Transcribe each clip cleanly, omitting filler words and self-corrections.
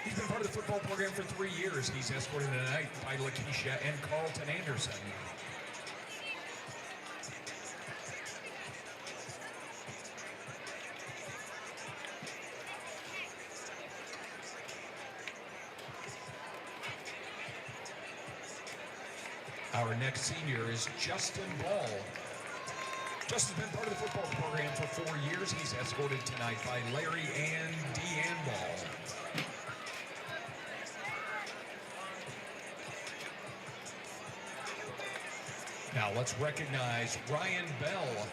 He's been part of the football program for 3 years. He's escorted tonight by Lakeisha and Carlton Anderson. Our next senior is Justin Ball. Justin's been part of the football program for 4 years. He's escorted tonight by Larry and Deanne Ball. Now let's recognize Ryan Bell.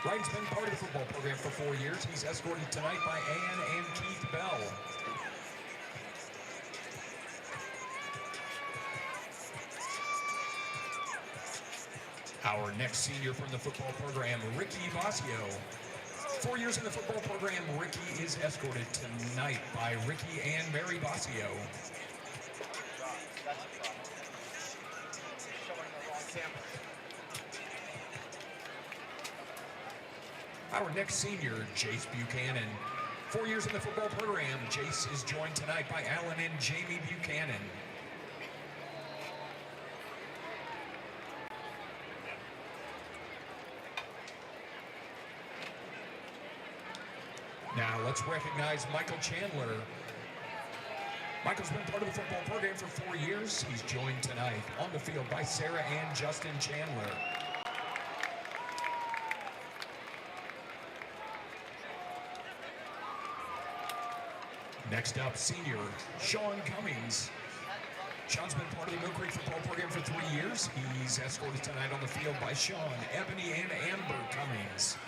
Ryan's been part of the football program for 4 years. He's escorted tonight by Ann and Keith Bell. Our next senior from the football program, Ricky Vasio. 4 years in the football program, Ricky is escorted tonight by Ricky and Mary Vasio. Our next senior, Jace Buchanan. 4 years in the football program, Jace is joined tonight by Alan and Jamie Buchanan. Now let's recognize Michael Chandler. Michael's been part of the football program for 4 years. He's joined tonight on the field by Sarah and Justin Chandler. Next up, senior Sean Cummings. Sean's been part of the Mill Creek football program for 3 years. He's escorted tonight on the field by Sean, Ebony, and Amber Cummings.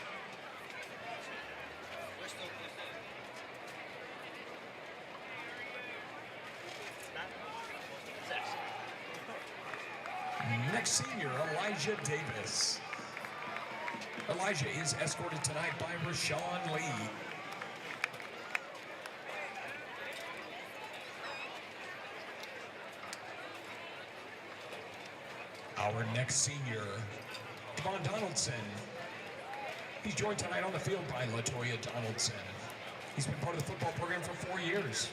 Next senior, Elijah Davis. Elijah is escorted tonight by Rashawn Lee. Our next senior, Devon Donaldson. He's joined tonight on the field by Latoya Donaldson. He's been part of the football program for 4 years.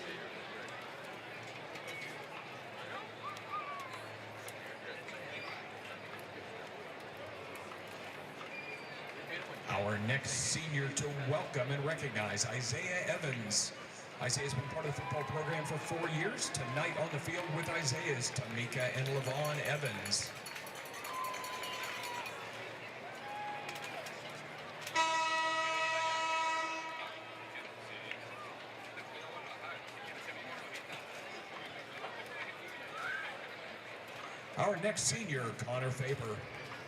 Our next senior to welcome and recognize Isaiah Evans. Isaiah's been part of the football program for 4 years. Tonight on the field with Isaiah is Tamika and Levon Evans. Our next senior, Connor Faber.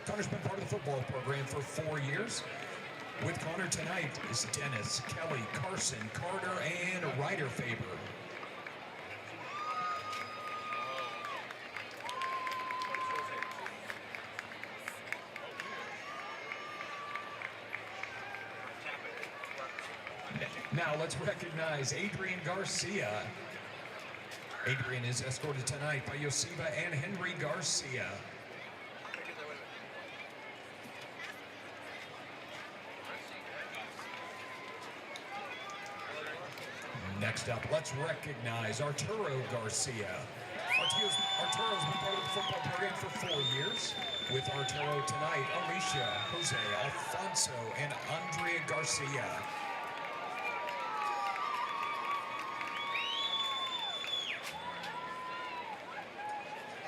Connor's been part of the football program for 4 years. With Connor tonight is Dennis, Kelly, Carson, Carter, and Ryder Faber. Now let's recognize Adrian Garcia. Adrian is escorted tonight by Yosiva and Henry Garcia. Next up, let's recognize Arturo Garcia. Arturo's been part of the football program for 4 years. With Arturo tonight, Alicia, Jose, Alfonso, and Andrea Garcia.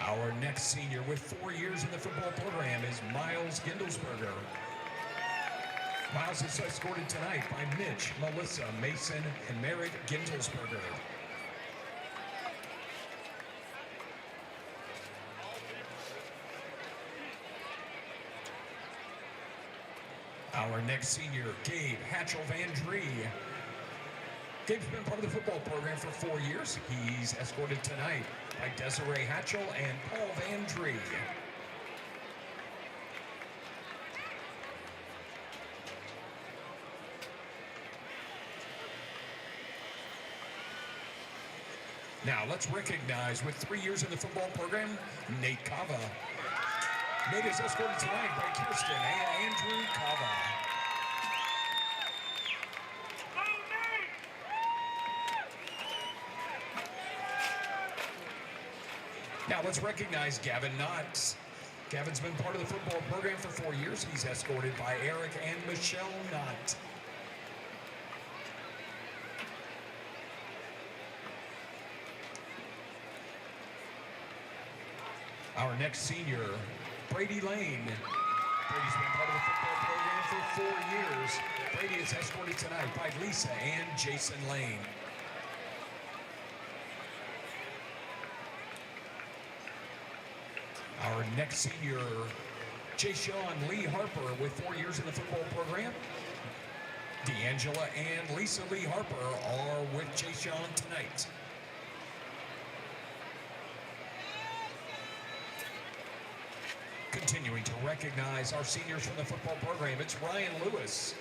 Our next senior with 4 years in the football program is Miles Gindelsberger. Miles is escorted tonight by Mitch, Melissa, Mason, and Merritt Gindelsberger. Our next senior, Gabe Hatchell Van Dree. Gabe's been part of the football program for 4 years. He's escorted tonight by Desiree Hatchell and Paul Van Dree. Now let's recognize, with 3 years in the football program, Nate Cava. Nate is escorted tonight by Kirsten and Andrew Kava. Now let's recognize Gavin Knott. Gavin's been part of the football program for 4 years. He's escorted by Eric and Michelle Knott. Our next senior, Brady Lane. Brady's been part of the football program for 4 years. Brady is escorted tonight by Lisa and Jason Lane. Our next senior, Jayshawn Lee Harper with 4 years in the football program. D'Angela and Lisa Lee Harper are with Jayshawn tonight. Continuing to recognize our seniors from the football program, it's Ryan Lewis.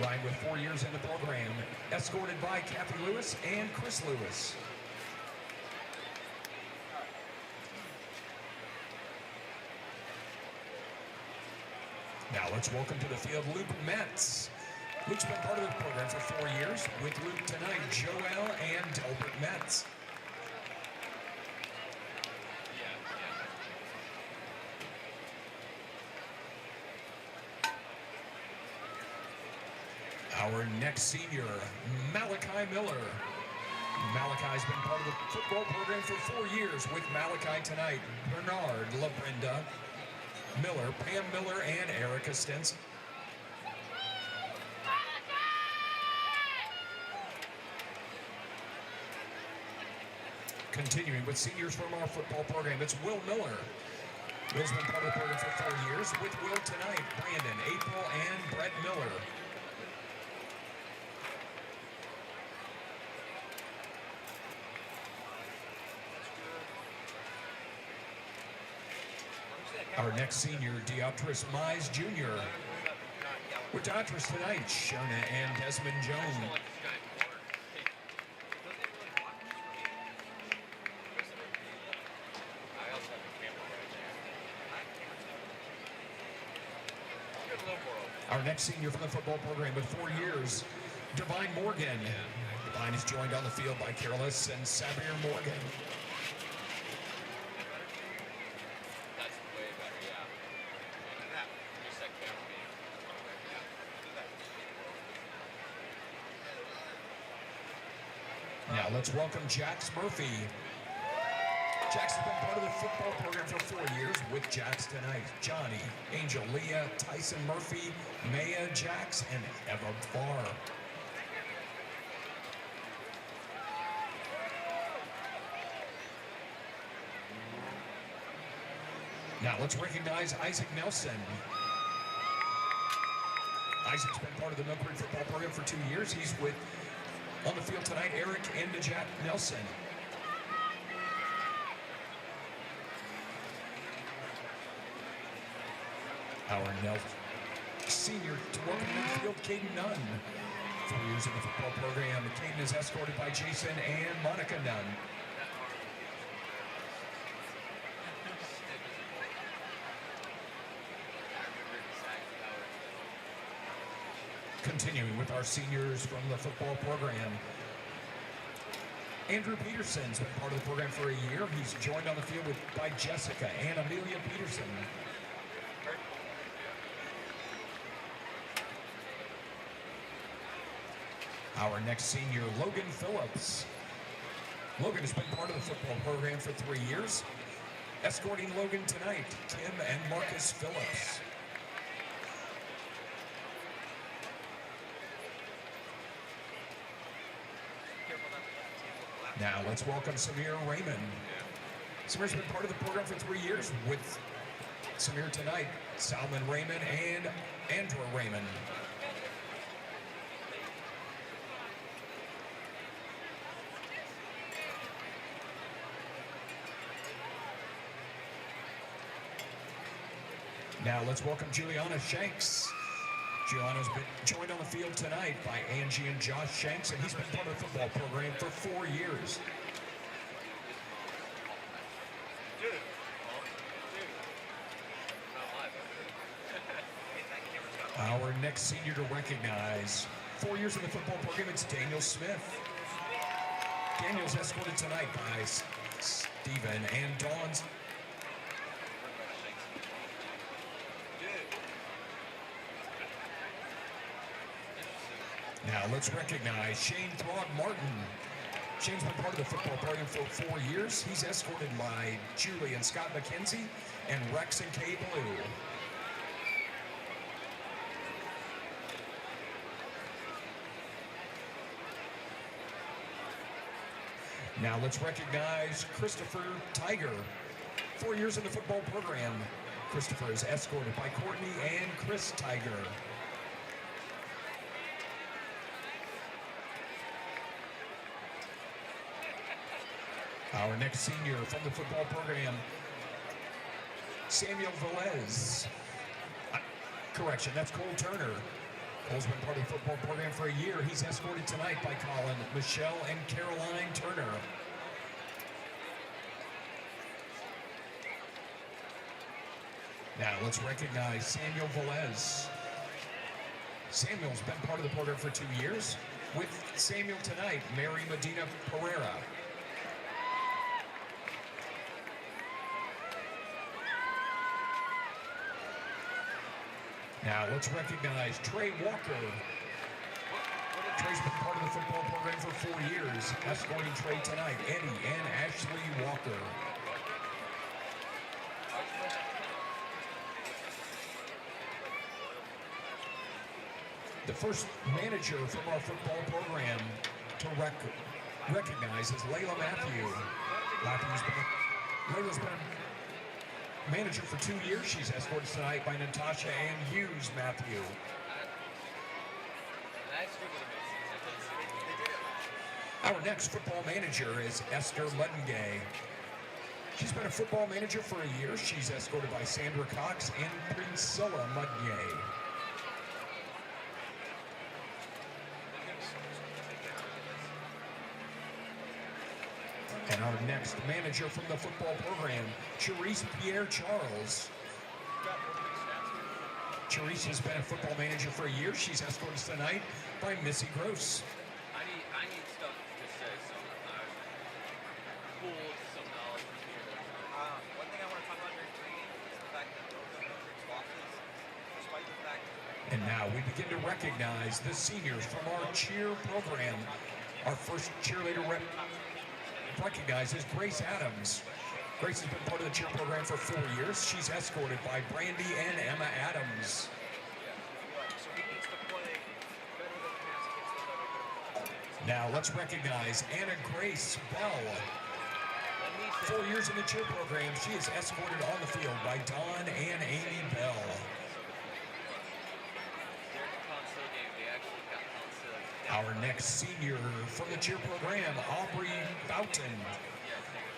Ryan with 4 years in the program, escorted by Kathy Lewis and Chris Lewis. Now let's welcome to the field Luke Metz. Luke's been part of the program for 4 years. With Luke tonight, Joel and Delbert Metz. Our next senior, Malachi Miller. Malachi's been part of the football program for 4 years. With Malachi tonight, Bernard LaBrenda Miller, Pam Miller, and Erica Stenson. Continuing with seniors from our football program, it's Will Miller. Will's been part of the program for 4 years. With Will tonight, Brandon, April, and Brett Miller. Our next senior, Deontris Mize Jr. With Deontris tonight, Shona and Desmond Jones. Our next senior from the football program with 4 years, Divine Morgan. Divine is joined on the field by Careless and Sabir Morgan. Now let's welcome Jax Murphy. Jax has been part of the football program for 4 years. With Jax tonight, Johnny, Angel, Leah, Tyson Murphy, Maya Jax, and Eva Barr. Now let's recognize Isaac Nelson. Isaac's been part of the Mill Creek football program for 2 years. He's with, on the field tonight, Eric and Najat Nelson. Our senior to welcome to the field, Caden Nunn. 4 years in the football program. Caden is escorted by Jason and Monica Nunn. Continuing with our seniors from the football program. Andrew Peterson's been part of the program for a year. He's joined on the field by Jessica and Amelia Peterson. Our next senior, Logan Phillips. Logan has been part of the football program for 3 years. Escorting Logan tonight, Kim and Marcus Phillips. Now let's welcome Samir Raymond. Samir's been part of the program for 3 years. With Samir tonight, Salman Raymond and Andrew Raymond. Now let's welcome Juliana Shanks. Giuliano's been joined on the field tonight by Angie and Josh Shanks, and he's been part of the football program for 4 years. Our next senior to recognize, 4 years in the football program, it's Daniel Smith. Daniel's escorted tonight by Stephen and Dawn's. Now let's recognize Shane Throgmorton. Shane's been part of the football program for 4 years. He's escorted by Julie and Scott McKenzie and Rex and Kay Blue. Now let's recognize Christopher Tiger. 4 years in the football program. Christopher is escorted by Courtney and Chris Tiger. Our next senior from the football program, Samuel Velez. Correction, that's Cole Turner. Cole's been part of the football program for a year. He's escorted tonight by Colin, Michelle, and Caroline Turner. Now let's recognize Samuel Velez. Samuel's been part of the program for 2 years. With Samuel tonight, Mary Medina Pereira. Now let's recognize Trey Walker. Trey's been part of the football program for 4 years. Escorting Trey tonight, Eddie and Ashley Walker. The first manager from our football program to recognize is Layla Matthew. Layla's been manager for 2 years. She's escorted tonight by Natasha Ann Hughes Matthew. Our next football manager is Esther Ludengay. She's been a football manager for a year. She's escorted by Sandra Cox and Priscilla Ludengay. And our next manager from the football program, Charisse Pierre Charles. Charisse has been a football manager for a year. She's escorted tonight by Missy Gross. I need stuff to say, some cool, some knowledge from here. One thing I want to talk about during training is the fact that those losses, despite the fact. And now we begin to recognize the seniors from our cheer program. Our first cheerleader recognizes Grace Adams. Grace has been part of the cheer program for 4 years. She's escorted by Brandy and Emma Adams. Now let's recognize Anna Grace Bell. 4 years in the cheer program, she is escorted on the field by Dawn and Amy Bell. Our next senior from the cheer program, Aubrey Boughton.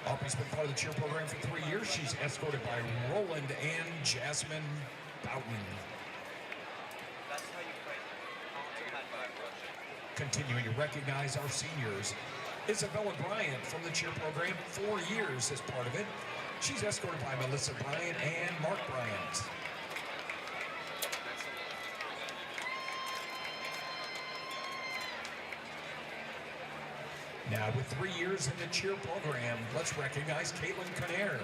Aubrey's been part of the cheer program for 3 years. She's escorted by Roland and Jasmine Boughton. Continuing to recognize our seniors, Isabella Bryant from the cheer program, 4 years as part of it. She's escorted by Melissa Bryant and Mark Bryant. Now, with 3 years in the cheer program, let's recognize Caitlin Conair.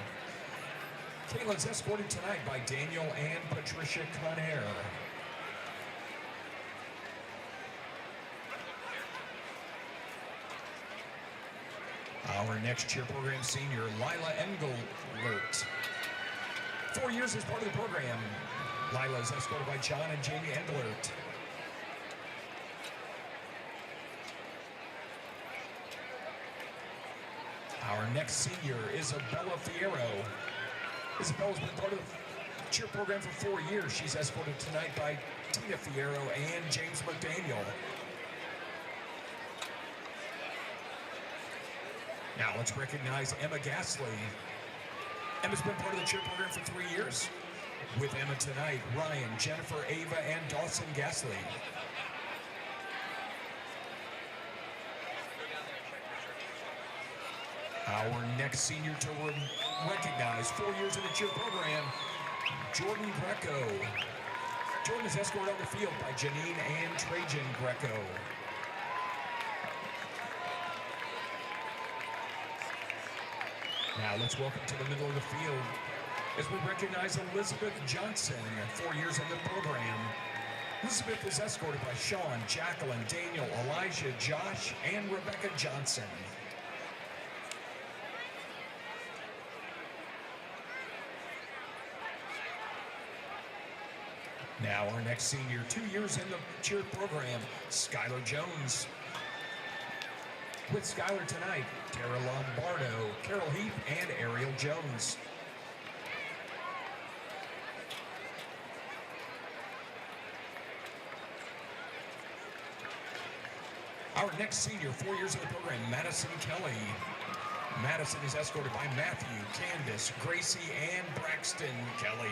Caitlin's escorted tonight by Daniel and Patricia Conair. Our next cheer program senior, Lila Engelert. 4 years as part of the program. Lila is escorted by John and Jamie Engelert. Our next senior, Isabella Fierro. Isabella's been part of the cheer program for 4 years. She's escorted tonight by Tina Fierro and James McDaniel. Now let's recognize Emma Gasly. Emma's been part of the cheer program for 3 years. With Emma tonight, Ryan, Jennifer, Ava, and Dawson Gasly. Our next senior to recognize, 4 years in the cheer program, Jordan Greco. Jordan is escorted on the field by Janine and Trajan Greco. Now let's welcome to the middle of the field as we recognize Elizabeth Johnson, 4 years in the program. Elizabeth is escorted by Sean, Jacqueline, Daniel, Elijah, Josh, and Rebecca Johnson. Now our next senior, 2 years in the cheer program, Skylar Jones. With Skylar tonight, Tara Lombardo, Carol Heath, and Ariel Jones. Our next senior, 4 years in the program, Madison Kelly. Madison is escorted by Matthew, Candace, Gracie, and Braxton Kelly.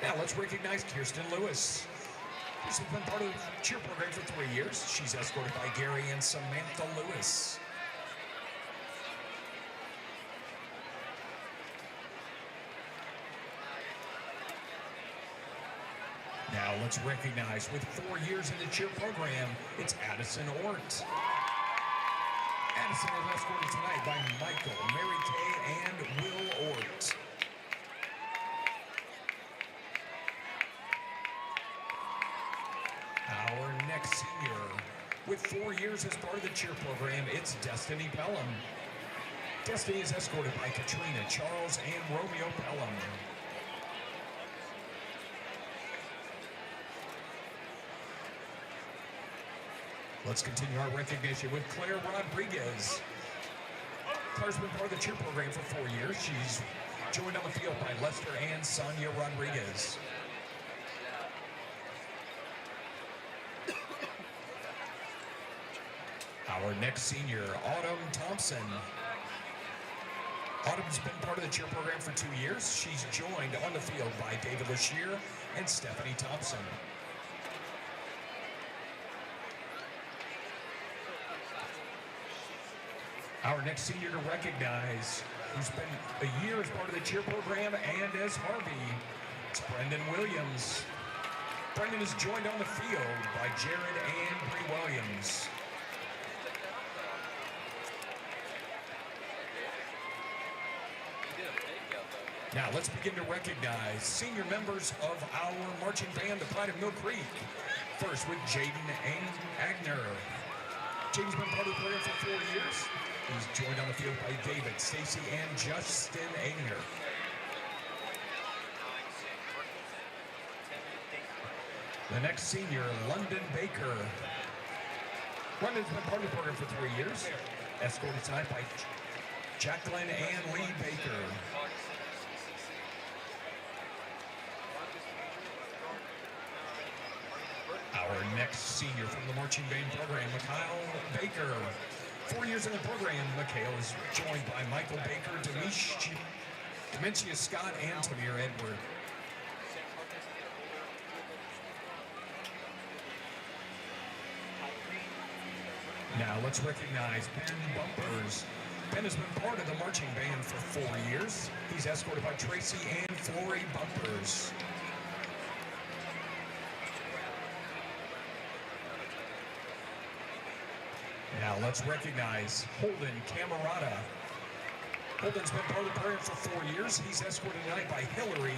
Now let's recognize Kirsten Lewis. Kirsten's been part of the cheer program for 3 years. She's escorted by Gary and Samantha Lewis. Now let's recognize, with 4 years in the cheer program, it's Addison Ort. Addison is escorted tonight by Michael, Mary Kay, and Will Ort. Our next senior, with 4 years as part of the cheer program, it's Destiny Pelham. Destiny is escorted by Katrina, Charles, and Romeo Pelham. Let's continue our recognition with Claire Rodriguez. Claire's been part of the cheer program for 4 years. She's joined on the field by Lester and Sonia Rodriguez. Our next senior, Autumn Thompson. Autumn's been part of the cheer program for 2 years. She's joined on the field by David Lashir and Stephanie Thompson. Our next senior to recognize, who's been a year as part of the cheer program and as Harvey, it's Brendan Williams. Brendan is joined on the field by Jared and Bree Williams. Now let's begin to recognize senior members of our marching band, the Pride of Mill Creek. First with Jaden Agner. Jaden's been part of the program for 4 years. He's joined on the field by David, Stacy, and Justin Agner. The next senior, London Baker. London's been part of the program for 3 years. Escorted tonight by Jacqueline and Lee Baker. Our next senior from the marching band program, Mikhail Baker. 4 years in the program, Mikhail is joined by Michael Baker, Dementia Scott, and Tamir Edward. Now let's recognize Ben Bumpers. Ben has been part of the marching band for 4 years. He's escorted by Tracy and Flory Bumpers. Now let's recognize Holden Camerata. Holden's been part of the program for 4 years. He's escorted tonight by Hillary,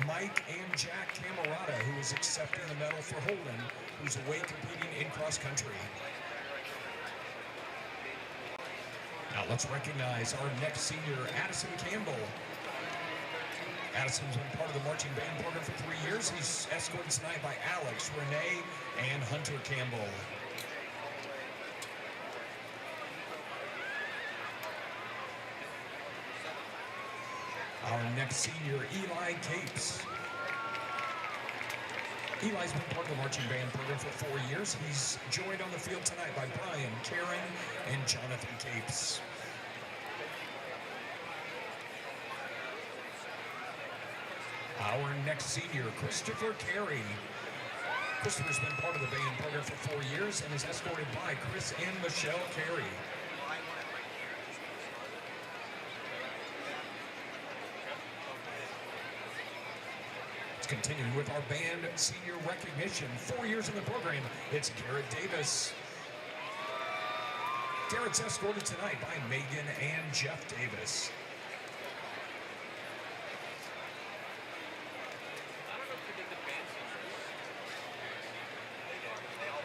Mike, and Jack Camerata, who is accepting the medal for Holden, who's away competing in cross country. Now let's recognize our next senior, Addison Campbell. Addison's been part of the marching band program for 3 years. He's escorted tonight by Alex, Renee, and Hunter Campbell. Our next senior, Eli Capes. Eli's been part of the marching band program for 4 years. He's joined on the field tonight by Brian, Karen, and Jonathan Capes. Our next senior, Christopher Carey. Christopher's been part of the band program for 4 years and is escorted by Chris and Michelle Carey. Continuing with our band senior recognition, 4 years in the program, it's Garrett Davis. Garrett's escorted tonight by Megan and Jeff Davis.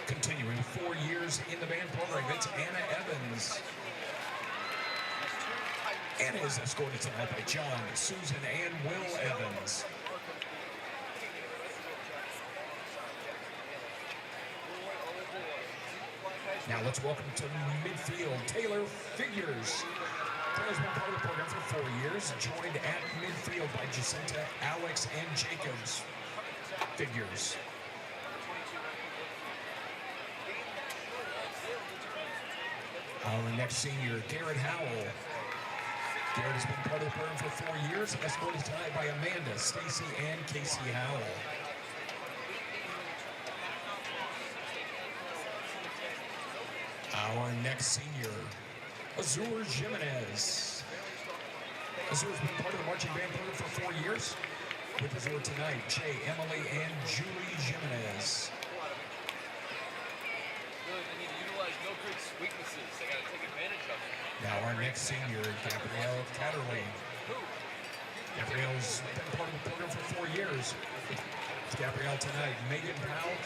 Continuing 4 years in the band program, it's Anna Evans. Anna is escorted tonight by John, Susan, and Will Evans. Now let's welcome to midfield Taylor Figures. Taylor's been part of the program for 4 years, joined at midfield by Jacinta, Alex, and Jacobs. Figures. Our next senior, Garrett Howell. Garrett has been part of the program for 4 years, escorted tonight by Amanda, Stacy, and Casey Howell. Our next senior, Azur Jimenez. Azur's been part of the marching band program for 4 years. With Azur tonight, Jay, Emily, and Julie Jimenez. They need to utilize Milford's weaknesses. They got to take advantage of it. Now our next senior, Gabrielle Catterley. Gabrielle's been part of the program for 4 years. It's Gabrielle tonight, Megan Powell,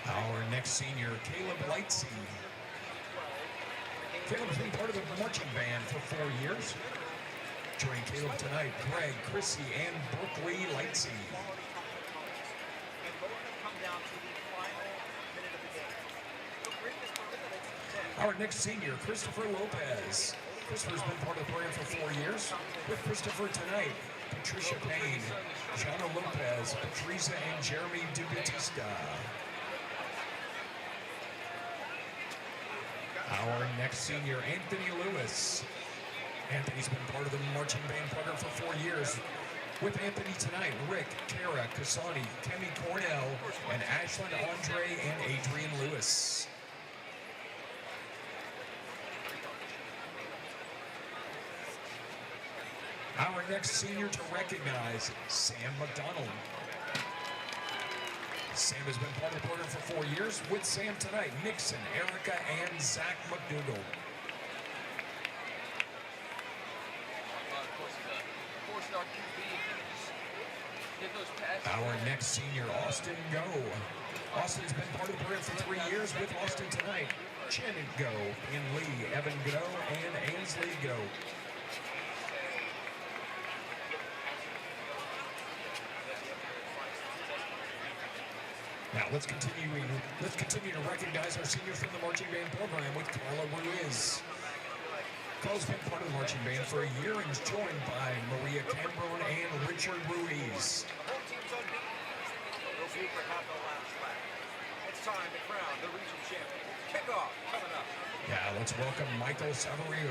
Our next senior, Caleb Lightsey. Caleb's been part of the marching band for 4 years. Joining Caleb tonight, Greg, Chrissy, and Brooklyn Lightsey. Our next senior, Christopher Lopez. Christopher's been part of the program for 4 years. With Christopher tonight, Patricia Payne, Jana Lopez, Patricia, and Jeremy DeBatista. Our next senior, Anthony Lewis. Anthony's been part of the marching band program for 4 years. With Anthony tonight, Rick, Kara, Kasani, Kemi Cornell, and Ashlyn Andre and Adrian Lewis. Our next senior to recognize, Sam McDonald. Sam has been part of the program for 4 years. With Sam tonight, Nixon, Erica, and Zach McDougall. Our next senior, Austin Go. Austin's been part of the program for 3 years. With Austin tonight, Shannon Go, Ian Lee, Evan Go, and Ainsley Go. Now let's continue to recognize our seniors from the marching band program with Carla Ruiz. Carla's been part of the marching band for a year and is joined by Maria Cambron and Richard Ruiz. It's time to crown the region champion. Kickoff coming up. Now let's welcome Michael Savariu.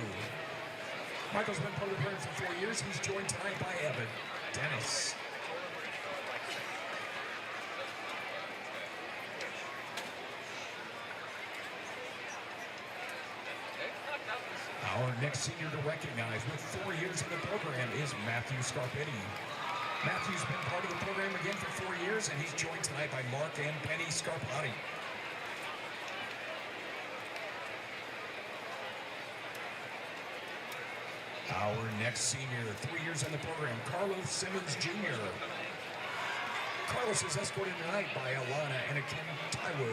Michael's been part of the program for 4 years. He's joined tonight by Evan Dennis. Our next senior to recognize with 4 years in the program is Matthew Scarpetti. Matthew's been part of the program again for 4 years, and he's joined tonight by Mark and Penny Scarpati. Our next senior, 3 years in the program, Carlos Simmons Jr. Carlos is escorted tonight by Alana and Akin Taiwu.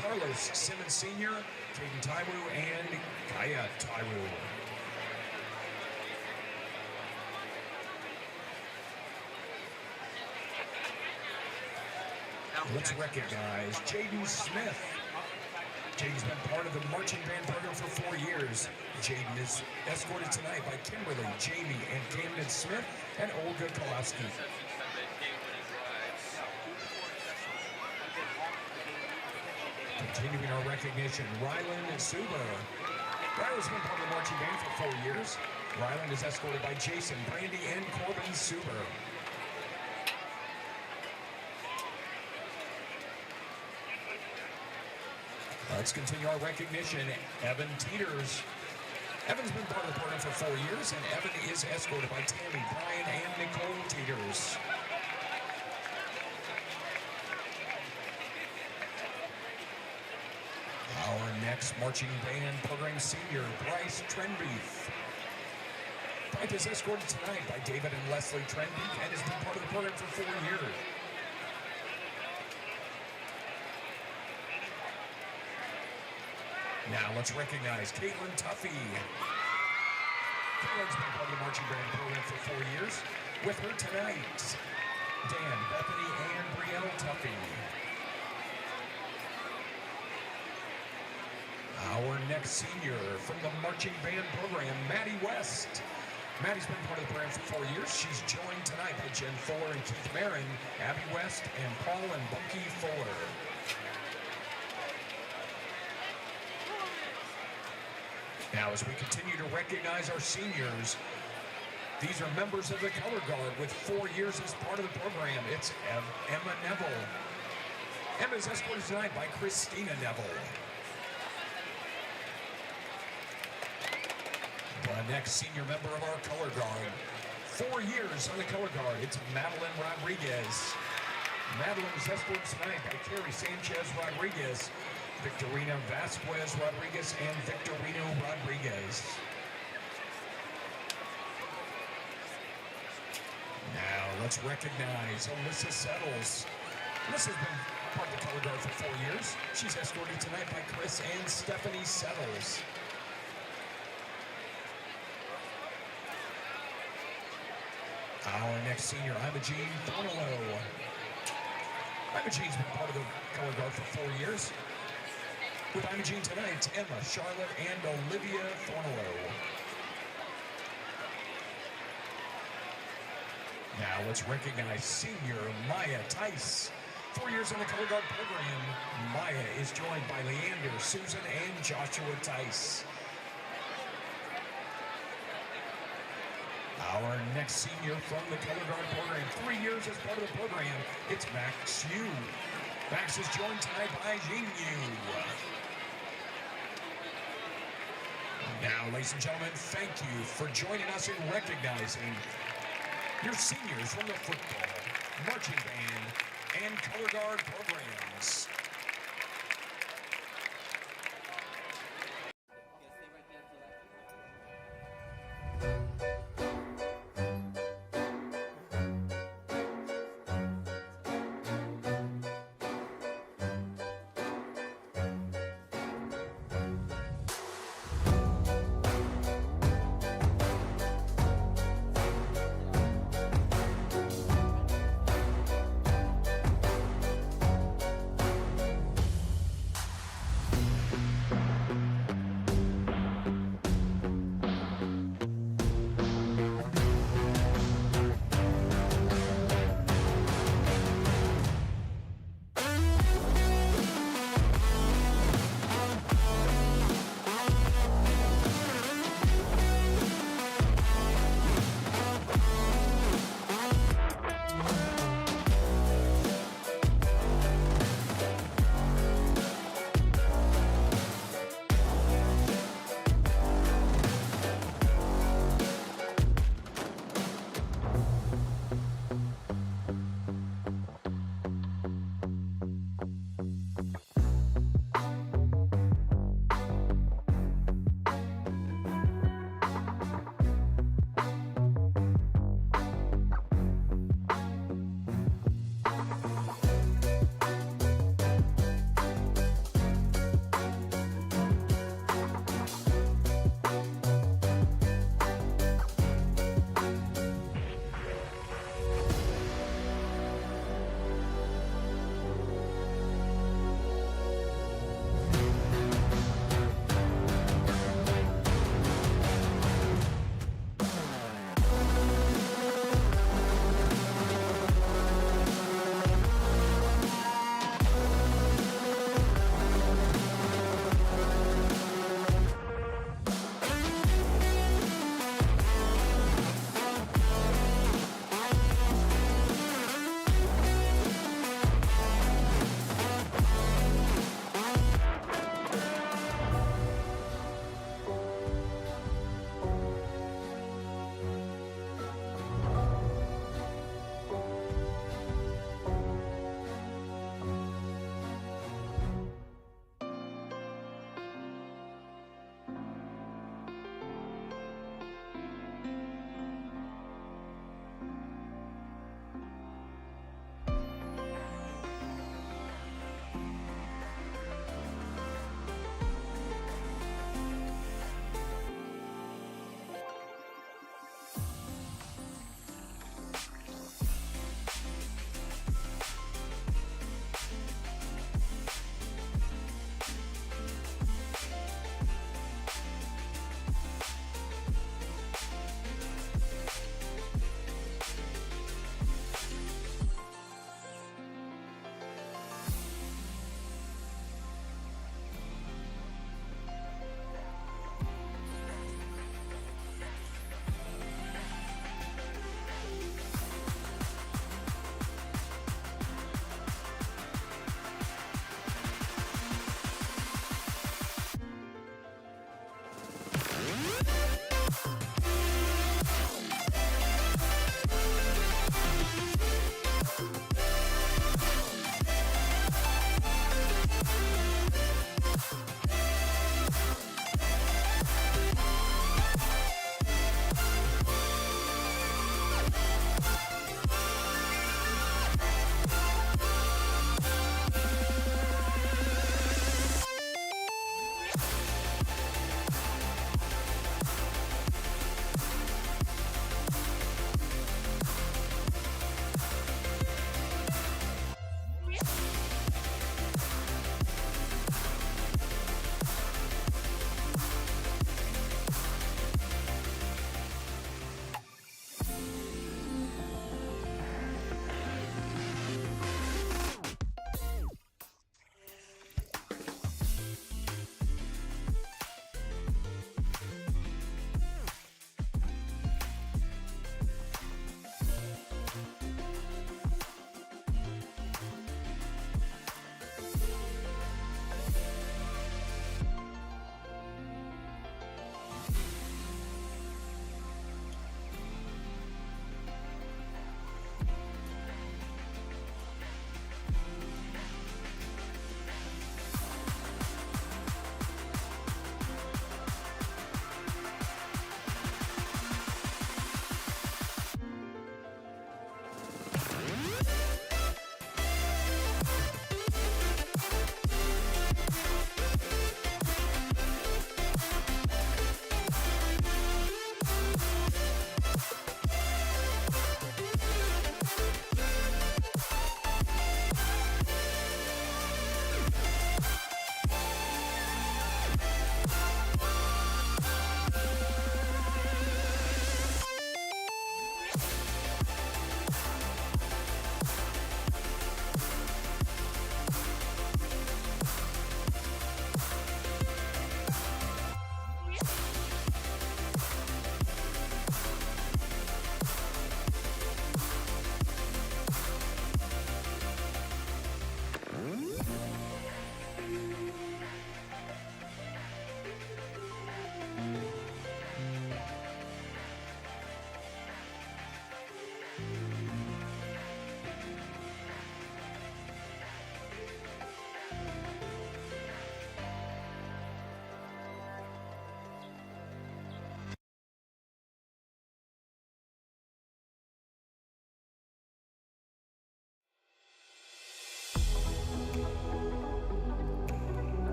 Carlos Simmons Sr., Caden Taiwu, and Kaya Taiwu. Let's recognize Jaden Smith. Jaden's been part of the marching band program for 4 years. Jaden is escorted tonight by Kimberly, Jamie, and Camden Smith, and Olga Kolowski. Continuing our recognition, Ryland Suber. Ryland's been part of the marching band for 4 years. Ryland is escorted by Jason, Brandy, and Corbin Suber. Let's continue our recognition. Evan Teeters. Evan's been part of the program for 4 years, and Evan is escorted by Tammy, Brian, and Nicole Teeters. Our next marching band program senior, Bryce Trenbeef. Bryce is escorted tonight by David and Leslie Trenbeef and has been part of the program for 4 years. Now let's recognize Caitlin Tuffy. Caitlin's been part of the marching band program for 4 years. With her tonight, Dan, Bethany, and Brielle Tuffy. Our next senior from the marching band program, Maddie West. Maddie's been part of the program for 4 years. She's joined tonight by Jen Fuller and Keith Marin, Abby West, and Paul and Bunky Fuller. Now, as we continue to recognize our seniors, these are members of the color guard with 4 years as part of the program. It's Emma Neville. Emma is escorted tonight by Christina Neville. The next senior member of our color guard, 4 years on the color guard, it's Madeline Rodriguez. Madeline is escorted tonight by Carrie Sanchez Rodriguez, Victorina Vasquez Rodriguez, and Victorino Rodriguez. Now let's recognize Alyssa Settles. Alyssa's been part of the color guard for 4 years. She's escorted tonight by Chris and Stephanie Settles. Our next senior, Imogene Thornlow. Imogene's been part of the color guard for 4 years. With Imogene tonight, it's Emma, Charlotte, and Olivia Thornlow. Now let's recognize senior Maya Tice. 4 years in the color guard program, Maya is joined by Leander, Susan, and Joshua Tice. Our next senior from the color guard program, 3 years as part of the program, it's Max Yu. Max is joined tonight by Jing Yu. Now, ladies and gentlemen, thank you for joining us in recognizing your seniors from the football, marching band, and color guard programs.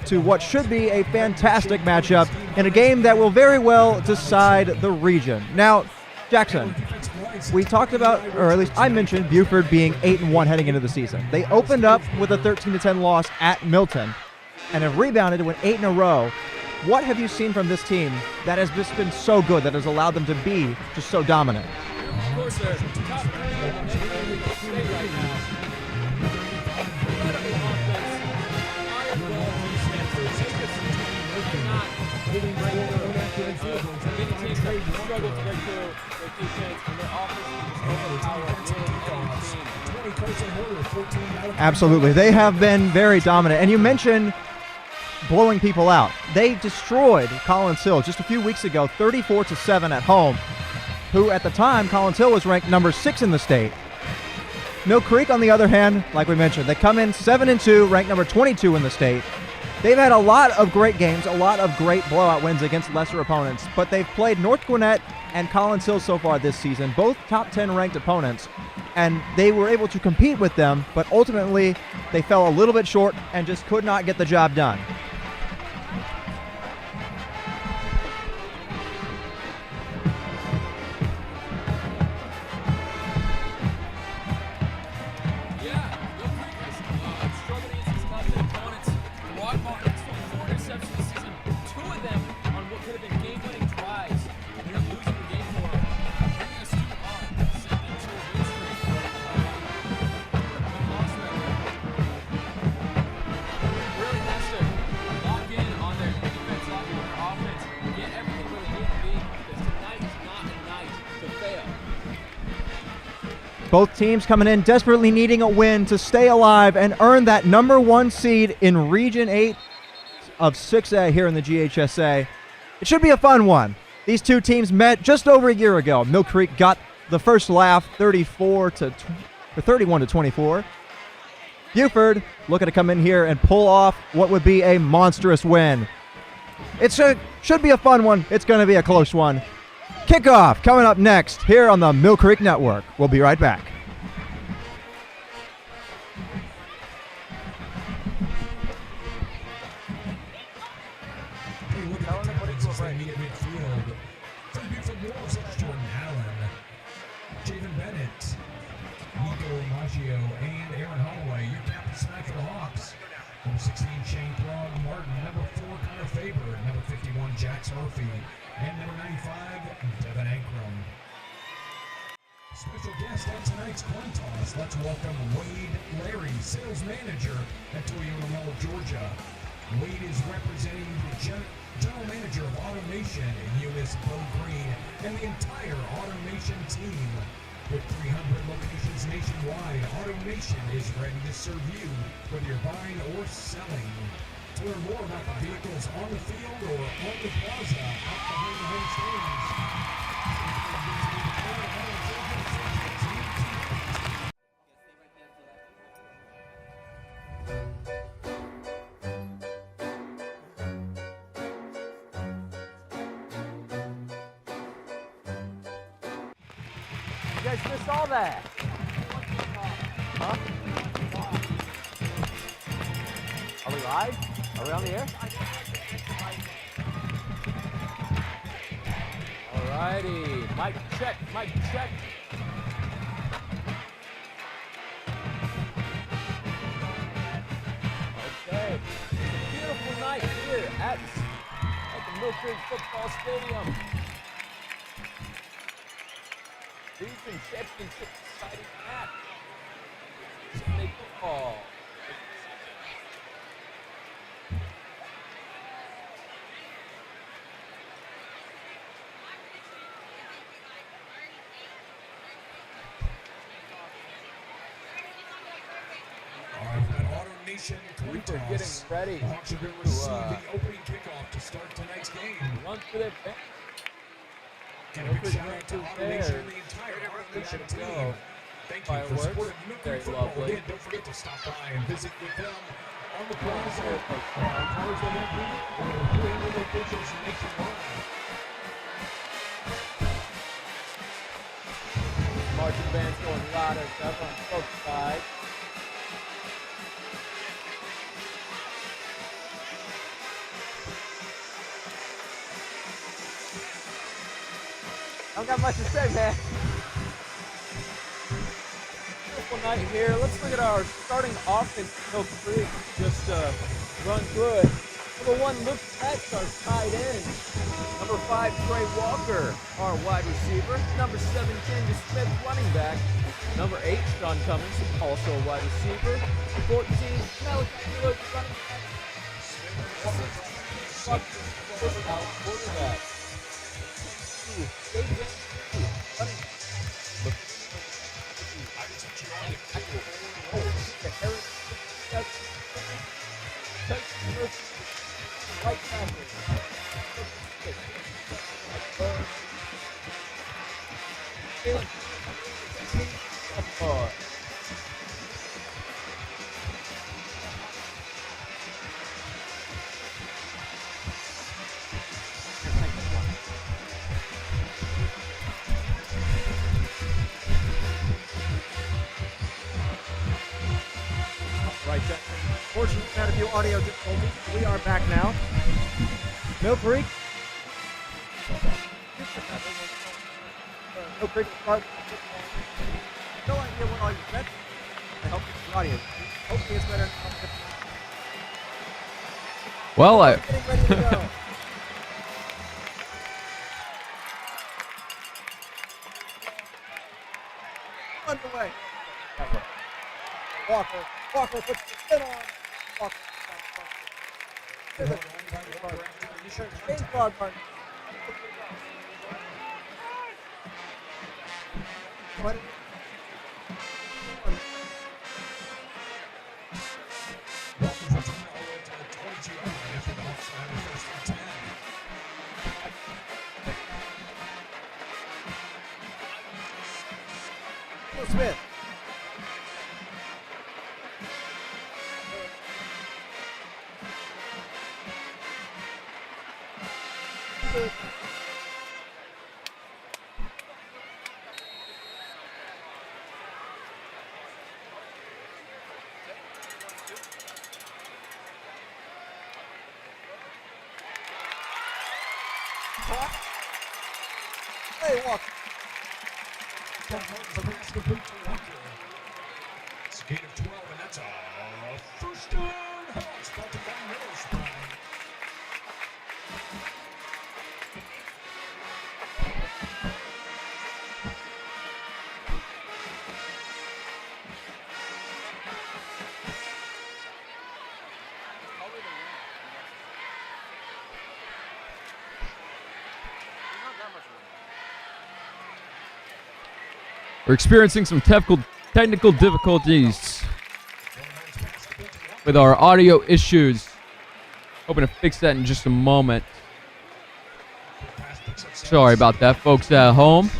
to what should be a fantastic matchup in a game that will very well decide the region. Now, Jackson, we talked about, or at least I mentioned, Buford being 8-1 heading into the season. They opened up with a 13-10 loss at Milton and have rebounded to win 8 in a row. What have you seen from this team that has just been so good, that has allowed them to be just so dominant? Of course, they're top 3 in the state right now. Incredible offense. Iron ball defense. Take us to they're not getting right through. Many teams have struggled to break through their defense, and their offense is overpowered. Absolutely. They have been very dominant. And you mentioned blowing people out. They destroyed Collins Hill just a few weeks ago, 34-7 at home, who at the time, Collins Hill was ranked number 6 in the state. Mill Creek, on the other hand, like we mentioned, they come in 7-2, ranked number 22 in the state. They've had a lot of great games, a lot of great blowout wins against lesser opponents, but they've played North Gwinnett and Collins Hill so far this season, both top 10 ranked opponents, and they were able to compete with them, but ultimately they fell a little bit short and just could not get the job done. Both teams coming in desperately needing a win to stay alive and earn that number 1 seed in Region 8 of 6A here in the GHSA. It should be a fun one. These two teams met just over a year ago. Mill Creek got the first laugh, 31-24. Buford looking to come in here and pull off what would be a monstrous win. It should be a fun one. It's going to be a close one. Kickoff coming up next here on the Mill Creek Network. We'll be right back. Hey, look at the Texas immediate midfield. From Buford Wolves, it's Jordan Allen, Javen Bennett, Nico Maggio, and Aaron Holloway. Your captain tonight for the Hawks. Number 16, Shane Throg Martin. Number 4, Connor Faber. Number 51, Jax Murphy. And number 95, Devin Ankrum. Special guest at tonight's coin toss. Let's welcome Wade Larry, sales manager at Toyota Mall, Georgia. Wade is representing the general manager of Automation in U.S. Bo Green and the entire Automation team. With 300 locations nationwide, Automation is ready to serve you whether you're buying or selling. To learn more about the vehicles on the field or on the plaza out behind the home stands. You guys missed all that. Huh? Are we live? Are we on the air? Alrighty. Mic check, mic check. Okay. It's a beautiful night here at the Mill Creek Football Stadium. Region Championship exciting match. Sunday football. Coin We're getting toss. ready The Hawks are going to receive the opening kickoff to start tonight's game. run for their back. And a big shout out to Automation and the entire Automation team. Thank you for supporting Mill Creek football. Again, don't forget to stop by and visit with them on the plaza. Cars that have been or 300 locations nationwide. Marching band's going loud and stuff on both sides. Don't got much to say, man. Beautiful night here. Let's look at our starting offense. Mill Creek just run good. Number 1, Luke Petz, our tight end. Number 5, Trey Walker, our wide receiver. Number 7, Kendra Smith, running back. Number 8, Sean Cummings, also a wide receiver. 14, Malachi Lewis, running back. Quarterback. Dave running right tackle. Right, fortunately, we had a few audio difficulties. We are back now. Mill Creek. Mill Creek will start. No idea what all you said. I hope it's the audio. Hopefully it's better. Well, Getting ready to go. Underway. Walker puts the spin on. Walker. Baseball card. What? Smith. Hey, Walker. It's a gain of 12, and that's a first down. Hawks brought to Van Middlesbrough. we're experiencing some technical difficulties with our audio issues. Hoping to fix that in just a moment. Sorry about that, folks at home.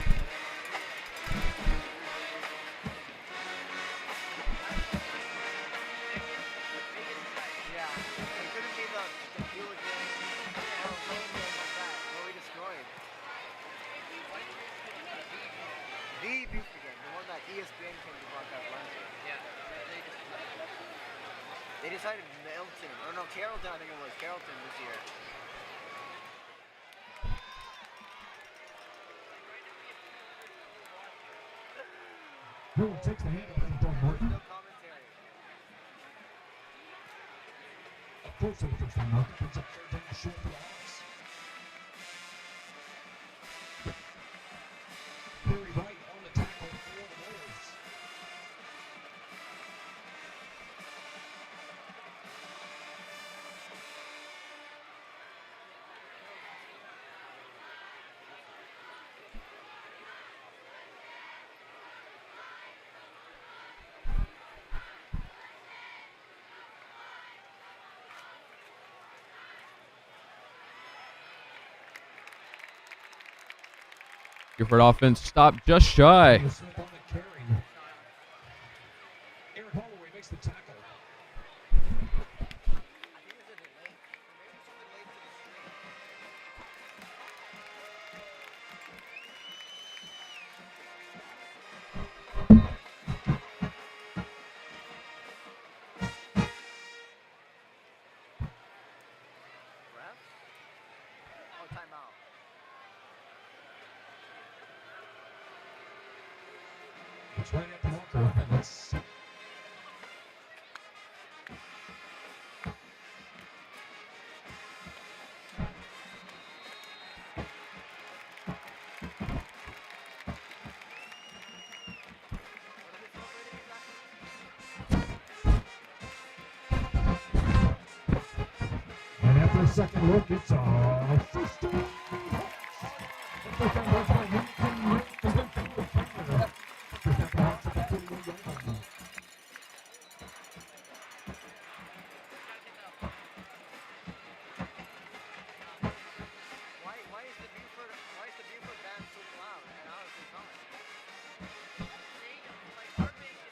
They decided Milton, or no, Carrollton, I think it was Carrollton this year. Who takes the hand and don't work? No commentary. Of course, the first one, Markham picks up third down short for the Hawks. Very right on the tackle for the Wolves. Buford offense stopped just shy. Smith on the carry. Eric Holloway makes the tackle. I think it's a delay. Maybe it's a delay to the screen. Ref? Oh, timeout. It's right at the marker. And let's and after a second look, it's first down. First down goes by Hamilton. First down for Hawks at the 41-yard line. Why is the Buford band so loud and out of the comment? They don't like our band.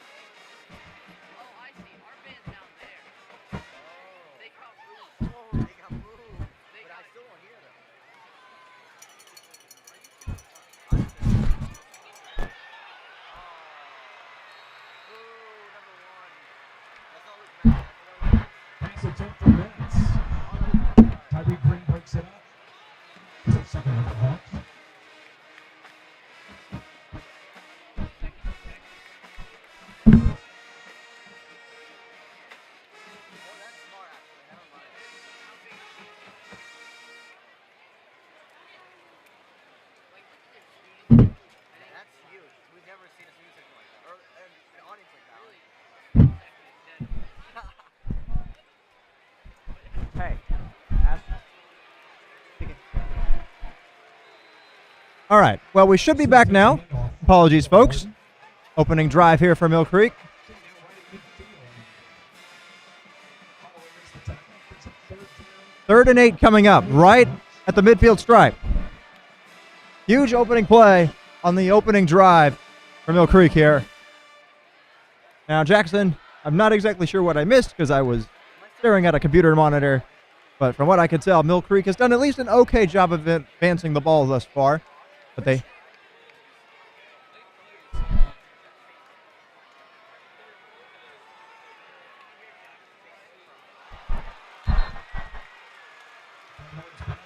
Oh, I see. Our band's down there. They got moved. Oh, they got moved. But I still don't hear them. Number one. That's not Luke Matt. Pass attempt for Mets. Tyreek Green breaks it up. It's a second for the Hawks. Oh, that's smart actually. Never mind. That's huge. We've never seen a music like that. Or an audience like that. Hey. All right. Well, we should be back now. Apologies, folks. Opening drive here for Mill Creek. Third and 8 coming up right at the midfield stripe. Huge opening play on the opening drive for Mill Creek here. Now, Jackson, I'm not exactly sure what I missed because I was staring at a computer monitor. But from what I can tell, Mill Creek has done at least an okay job of advancing the ball thus far. But they Pass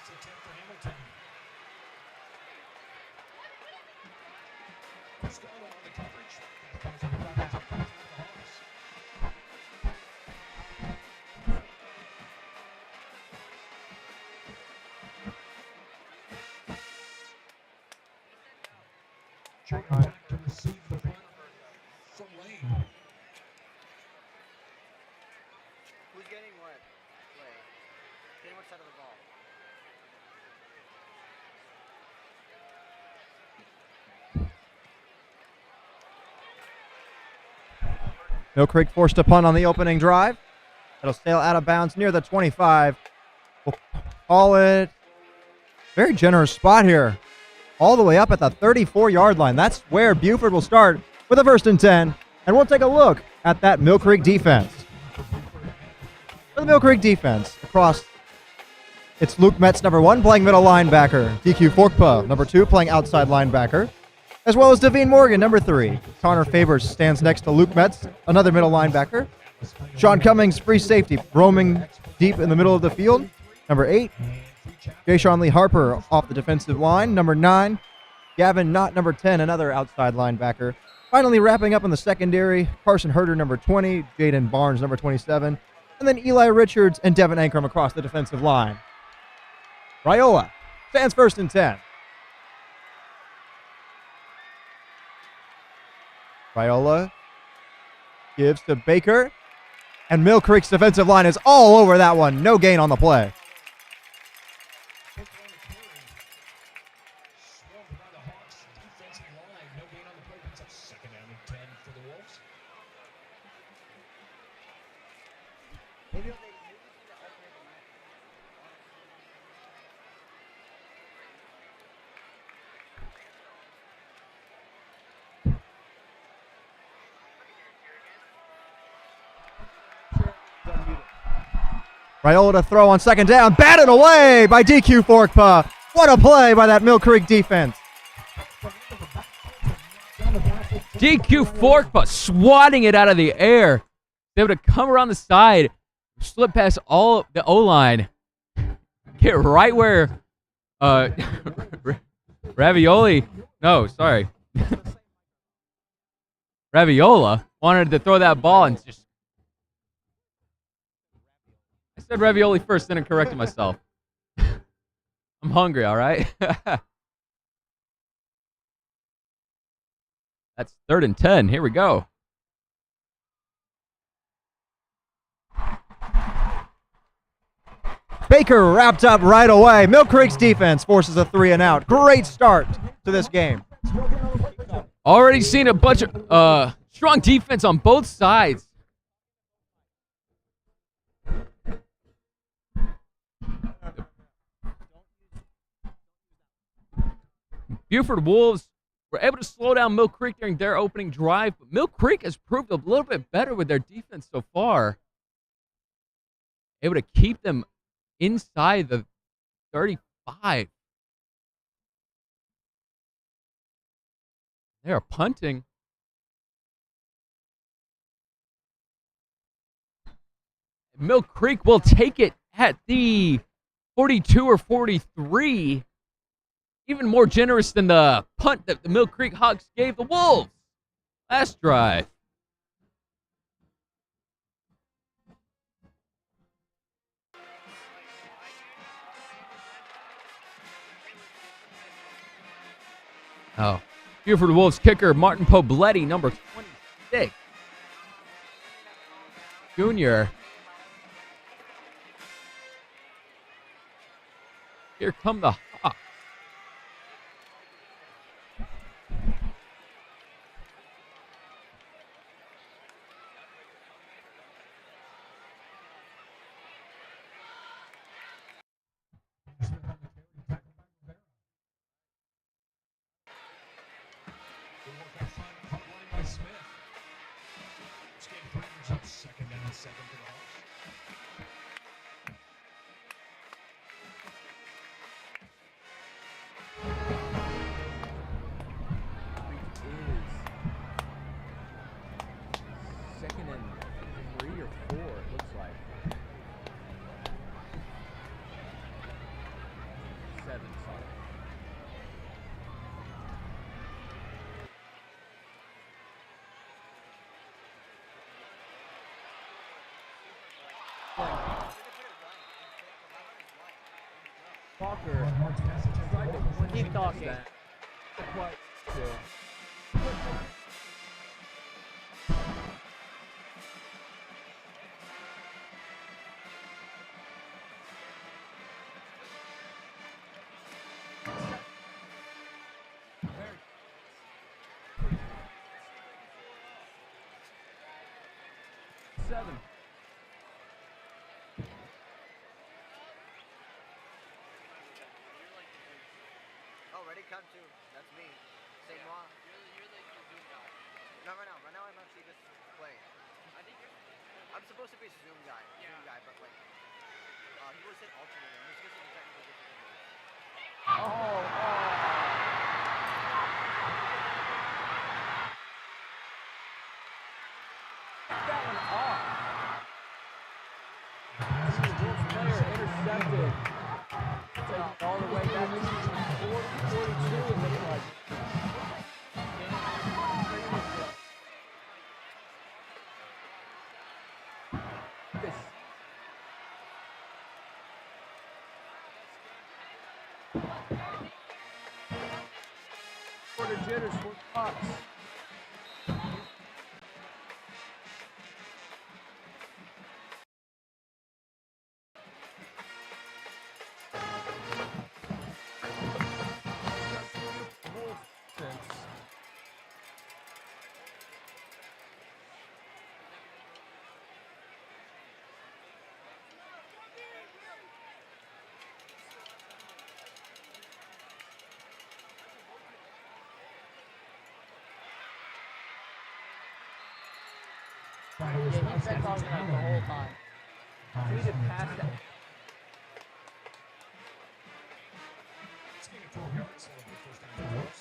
attempt for Hamilton. Scott on the coverage. Pass on the coverage up front for the Hawks. Jordan back to receive the punt from Lane. Who's getting what? Wait. Getting what side of the ball? Mill Creek forced a punt on the opening drive. It'll sail out of bounds near the 25. We'll call it very generous spot here. All the way up at the 34-yard line. That's where Buford will start with a 1st and 10. And we'll take a look at that Mill Creek defense. For the Mill Creek defense, across, it's Luke Metz, number 1, playing middle linebacker. DQ Forkpa, number 2, playing outside linebacker. As well as Devine Morgan, number 3. Connor Favors stands next to Luke Metz, another middle linebacker. Sean Cummings, free safety, roaming deep in the middle of the field. Number 8. Jay-Sean Lee Harper off the defensive line. Number 9. Gavin Knott, number 10, another outside linebacker. Finally wrapping up in the secondary, Carson Herder, number 20. Jaden Barnes, number 27. And then Eli Richards and Devin Ankrum across the defensive line. Raiola stands 1st and 10. Raiola gives to Baker. And Mill Creek's defensive line is all over that one. No gain on the play. Swarmed by the Hawks defensive line. No gain on the play. It's a second down and 10 for the Wolves. Maybe they need to alternate the match. Raiola to throw on 2nd down. Batted away by DQ Forkpa. What a play by that Mill Creek defense. DQ Forkpa swatting it out of the air. Able to come around the side, slip past all the O-line, get right where Ravioli. No, sorry. Raviola wanted to throw that ball and just. I said ravioli first, then I corrected myself. I'm hungry, all right? That's 3rd and 10. Here we go. Baker wrapped up right away. Mill Creek's defense forces a 3 and out. Great start to this game. Already seen a bunch of strong defense on both sides. Buford Wolves were able to slow down Mill Creek during their opening drive, but Mill Creek has proved a little bit better with their defense so far. Able to keep them inside the 35. They are punting. Mill Creek will take it at the 42 or 43. Even more generous than the punt that the Mill Creek Hawks gave the Wolves last drive. Oh, Buford Wolves kicker Martin Pobletti, number 26. Junior. Here come the Hawks. Second down, second for the Hawks. Second and 3 or 4, it looks like. 7, sorry. Walker tried to keep talking. Quite still. Seven. Oh, ready? Count 2. That's me. Same law. You're like the Zoom guy. No, right now. Right now I'm actually just playing. I think you're. I'm supposed to be a Zoom guy. Yeah. Zoom guy, but like, he was said alternator. I'm just guessing technical difficulties. That one off. The Wolves player intercepted. Taking all the way back to 42, it looks like. Quarter jitters for Hawks. Yeah, he's been talking about the whole time. He needed pass that. It's gain of 12 yards. That'll be first down for the Wolves.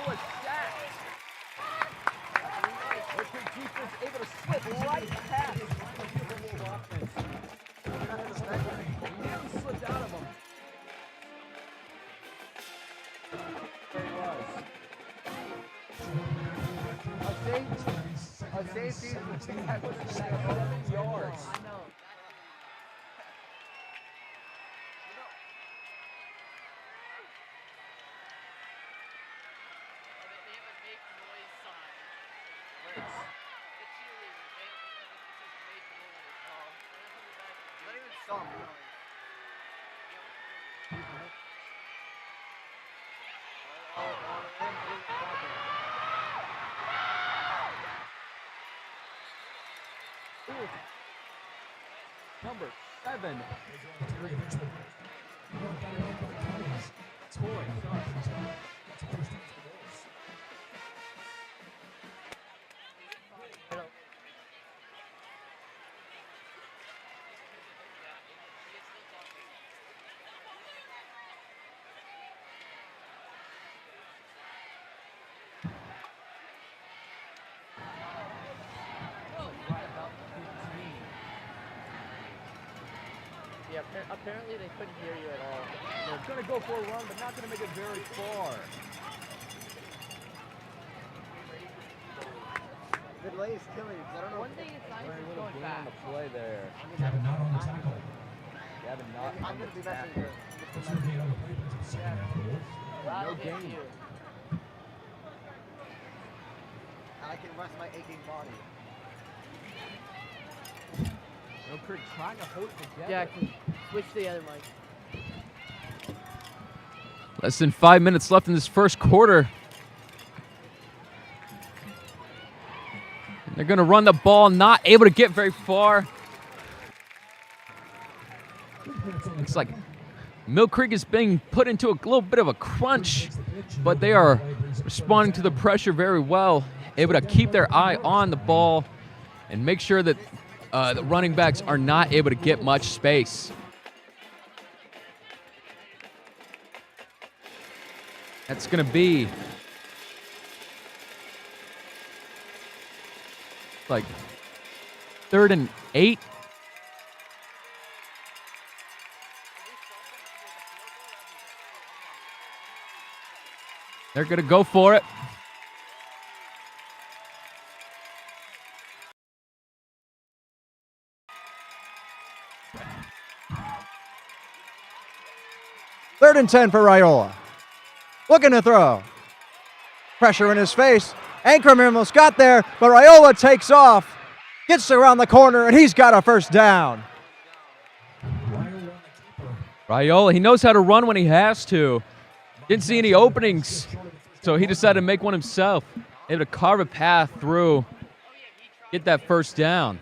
Raiola sacked. Mill Creek defense able to slip right past the Wolf offense. Nearly slipped out of them. There he was. A safety That was 7 yards. I know. They have a make noise sign. The cheerleader. They have make noise. Not even some noise. Number 7. Yeah, apparently they couldn't hear you at all. They're going to go for a run, but not going to make it very far. The delay is killing me. I don't know. One thing is nice Very is little going gain on back. the play there. Gavin not on the tackle. Gavin not I'm on going to be the messing tackle. with Let's review another play, but it's a second half of the Wolves. Wow, No thank gain. you. I can rest my aching body. Mill Creek trying to hold it together. Jackson, switch to the other mic. Less than 5 minutes left in this first quarter. They're going to run the ball, not able to get very far. Looks like Mill Creek is being put into a little bit of a crunch, but they are responding to the pressure very well, able to keep their eye on the ball and make sure that the running backs are not able to get much space. That's going to be like 3rd and 8. They're going to go for it. Third and 10 for Raiola. Looking to throw. Pressure in his face. Ankrum almost got there, but Raiola takes off, gets around the corner, and he's got a first down. Raiola, he knows how to run when he has to. Didn't see any openings, so he decided to make one himself. Able to carve a path through, get that first down.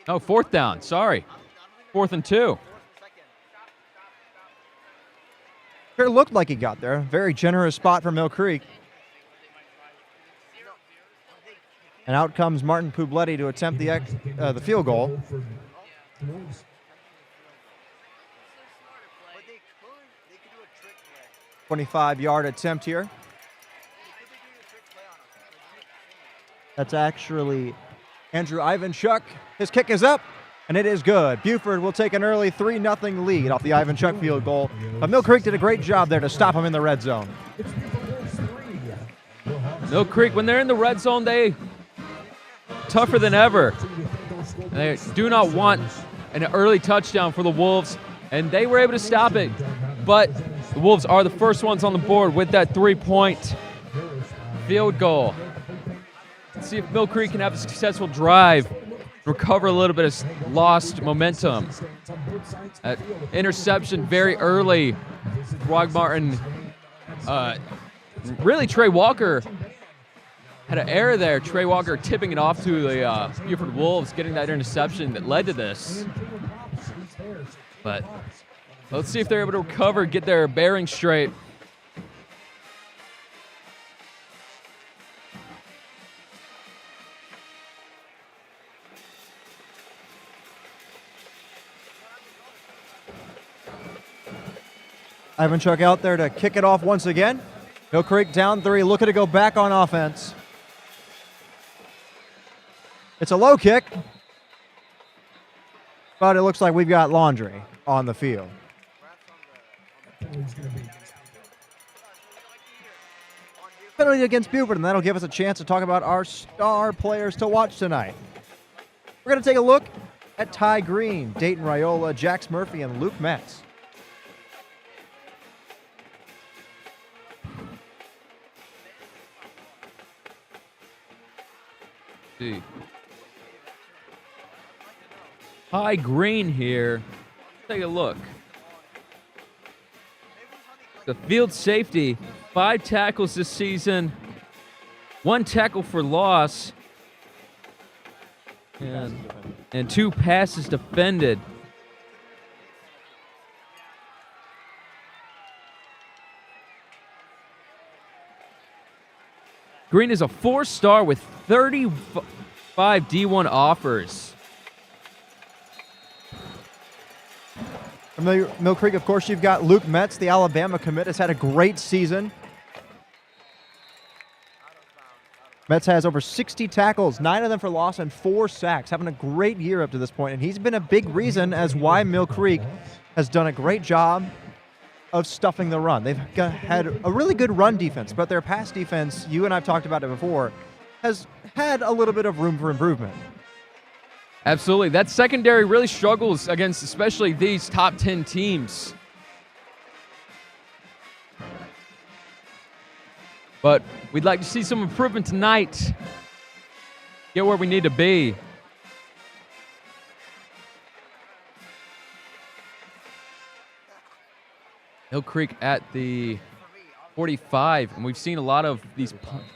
Oh, 4th down, sorry. 4th and 2. Sure looked like he got there. Very generous spot for Mill Creek. And out comes Martin Publetti to attempt the field goal. 25-yard attempt here. That's actually Andrew Ivanchuk. His kick is up, and it is good. Buford will take an early 3-0 lead off the Ivanchuk field goal. But Mill Creek did a great job there to stop him in the red zone. Mill Creek, when they're in the red zone, they tougher than ever. They do not want an early touchdown for the Wolves, and they were able to stop it. But the Wolves are the first ones on the board with that 3-point field goal. Let's see if Mill Creek can have a successful drive, recover a little bit of lost momentum. Interception very early. Throgmorton, really Trey Walker had an error there. Trey Walker tipping it off to the Buford Wolves, getting that interception that led to this. But let's see if they're able to recover, get their bearings straight. Ivanchuk out there to kick it off once again. Mill Creek down 3, looking to go back on offense. It's a low kick, but it looks like we've got laundry on the field. Penalty against Buford, and that'll give us a chance to talk about our star players to watch tonight. We're going to take a look at Ty Green, Dayton Raiola, Jax Murphy, and Luke Metz. See. Ty Green here. Take a look. The field safety, 5 tackles this season, 1 tackle for loss, and 2 passes defended. Green is a 4-star with 35 D1 offers. From Mill Creek, of course, you've got Luke Metz, the Alabama commit, has had a great season. Metz has over 60 tackles, 9 of them for loss, and 4 sacks, having a great year up to this point. And he's been a big reason as why Mill Creek has done a great job of stuffing the run. They've had a really good run defense, but their pass defense, you and I've talked about it before, has had a little bit of room for improvement. Absolutely. That secondary really struggles against especially these top 10 teams. But we'd like to see some improvement tonight. Get where we need to be. Mill Creek at the 45, and we've seen a lot of these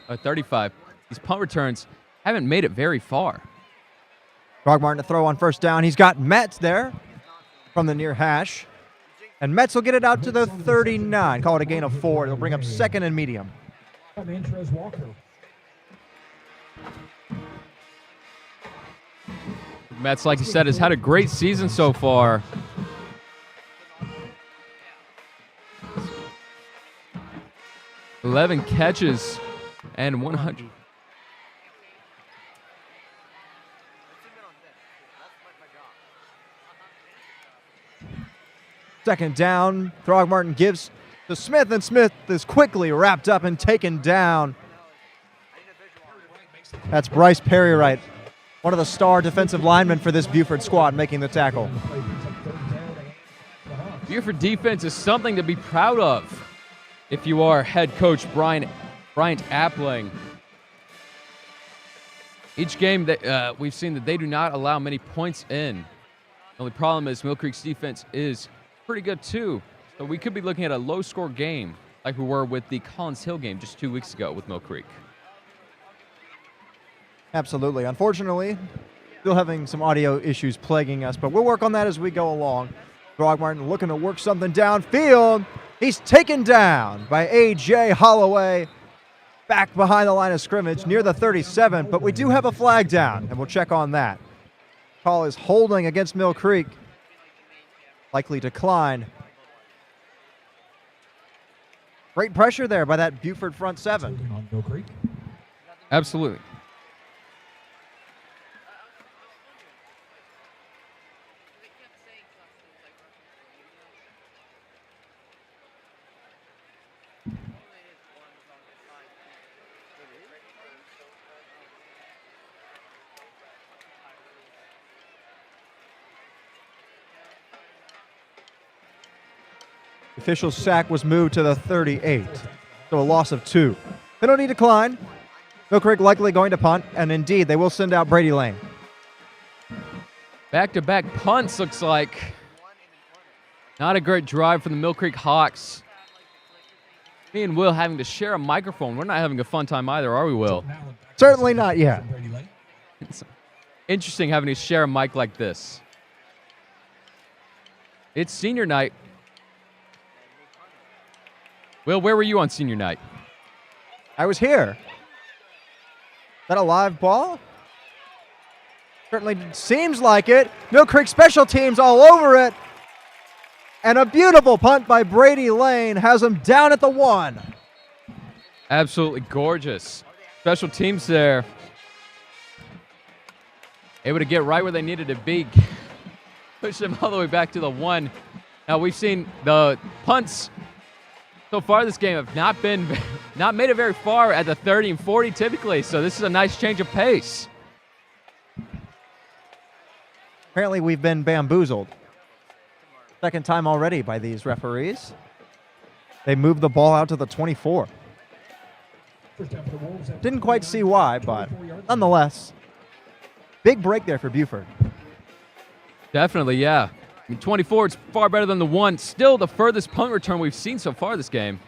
35. These punt returns haven't made it very far. Throgmorton to throw on first down. He's got Metz there from the near hash. And Metz will get it out to the 39. Call it a gain of 4. It'll bring up 2nd and medium. Metz, like you said, has had a great season so far. $11 catches and 100. Second down. Throgmorton gives to Smith, and Smith is quickly wrapped up and taken down. That's Bryce Perrywright, one of the star defensive linemen for this Buford squad, making the tackle. Buford defense is something to be proud of if you are head coach Bryant Appling. Each game that we've seen that they do not allow many points in. The only problem is Mill Creek's defense is pretty good too. So we could be looking at a low-score game like we were with the Collins Hill game just 2 weeks ago with Mill Creek. Absolutely. Unfortunately, still having some audio issues plaguing us, but we'll work on that as we go along. Throgmorton looking to work something downfield. He's taken down by A.J. Holloway back behind the line of scrimmage near the 37, but we do have a flag down, and we'll check on that. Call is holding against Mill Creek. Likely decline. Great pressure there by that Buford front 7. Absolutely. Official sack was moved to the 38, so a loss of 2. Penalty decline. Mill Creek likely going to punt, and indeed, they will send out Brady Lane. Back-to-back punts, looks like. Not a great drive for the Mill Creek Hawks. Me and Will having to share a microphone. We're not having a fun time either, are we, Will? Certainly not yet. It's interesting having to share a mic like this. It's senior night. Will, where were you on senior night? I was here. Is that a live ball? Certainly seems like it. Mill Creek special teams all over it. And a beautiful punt by Brady Lane has him down at the 1. Absolutely gorgeous. Special teams there. Able to get right where they needed to be. Push them all the way back to the 1. Now we've seen the punts so far this game have not made it very far at the 30 and 40 typically. So this is a nice change of pace. Apparently we've been bamboozled. Second time already by these referees. They moved the ball out to the 24. Didn't quite see why, but nonetheless, big break there for Buford. Definitely, yeah. I mean, 24, it's far better than the 1. Still the furthest punt return we've seen so far this game.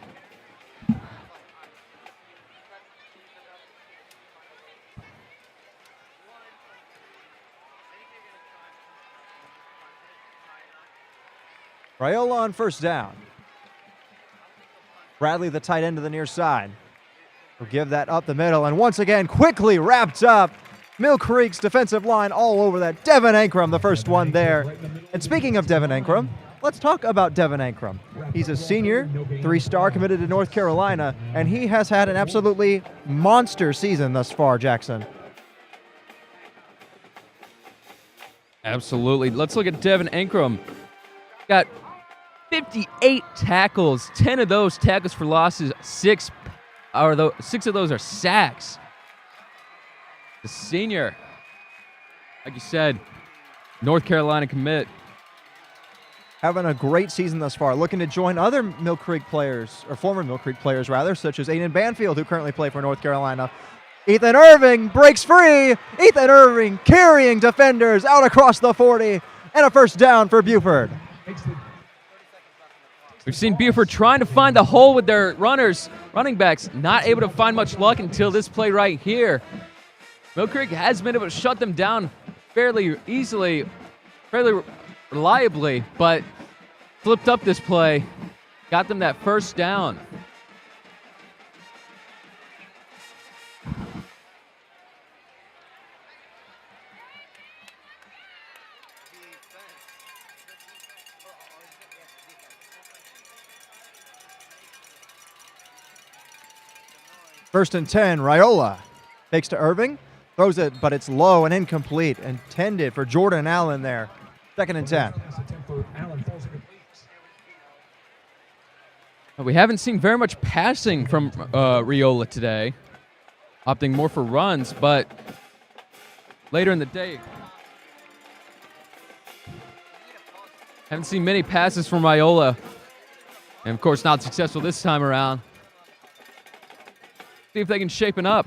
Raiola on first down. Bradley, the tight end to the near side, will give that up the middle, and once again, quickly wrapped up. Mill Creek's defensive line all over that. Devin Ankrum, the first one there. And speaking of Devin Ankrum, let's talk about Devin Ankrum. He's a senior, 3-star, committed to North Carolina, and he has had an absolutely monster season thus far, Jackson. Absolutely. Let's look at Devin Ankrum. Got 58 tackles, 10 of those tackles for losses, 6 of those are sacks. The senior, like you said, North Carolina commit. Having a great season thus far, looking to join other Mill Creek players, or former Mill Creek players rather, such as Aiden Banfield, who currently play for North Carolina. Ethan Irving breaks free. Ethan Irving carrying defenders out across the 40, and a first down for Buford. We've seen Buford trying to find the hole with their running backs, not able to find much luck until this play right here. Mill Creek has been able to shut them down fairly easily, fairly reliably, but flipped up this play, got them that first down. First and 10, Raiola takes to Irving, throws it, but it's low and incomplete, intended for Jordan Allen there. Second and 10. We haven't seen very much passing from Raiola today, opting more for runs, but later in the day, haven't seen many passes from Raiola, and of course not successful this time around. See if they can shape it up.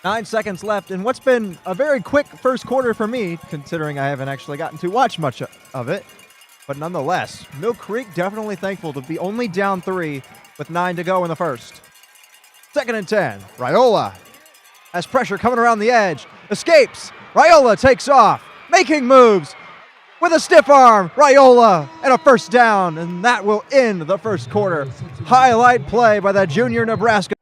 9 seconds left, and what's been a very quick first quarter for me, considering I haven't actually gotten to watch much of it. But nonetheless, Mill Creek definitely thankful to be only down 3 with 9 to go in the first. Second and 10, Raiola has pressure coming around the edge, escapes. Raiola takes off, making moves with a stiff arm. Raiola and a first down, and that will end the first quarter. Highlight play by that junior Nebraska.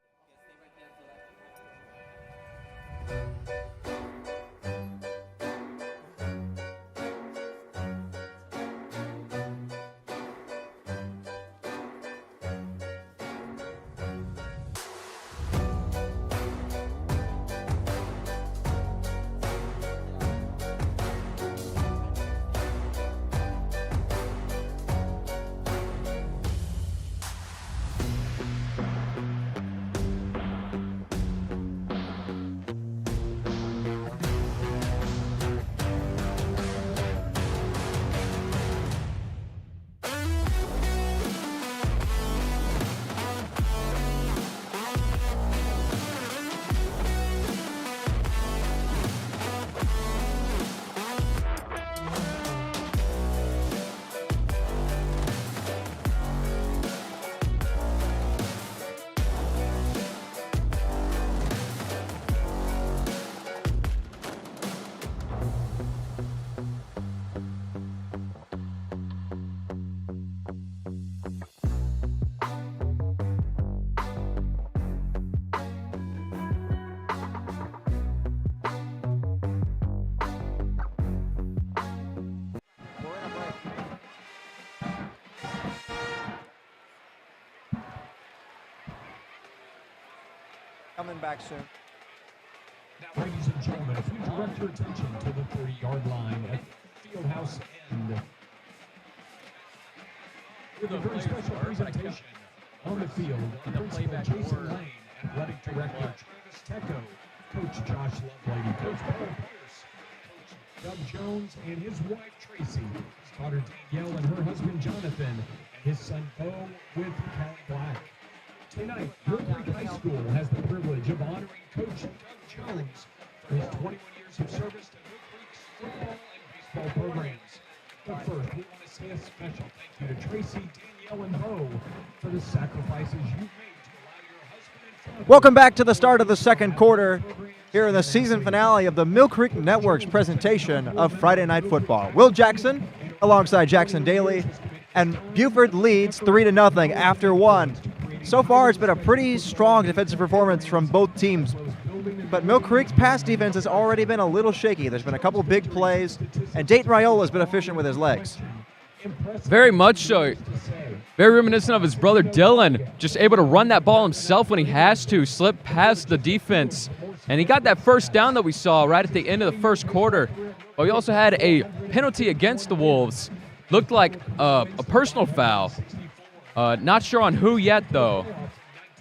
Coming back soon. Now, ladies and gentlemen, if you direct your attention to the 30-yard line at Fieldhouse End, with a very special presentation on the field, Principal Jason Lane, Athletic Director Travis Tecco, Coach Josh Lovelady, Coach Paul Pierce, Coach Doug Jones, and his wife Tracy, his daughter Danielle, and her husband Jonathan, and his son Bo with Cal Black. Tonight, Mill Creek High School has the privilege of honoring Coach Doug Jones for his 21 years of service to Mill Creek's football and baseball programs. But first, we want to say a special thank you to Tracy, Danielle, and Bo for the sacrifices you've made to allow your husband and father. Welcome back to the start of the second quarter here in the season finale of the Mill Creek Network's presentation of Friday Night Football. Will Jackson alongside Jackson Daly, and Buford leads 3-0 after one. So far, it's been a pretty strong defensive performance from both teams, but Mill Creek's pass defense has already been a little shaky. There's been a couple big plays, and Dayton Raiola has been efficient with his legs. Very much so. Very reminiscent of his brother Dylan, just able to run that ball himself when he has to, slip past the defense. And he got that first down that we saw right at the end of the first quarter. But we also had a penalty against the Wolves. Looked like a personal foul. Not sure on who yet, though.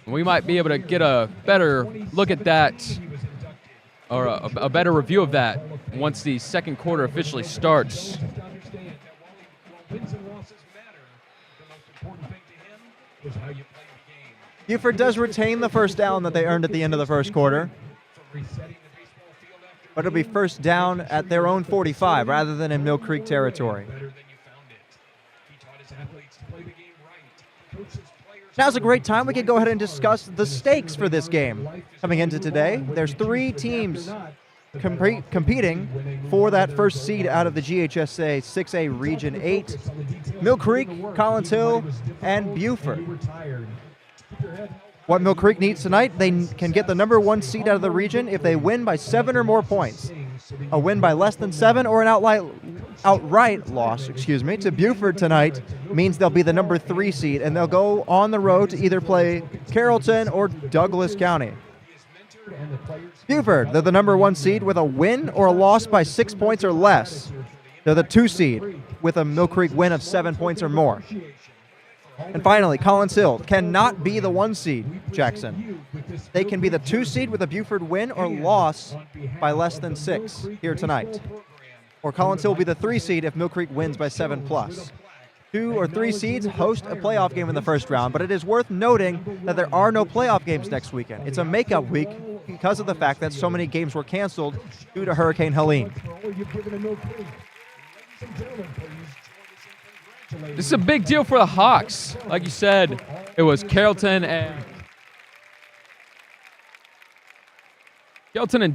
We might be able to get a better look at that, or a better review of that once the second quarter officially starts. Buford does retain the first down that they earned at the end of the first quarter, but it'll be first down at their own 45 rather than in Mill Creek territory. Now's a great time. We could go ahead and discuss the stakes for this game. Coming into today, there's three teams competing for that first seed out of the GHSA 6A Region 8. Mill Creek, Collins Hill, and Buford. What Mill Creek needs tonight, they can get the number one seed out of the region if they win by 7 or more points. A win by less than 7 or an outright loss, to Buford tonight means they'll be the number 3 seed, and they'll go on the road to either play Carrollton or Douglas County. Buford, they're the number 1 seed with a win or a loss by 6 points or less. They're the 2 seed with a Mill Creek win of 7 points or more. And finally, Collins Hill cannot be the 1 seed, Jackson. They can be the 2 seed with a Buford win or loss by less than 6 here tonight. Or Collins Hill will be the 3 seed if Mill Creek wins by 7+. 2 or 3 seeds host a playoff game in the first round, but it is worth noting that there are no playoff games next weekend. It's a makeup week because of the fact that so many games were canceled due to Hurricane Helene. This is a big deal for the Hawks. Like you said, it was Carrollton and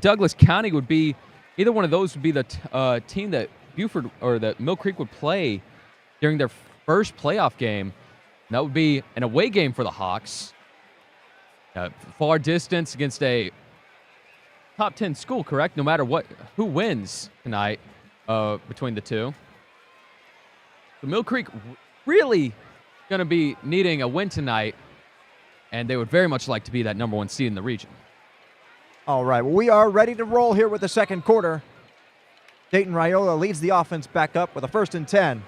Douglas County would be, either one of those would be the team that Buford or that Mill Creek would play during their first playoff game. And that would be an away game for the Hawks. Far distance against a top 10 school, correct? No matter who wins tonight between the two. So Mill Creek really going to be needing a win tonight, and they would very much like to be that number 1 seed in the region. All right, well, we are ready to roll here with the second quarter. Dayton Raiola leads the offense back up with a 1st and 10.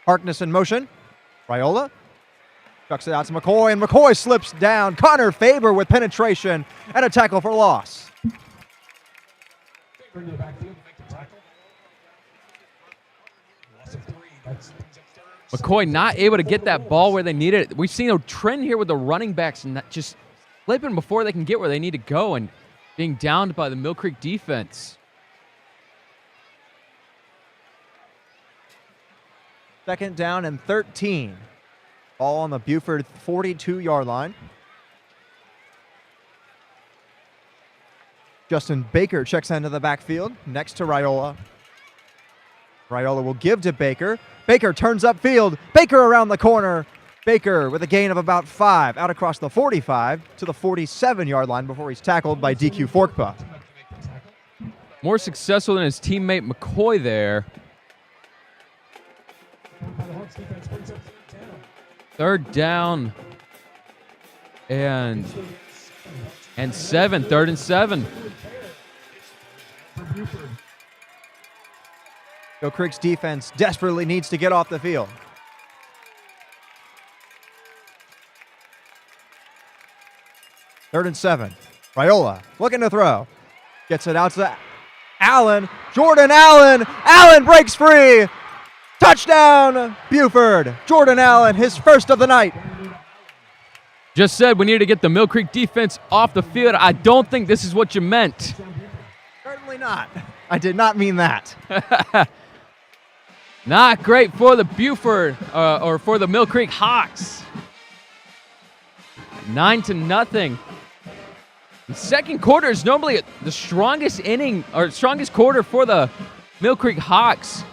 Harkness in motion. Raiola chucks it out to McCoy, and McCoy slips down. Connor Faber with penetration and a tackle for loss. McCoy not able to get that ball where they need it. We've seen a trend here with the running backs not just slipping before they can get where they need to go and being downed by the Mill Creek defense. Second down and 13. Ball on the Buford 42-yard line. Justin Baker checks into the backfield next to Raiola. Raiola will give to Baker. Baker turns upfield. Baker around the corner. Baker with a gain of about 5 out across the 45 to the 47-yard line before he's tackled by DQ Forkpa. More successful than his teammate McCoy there. Third down and 7. 3rd and 7. Mill Creek's defense desperately needs to get off the field. Third and 7. Raiola looking to throw. Gets it out to Allen. Jordan Allen. Allen breaks free. Touchdown, Buford. Jordan Allen, his first of the night. Just said we need to get the Mill Creek defense off the field. I don't think this is what you meant. Certainly not. I did not mean that. Not great for the Buford or for the Mill Creek Hawks. 9-0. The second quarter is normally the strongest inning or strongest quarter for the Mill Creek Hawks.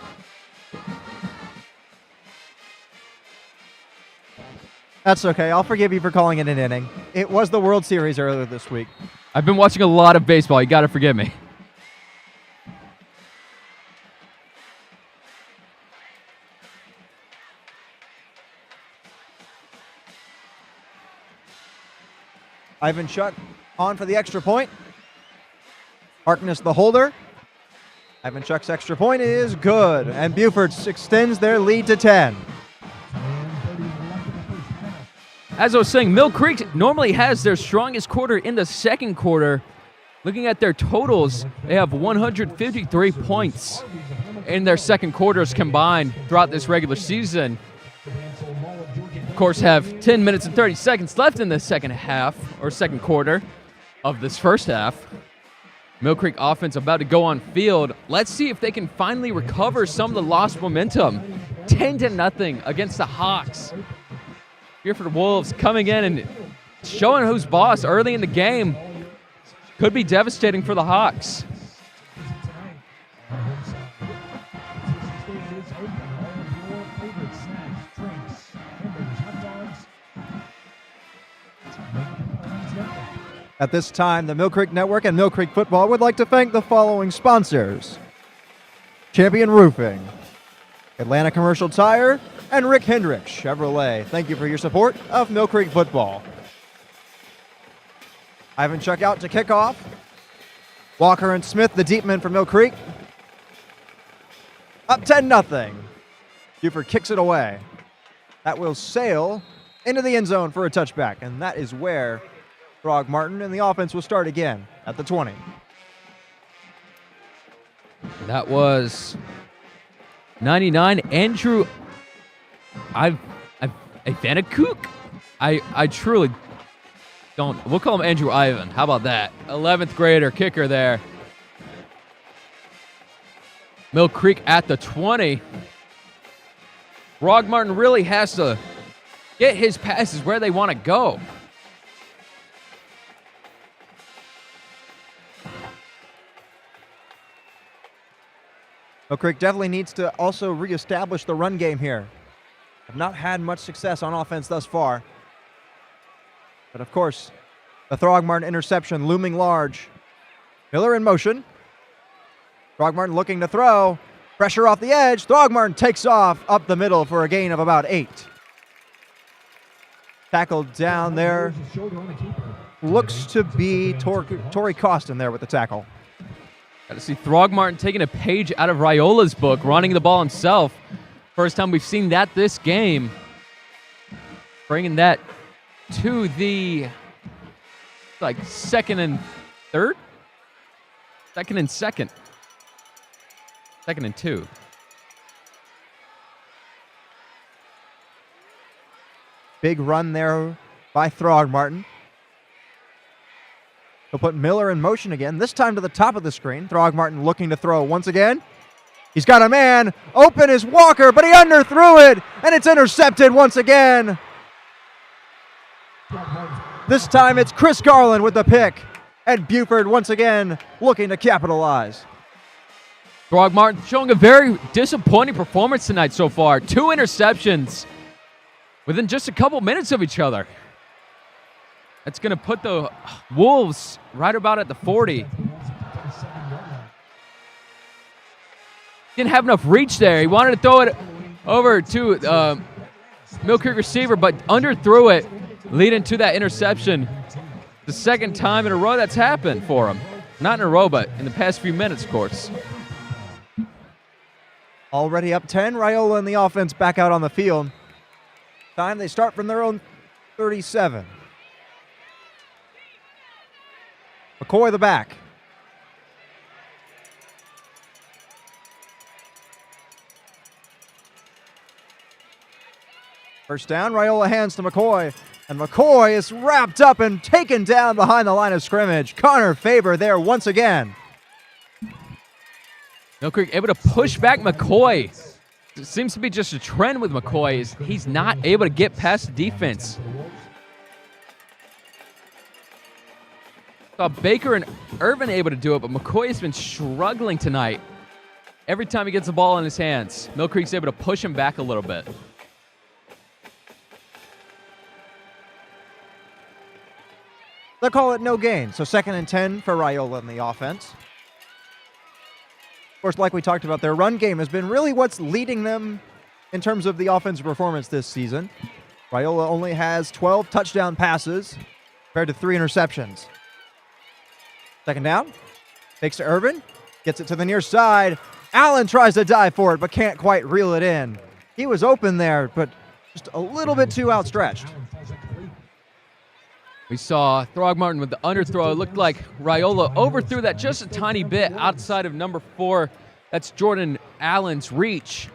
That's okay. I'll forgive you for calling it an inning. It was the World Series earlier this week. I've been watching a lot of baseball. You got to forgive me. Ivan Chuck on for the extra point. Harkness the holder. Ivan Chuck's extra point is good, and Buford extends their lead to 10. As I was saying, Mill Creek normally has their strongest quarter in the second quarter. Looking at their totals, they have 153 points in their second quarters combined throughout this regular season. Of course, have 10 minutes and 30 seconds left in the second half, or second quarter of this first half. Mill Creek offense about to go on field. Let's see if they can finally recover some of the lost momentum. 10-0 against the Hawks. Buford Wolves coming in and showing who's boss early in the game. Could be devastating for the Hawks. At this time, the Mill Creek Network and Mill Creek Football would like to thank the following sponsors: Champion Roofing, Atlanta Commercial Tire, and Rick Hendrick Chevrolet. Thank you for your support of Mill Creek Football. Ivan Chuck out to kickoff. Walker and Smith, the deep men for Mill Creek. Up 10-0. Buford kicks it away. That will sail into the end zone for a touchback, and that is where Throgmorton and the offense will start again at the 20. That was 99. Andrew Ivanikook? I truly don't. We'll call him Andrew Ivan. How about that? 11th grader kicker there. Mill Creek at the 20. Throgmorton really has to get his passes where they want to go. Mill Creek definitely needs to also reestablish the run game here. Have not had much success on offense thus far. But of course, the Throgmorton interception looming large. Miller in motion. Throgmorton looking to throw. Pressure off the edge. Throgmorton takes off up the middle for a gain of about 8. Tackled down there. Looks to be Torrey Costin there with the tackle. Got to see Throgmorton taking a page out of Raiola's book, running the ball himself. First time we've seen that this game. Bringing that to the second and third? Second and second. Second and 2. Big run there by Throgmorton. He'll put Miller in motion again, this time to the top of the screen. Throgmorton looking to throw once again. He's got a man. Open is Walker, but he underthrew it, and it's intercepted once again. This time it's Chris Garland with the pick, and Buford once again looking to capitalize. Throgmorton showing a very disappointing performance tonight so far. 2 interceptions within just a couple minutes of each other. That's going to put the Wolves right about at the 40. Didn't have enough reach there. He wanted to throw it over to Mill Creek receiver, but underthrew it, leading to that interception. The second time in a row that's happened for him. Not in a row, but in the past few minutes, of course. Already up 10. Raiola and the offense back out on the field. Time they start from their own 37. McCoy the back. First down, Raiola hands to McCoy, and McCoy is wrapped up and taken down behind the line of scrimmage. Connor Faber there once again. Mill Creek able to push back McCoy. It seems to be just a trend with McCoy is he's not able to get past the defense. Saw Baker and Irvin able to do it, but McCoy has been struggling tonight. Every time he gets the ball in his hands, Mill Creek's able to push him back a little bit. They'll call it no gain, so 2nd and 10 for Raiola in the offense. Of course, like we talked about, their run game has been really what's leading them in terms of the offensive performance this season. Raiola only has 12 touchdown passes compared to 3 interceptions. 2nd down, takes to Irvin, gets it to the near side. Allen tries to dive for it, but can't quite reel it in. He was open there, but just a little bit too outstretched. We saw Throgmorton with the underthrow. It looked like Raiola overthrew that just a tiny bit outside of number 4. That's Jordan Allen's reach.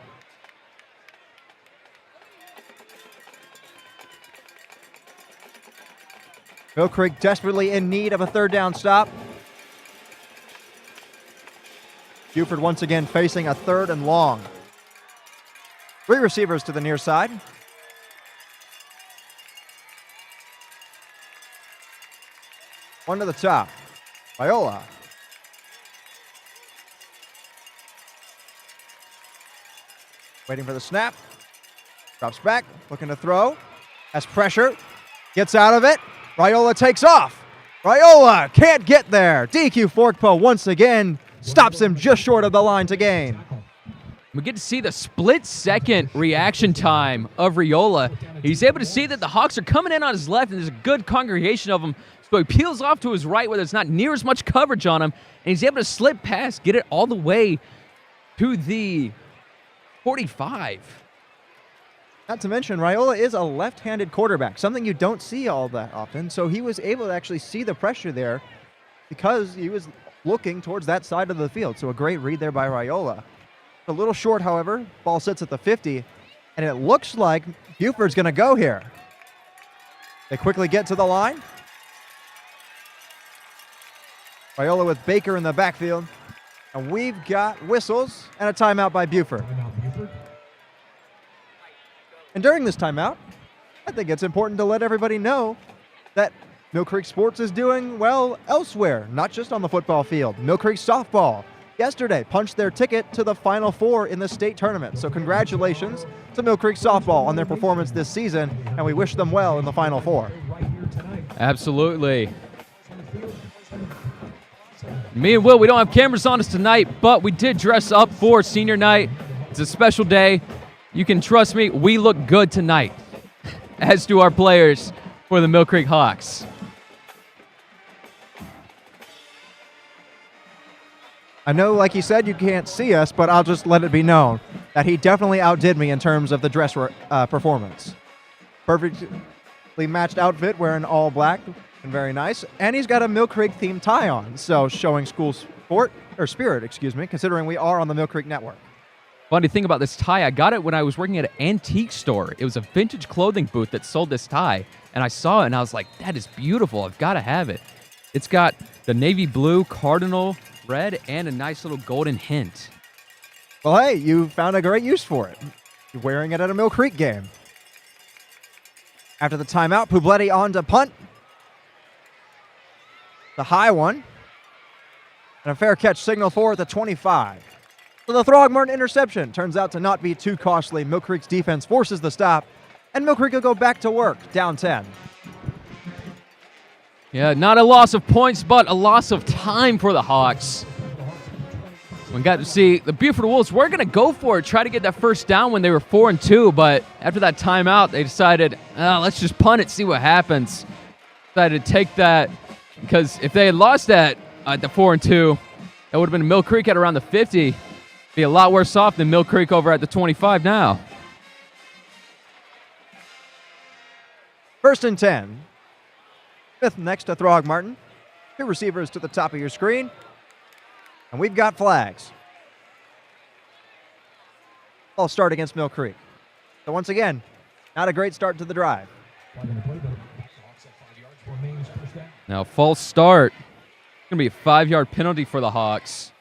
Mill Creek desperately in need of a 3rd down stop. Buford once again facing a 3rd and long. 3 receivers to the near side. One to the top. Raiola. Waiting for the snap. Drops back, looking to throw. Has pressure. Gets out of it. Raiola takes off. Raiola can't get there. DQ Forkpo once again stops him just short of the line to gain. We get to see the split-second reaction time of Raiola. He's able to see that the Hawks are coming in on his left, and there's a good congregation of them. So he peels off to his right where there's not near as much coverage on him, and he's able to slip past, get it all the way to the 45. Not to mention, Raiola is a left-handed quarterback, something you don't see all that often. So he was able to actually see the pressure there because he was looking towards that side of the field. So a great read there by Raiola. A little short, however. Ball sits at the 50, and it looks like Buford's going to go here. They quickly get to the line. Raiola with Baker in the backfield. And we've got whistles and a timeout by Buford. And during this timeout, I think it's important to let everybody know that Mill Creek Sports is doing well elsewhere, not just on the football field. Mill Creek Softball yesterday punched their ticket to the Final Four in the state tournament. So congratulations to Mill Creek Softball on their performance this season, and we wish them well in the Final Four. Absolutely. Me and Will, we don't have cameras on us tonight, but we did dress up for senior night. It's a special day. You can trust me, we look good tonight, as do our players for the Mill Creek Hawks. I know, like you said, you can't see us, but I'll just let it be known that he definitely outdid me in terms of the dress performance. Perfectly matched outfit, wearing all black, and very nice. And he's got a Mill Creek themed tie on, so showing school spirit, considering we are on the Mill Creek Network. Funny thing about this tie, I got it when I was working at an antique store. It was a vintage clothing booth that sold this tie, and I saw it and I was like, that is beautiful. I've got to have it. It's got the navy blue, cardinal red, and a nice little golden hint. Well, hey, you found a great use for it. You're wearing it at a Mill Creek game. After the timeout, Publetti on to punt. The high one. And a fair catch signal for at the 25. So the Throgmorton interception turns out to not be too costly. Mill Creek's defense forces the stop, and Mill Creek will go back to work, down 10. Yeah, not a loss of points, but a loss of time for the Hawks. We got to see the Buford Wolves were going to go for it, try to get that first down when they were 4-2, but after that timeout, they decided, let's just punt it, see what happens. Decided to take that because if they had lost that at the 4-2, that would have been Mill Creek at around the 50. Be a lot worse off than Mill Creek over at the 25 now. 1st and 10. Smith next to Throgmorton. 2 receivers to the top of your screen. And we've got flags. All start against Mill Creek. So once again, not a great start to the drive. Now false start. Going to be a 5-yard penalty for the Hawks.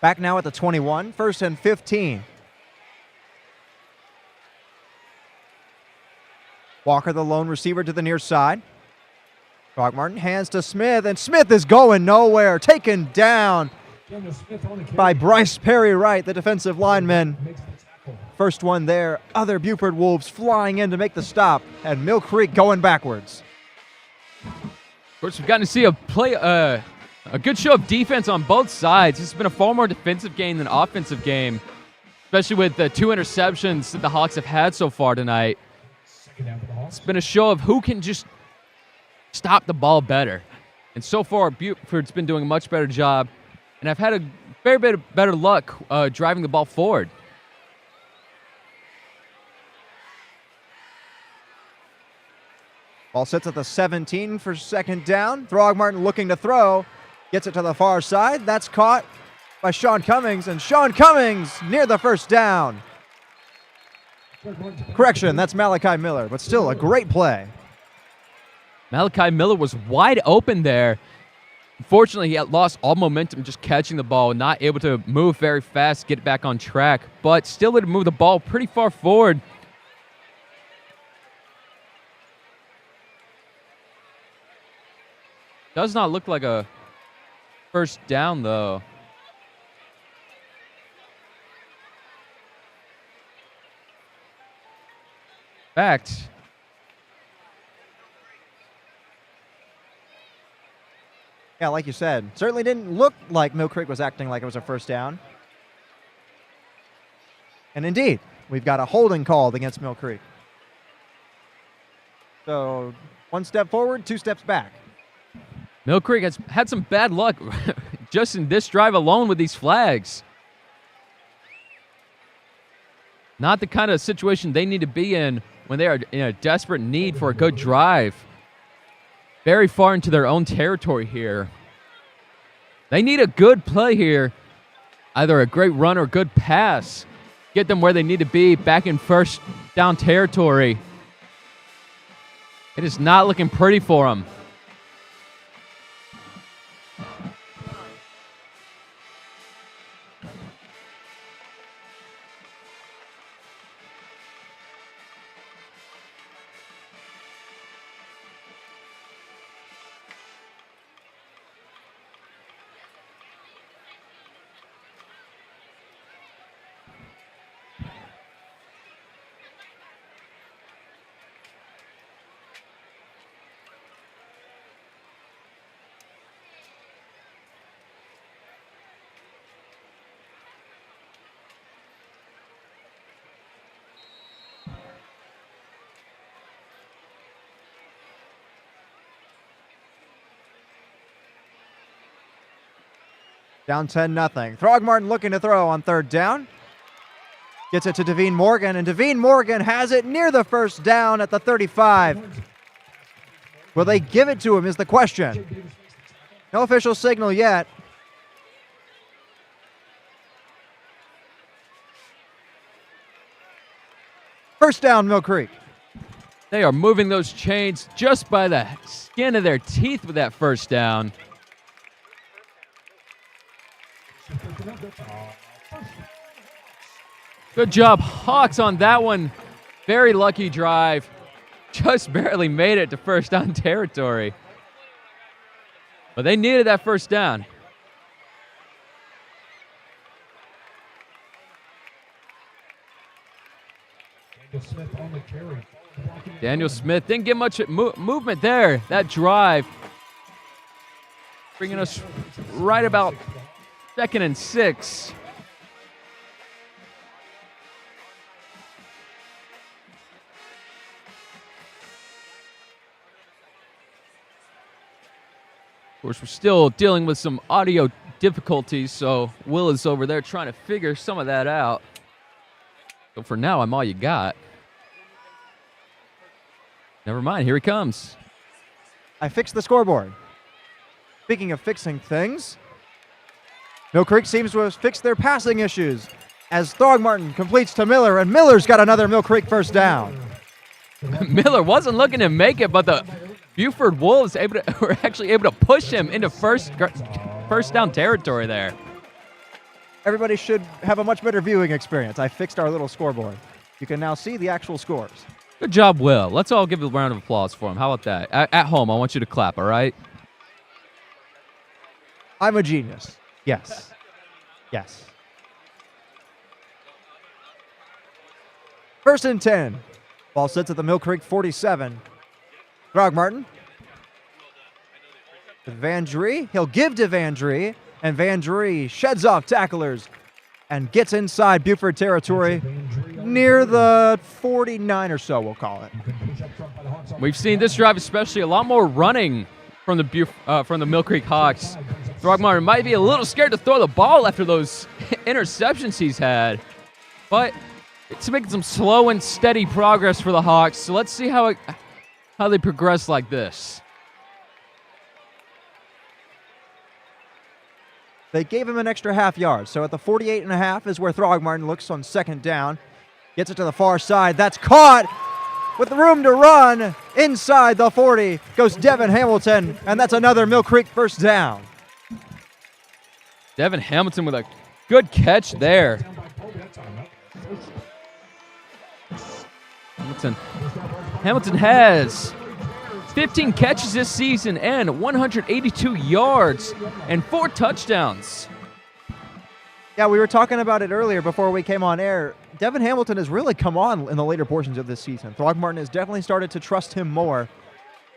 Back now at the 21. 1st and 15. Walker, the lone receiver, to the near side. Throgmorton hands to Smith, and Smith is going nowhere. Taken down by Bryce Perry Wright, the defensive lineman. First one there. Other Buford Wolves flying in to make the stop, and Mill Creek going backwards. Of course, we've gotten to see a good show of defense on both sides. This has been a far more defensive game than offensive game, especially with the 2 interceptions that the Hawks have had so far tonight. It's been a show of who can just stop the ball better. And so far, Buford's been doing a much better job. And I've had a fair bit of better luck driving the ball forward. Ball sits at the 17 for 2nd down. Throgmorton looking to throw. Gets it to the far side. That's caught by Sean Cummings. And Sean Cummings near the 1st down. Correction, that's Malachi Miller, but still a great play. Malachi Miller was wide open there. Unfortunately, he had lost all momentum just catching the ball, not able to move very fast, get back on track, but still able to move the ball pretty far forward. Does not look like a 1st down, though. Fact. Yeah, like you said, certainly didn't look like Mill Creek was acting like it was a 1st down. And indeed, we've got a holding called against Mill Creek. So 1 step forward, 2 steps back. Mill Creek has had some bad luck just in this drive alone with these flags. Not the kind of situation they need to be in when they are in a desperate need for a good drive. Very far into their own territory here. They need a good play here. Either a great run or a good pass. Get them where they need to be, back in 1st down territory. It is not looking pretty for them. Down 10-0. Throgmorton looking to throw on 3rd down. Gets it to Devine Morgan, and Devine Morgan has it near the 1st down at the 35. Will they give it to him is the question. No official signal yet. First down, Mill Creek. They are moving those chains just by the skin of their teeth with that 1st down. Good job, Hawks, on that one. Very lucky drive. Just barely made it to 1st down territory. But they needed that 1st down. Smith on the carry. Daniel Smith didn't get much movement there. That drive bringing us right about 2nd and 6. Of course, we're still dealing with some audio difficulties, so Will is over there trying to figure some of that out. So for now, I'm all you got. Never mind, here he comes. I fixed the scoreboard. Speaking of fixing things, Mill Creek seems to have fixed their passing issues as Throgmorton completes to Miller, and Miller's got another Mill Creek first down. Miller wasn't looking to make it, but the Buford Wolves were actually able to push him into first down territory there. Everybody should have a much better viewing experience. I fixed our little scoreboard. You can now see the actual scores. Good job, Will. Let's all give a round of applause for him. How about that? At home, I want you to clap, all right? I'm a genius. Yes. Yes. 1st and 10. Ball sits at the Mill Creek 47. Throgmorton with Van Dree. He'll give to Van Dree, and Van Dree sheds off tacklers and gets inside Buford territory near the 49 or so, we'll call it. We've seen this drive especially a lot more running from the Mill Creek Hawks. Throgmorton might be a little scared to throw the ball after those interceptions he's had, but it's making some slow and steady progress for the Hawks. So let's see how they progress like this. They gave him an extra half yard, so at the 48.5 is where Throgmorton looks on 2nd down. Gets it to the far side. That's caught with the room to run. Inside the 40 goes Devin Hamilton, and that's another Mill Creek first down. Devin Hamilton with a good catch there. Hamilton has 15 catches this season and 182 yards and 4 touchdowns. Yeah, we were talking about it earlier before we came on air. Devin Hamilton has really come on in the later portions of this season. Throgmorton has definitely started to trust him more,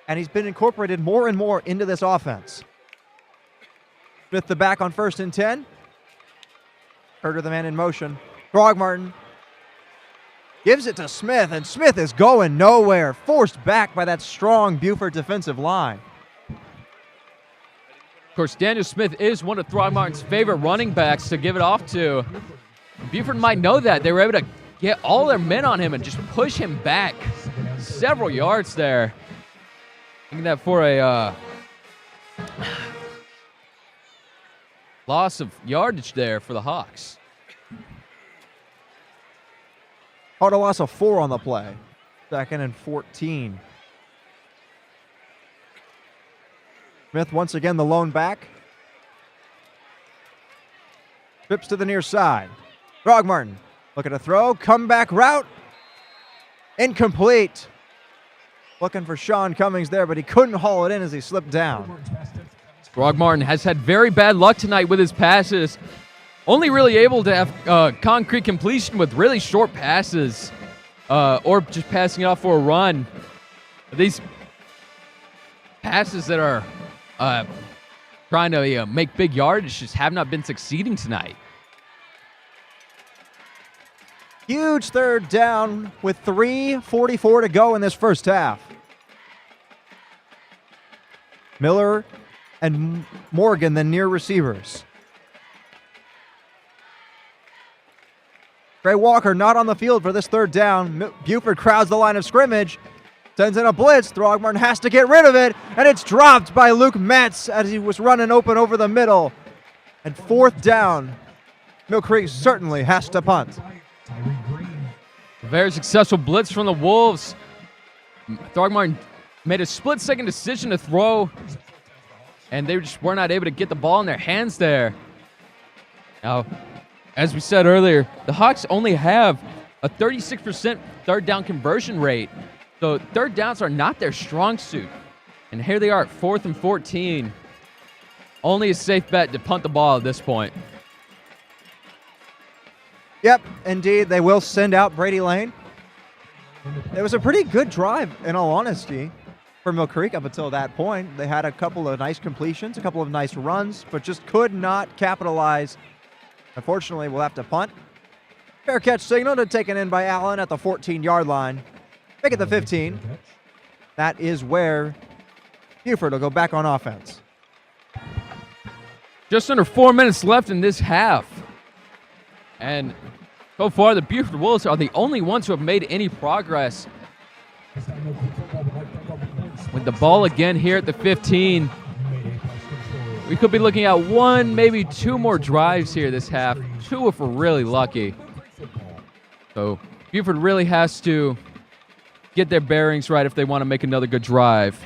and he's been incorporated more and more into this offense. Smith the back on 1st and 10. Herder the man in motion. Throgmorton gives it to Smith, and Smith is going nowhere, forced back by that strong Buford defensive line. Of course, Daniel Smith is one of Throgmorton's favorite running backs to give it off to. Buford might know that. They were able to get all their men on him and just push him back several yards there. Thinking that for a loss of yardage there for the Hawks. Caught a loss of 4 on the play. 2nd and 14. Smith once again the lone back. Trips to the near side. Throgmorton looking to throw. Comeback route. Incomplete. Looking for Sean Cummings there, but he couldn't haul it in as he slipped down. Throgmorton has had very bad luck tonight with his passes. Only really able to have concrete completion with really short passes or just passing it off for a run. These passes that are trying to make big yardage just have not been succeeding tonight. Huge 3rd down with 3:44 to go in this first half. Miller and Morgan, the near receivers. Trey Walker not on the field for this 3rd down. Buford crowds the line of scrimmage, sends in a blitz. Throgmorton has to get rid of it, and it's dropped by Luke Metz as he was running open over the middle. And 4th down, Mill Creek certainly has to punt. A very successful blitz from the Wolves. Throgmorton made a split-second decision to throw, and they just were not able to get the ball in their hands there. Now, as we said earlier, the Hawks only have a 36% 3rd down conversion rate. So 3rd downs are not their strong suit. And here they are at 4th and 14. Only a safe bet to punt the ball at this point. Yep, indeed. They will send out Brady Lane. It was a pretty good drive, in all honesty, for Mill Creek up until that point. They had a couple of nice completions, a couple of nice runs, but just could not capitalize. Unfortunately, we'll have to punt. Fair catch signal to taken in by Allen at the 14-yard line. Make it the 15. That is where Buford will go back on offense. Just under 4 minutes left in this half. And so far, the Buford Wolves are the only ones who have made any progress. With the ball again here at the 15. We could be looking at one, maybe two more drives here this half. Two if we're really lucky. So Buford really has to get their bearings right if they want to make another good drive.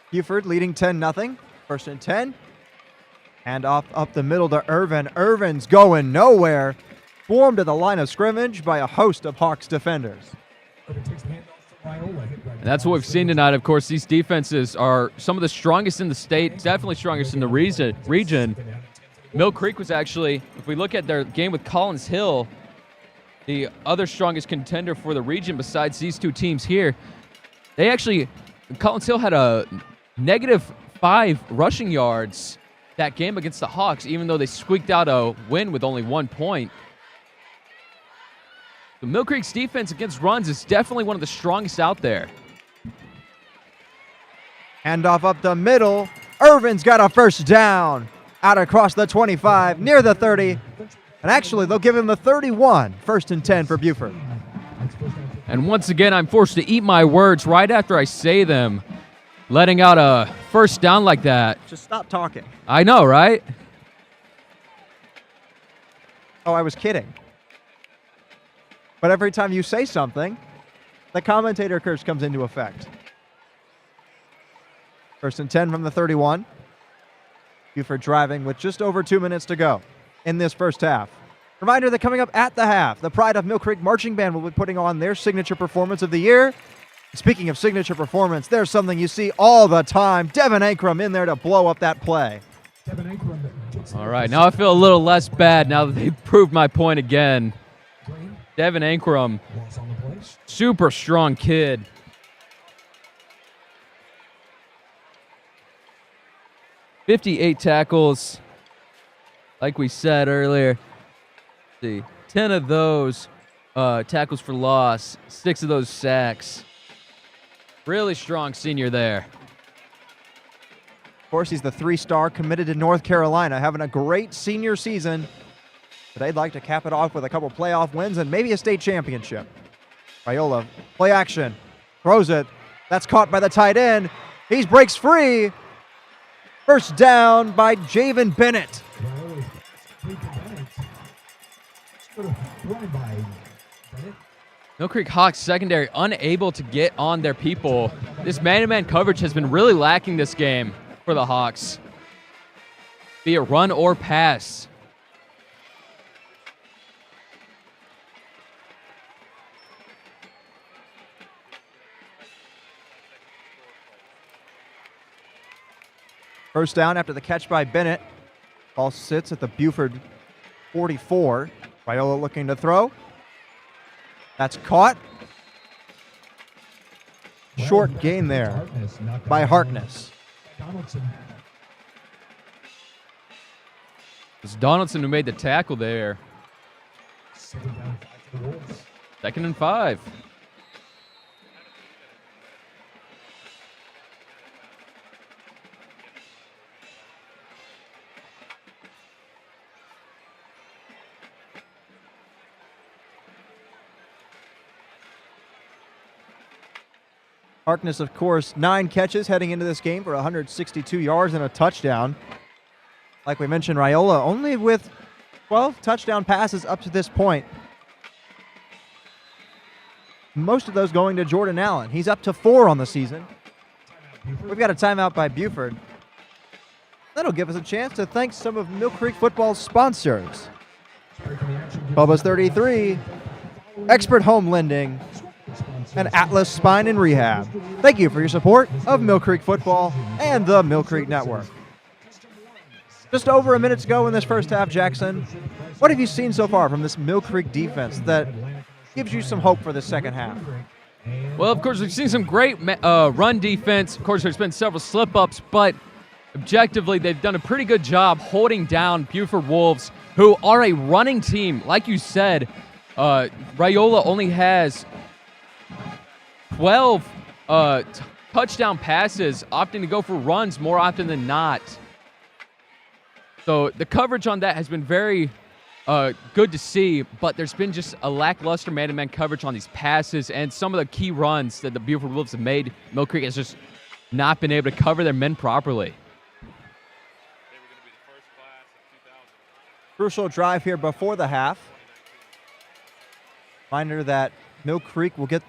Buford leading 10-0. First and 10. And off up the middle to Irvin. Irvin's going nowhere. Formed to the line of scrimmage by a host of Hawks defenders. And that's what we've seen tonight. Of course, these defenses are some of the strongest in the state, definitely strongest in the region. Mill Creek was actually, if we look at their game with Collins Hill, the other strongest contender for the region besides these two teams here. They actually, Collins Hill had a -5 rushing yards that game against the Hawks, even though they squeaked out a win with only 1 point. The Mill Creek's defense against runs is definitely one of the strongest out there. Handoff up the middle. Irvin's got a first down. Out across the 25, near the 30. And actually, they'll give him the 31. First and 10 for Buford. And once again, I'm forced to eat my words right after I say them. Letting out a first down like that. Just stop talking. I know, right? Oh, I was kidding. But every time you say something, the commentator curse comes into effect. First and 10 from the 31. Buford driving with just over 2 minutes to go in this first half. Reminder that coming up at the half, the Pride of Mill Creek Marching Band will be putting on their signature performance of the year. Speaking of signature performance, there's something you see all the time. Devin Ankrum in there to blow up that play. All right, now I feel a little less bad now that they proved my point again. Devin Ankrum, super strong kid. "58 tackles, like we said earlier. See, 10 of those tackles for loss, 6 of those sacks. Really strong senior there. Of course, he's the 3-star committed to North Carolina, having a great senior season. But they'd like to cap it off with a couple playoff wins and maybe a state championship. Raiola, play action, throws it. That's caught by the tight end. He breaks free. First down by Javen Bennett. Mill Creek Hawks secondary unable to get on their people. This man-to-man coverage has been really lacking this game for the Hawks, be it run or pass. First down after the catch by Bennett. Ball sits at the Buford 44. Raiola looking to throw. That's caught. Short gain there by Harkness. It's Donaldson who made the tackle there. 2nd and 5. Harkness, of course, 9 catches heading into this game for 162 yards and a touchdown. Like we mentioned, Raiola only with 12 touchdown passes up to this point. Most of those going to Jordan Allen. He's up to 4 on the season. We've got a timeout by Buford. That'll give us a chance to thank some of Mill Creek football's sponsors. Bubba's 33, Expert Home Lending, and Atlas Spine and Rehab. Thank you for your support of Mill Creek football and the Mill Creek Network. Just over a minute to go in this first half, Jackson. What have you seen so far from this Mill Creek defense that gives you some hope for the second half? Well, of course, we've seen some great run defense. Of course, there's been several slip-ups, but objectively, they've done a pretty good job holding down Buford Wolves, who are a running team. Like you said, Rayola only has 12 touchdown passes, opting to go for runs more often than not. So the coverage on that has been very good to see, but there's been just a lackluster man-to-man coverage on these passes, and some of the key runs that the Buford Wolves have made, Mill Creek has just not been able to cover their men properly. Crucial drive here before the half. Reminder that Mill Creek will get,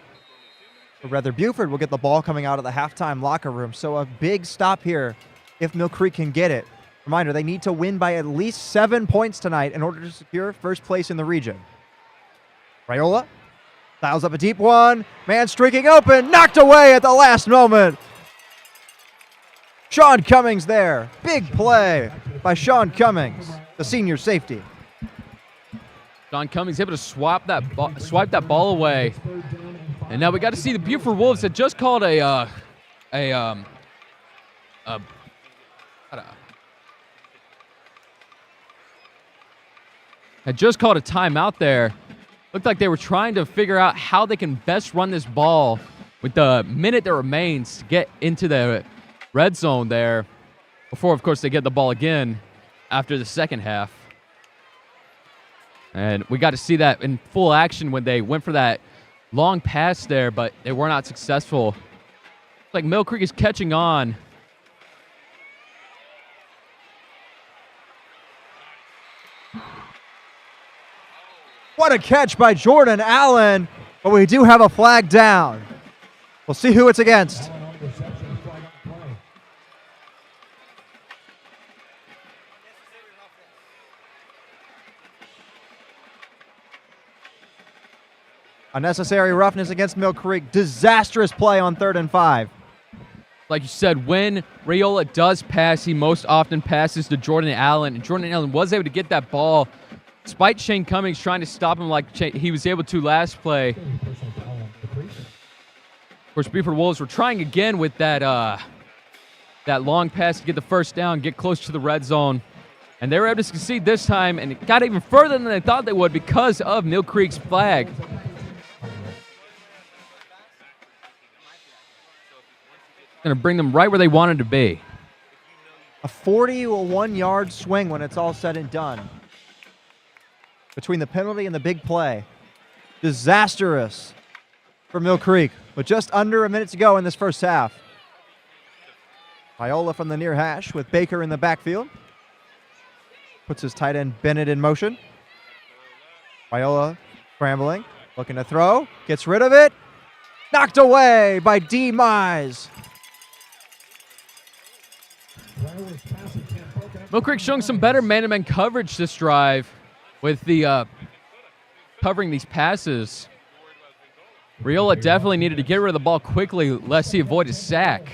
or rather Buford will get the ball coming out of the halftime locker room. So a big stop here if Mill Creek can get it. Reminder, they need to win by at least 7 points tonight in order to secure first place in the region. Rayola dials up a deep one. Man streaking open, knocked away at the last moment. Sean Cummings there. Big play by Sean Cummings, the senior safety. Sean Cummings able to swipe that ball away. And now we got to see the Buford Wolves that just called had just called a timeout there. Looked like they were trying to figure out how they can best run this ball with the minute that remains to get into the red zone there before, of course, they get the ball again after the second half. And we got to see that in full action when they went for that long pass there, but they were not successful. It's like Mill Creek is catching on. What a catch by Jordan Allen, but we do have a flag down. We'll see who it's against. Unnecessary roughness against Mill Creek. Disastrous play on 3rd and 5. Like you said, when Rayola does pass, he most often passes to Jordan Allen, and Jordan Allen was able to get that ball despite Shane Cummings trying to stop him like he was able to last play. Of course, Buford Wolves were trying again with that long pass to get the first down, get close to the red zone. And they were able to succeed this time, and it got even further than they thought they would because of Mill Creek's flag. Going to bring them right where they wanted to be. A 41-yard swing when it's all said and done. Between the penalty and the big play. Disastrous for Mill Creek with just under a minute to go in this first half. Rayola from the near hash with Baker in the backfield. Puts his tight end Bennett in motion. Rayola scrambling, looking to throw, gets rid of it. Knocked away by D. Mize. Mill Creek showing some better man-to-man coverage this drive with the covering these passes. Rayola definitely needed to get rid of the ball quickly lest he avoid a sack.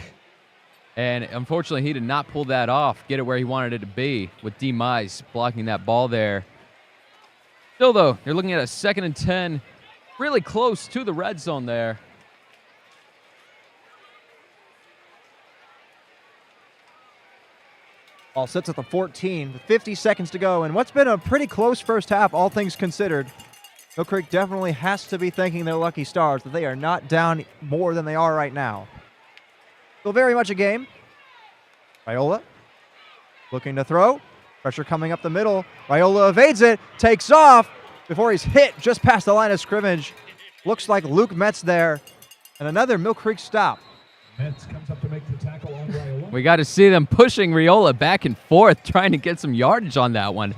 And unfortunately, he did not pull that off, get it where he wanted it to be with D. Mize blocking that ball there. Still, though, you're looking at a 2nd and 10, really close to the red zone there. Ball sits at the 14 with 50 seconds to go. And what's been a pretty close first half, all things considered. Mill Creek definitely has to be thanking their lucky stars that they are not down more than they are right now. Still very much a game. Rayola looking to throw. Pressure coming up the middle. Rayola evades it, takes off before he's hit just past the line of scrimmage. Looks like Luke Metz there. And another Mill Creek stop. Metz comes up to make the tackle on Rayola. We got to see them pushing Rayola back and forth, trying to get some yardage on that one.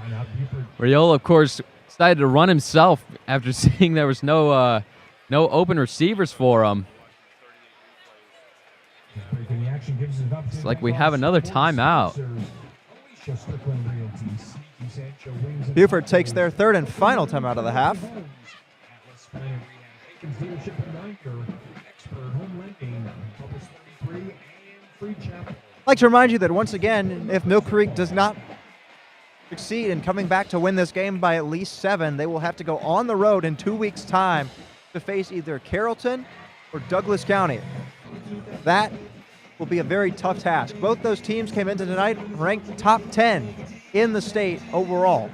Rayola, of course, decided to run himself after seeing there was no open receivers for him. It's like we have another timeout. Buford takes their 3rd and final timeout of the half. I'd like to remind you that once again, if Mill Creek does not succeed in coming back to win this game by at least 7, they will have to go on the road in 2 weeks' time to face either Carrollton or Douglas County. That will be a very tough task. Both those teams came into tonight ranked top 10 in the state overall.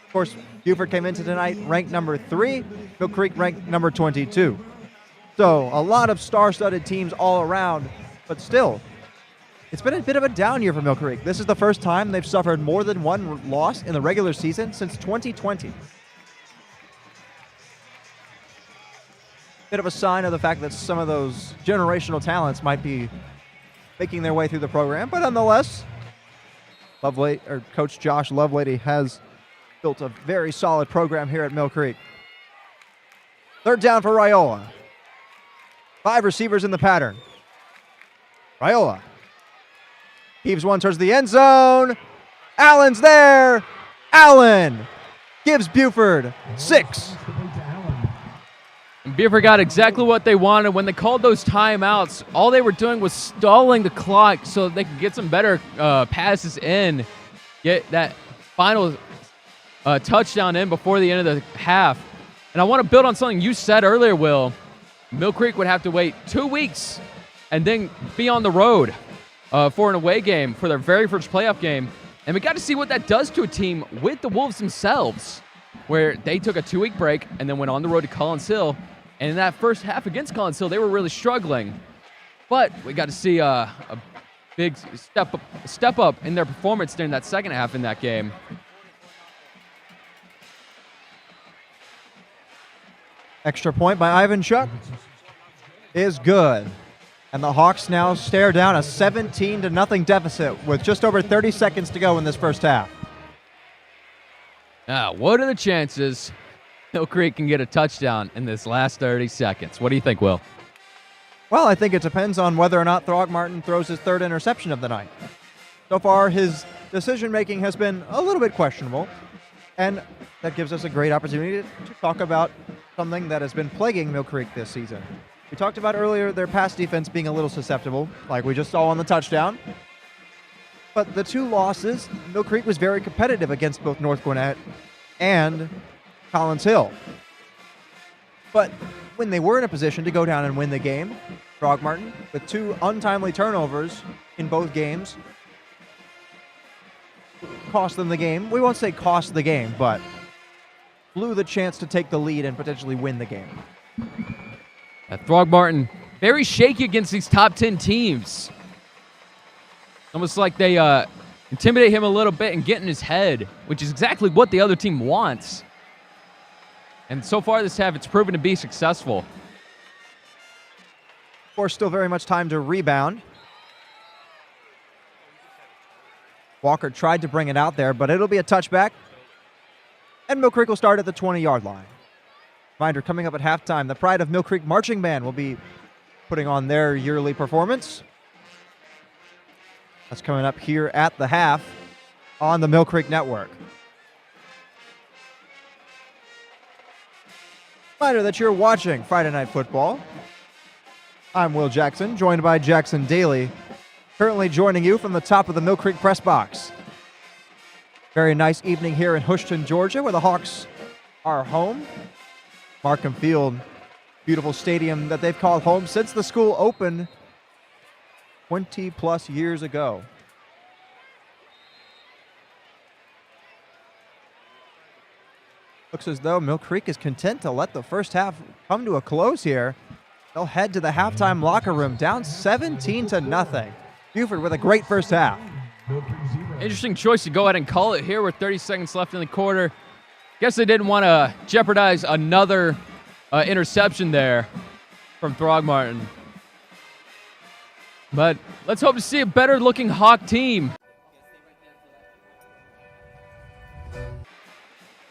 Of course, Buford came into tonight ranked number 3, Mill Creek ranked number 22. So a lot of star-studded teams all around, but still, it's been a bit of a down year for Mill Creek. This is the first time they've suffered more than one loss in the regular season since 2020. Bit of a sign of the fact that some of those generational talents might be making their way through the program, but nonetheless, Coach Josh Lovelady has built a very solid program here at Mill Creek. Third down for Raiola. 5 receivers in the pattern. Raiola heaves one towards the end zone. Allen's there. Allen gives Buford 6. And Buford got exactly what they wanted. When they called those timeouts, all they were doing was stalling the clock so they could get some better passes in, get that final touchdown in before the end of the half. And I want to build on something you said earlier, Will. Mill Creek would have to wait 2 weeks and then be on the road for an away game for their very first playoff game. And we got to see what that does to a team with the Wolves themselves, where they took a 2-week break and then went on the road to Collins Hill. And in that first half against Collins Hill, they were really struggling. But we got to see a big step up in their performance during that second half in that game. Extra point by Ivan Chuck is good. And the Hawks now stare down a 17-0 deficit with just over 30 seconds to go in this first half. Now, what are the chances Mill Creek can get a touchdown in this last 30 seconds? What do you think, Will? Well, I think it depends on whether or not Throgmorton throws his 3rd interception of the night. So far, his decision-making has been a little bit questionable, and that gives us a great opportunity to talk about something that has been plaguing Mill Creek this season. We talked about earlier their pass defense being a little susceptible, like we just saw on the touchdown. But the 2 losses, Mill Creek was very competitive against both North Gwinnett and Collins Hill. But when they were in a position to go down and win the game, Throgmorton, with 2 untimely turnovers in both games, cost them the game. We won't say cost the game, but blew the chance to take the lead and potentially win the game. Throgmorton, very shaky against these top 10 teams. Almost like they intimidate him a little bit and get in his head, which is exactly what the other team wants. And so far this half, it's proven to be successful. Of course, still very much time to rebound. Walker tried to bring it out there, but it'll be a touchback. And Mill Creek will start at the 20-yard line. Reminder, coming up at halftime, the Pride of Mill Creek Marching Band will be putting on their yearly performance. That's coming up here at the half on the Mill Creek Network. Reminder that you're watching Friday Night Football. I'm Will Jackson, joined by Jackson Daly, currently joining you from the top of the Mill Creek press box. Very nice evening here in Houston, Georgia, where the Hawks are home. Markham Field, beautiful stadium that they've called home since the school opened 20-plus years ago. Looks as though Mill Creek is content to let the first half come to a close here. They'll head to the halftime locker room, down 17-0. Buford with a great first half. Interesting choice to go ahead and call it here with 30 seconds left in the quarter. Guess they didn't want to jeopardize another interception there from Throgmorton. But let's hope to see a better-looking Hawk team.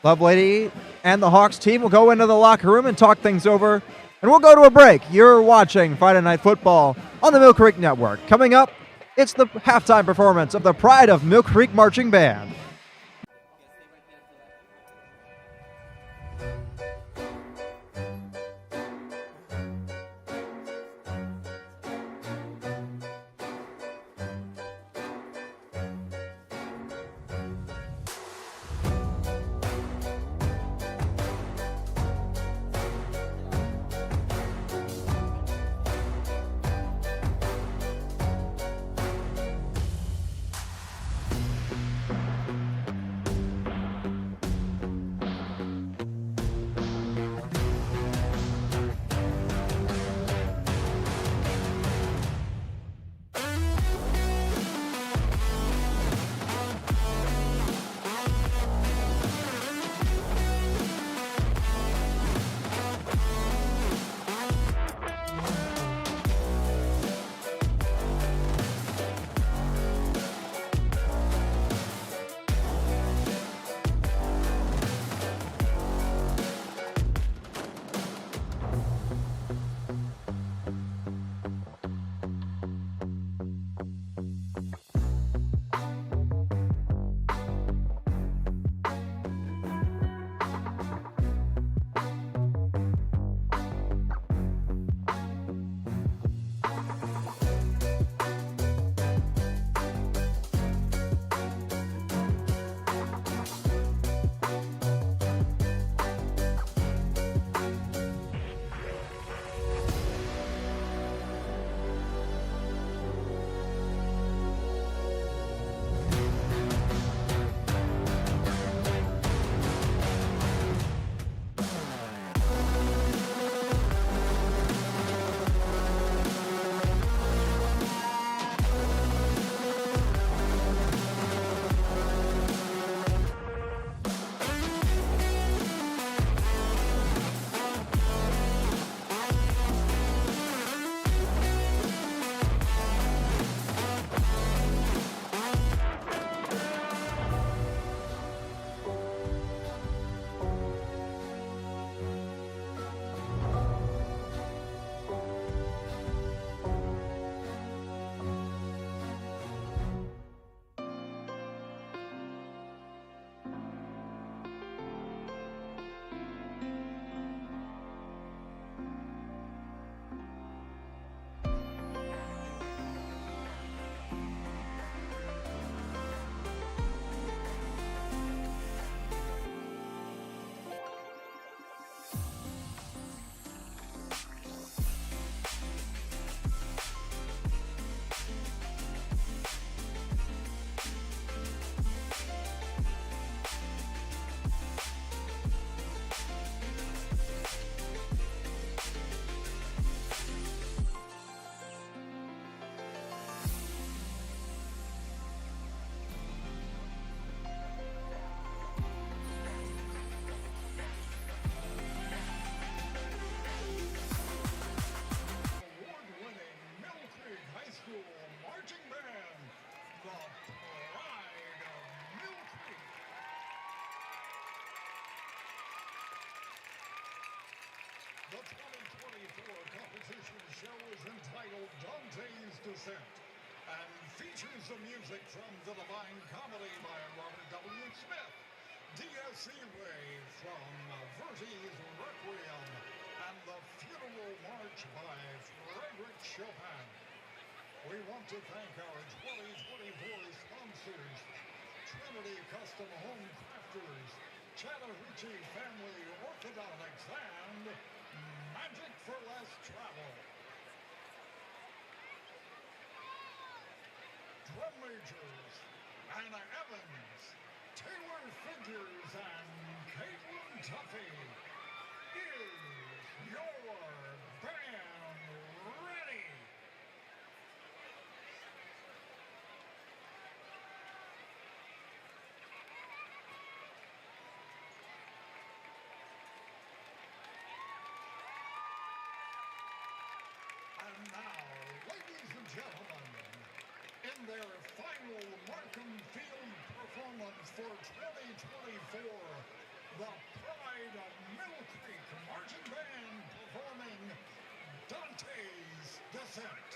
Lovelady and the Hawks team will go into the locker room and talk things over, and we'll go to a break. You're watching Friday Night Football on the Mill Creek Network. Coming up, it's the halftime performance of the Pride of Mill Creek Marching Band. Descent and features the music from The Divine Comedy by Robert W. Smith, D.S.E. Ray from Verti's Requiem, and the Funeral March by Frederick Chopin. We want to thank our 2024 sponsors, Trinity Custom Home Crafters, Chattahoochee Family Orthodontics, and Magic for Less Travel. Drum Majors, Anna Evans, Taylor Figures, and Caitlin Tuffy. Is your band ready? And now, ladies and gentlemen, in their final Markham Field performance for 2024, the Pride of Mill Creek Marching Band performing Dante's Descent.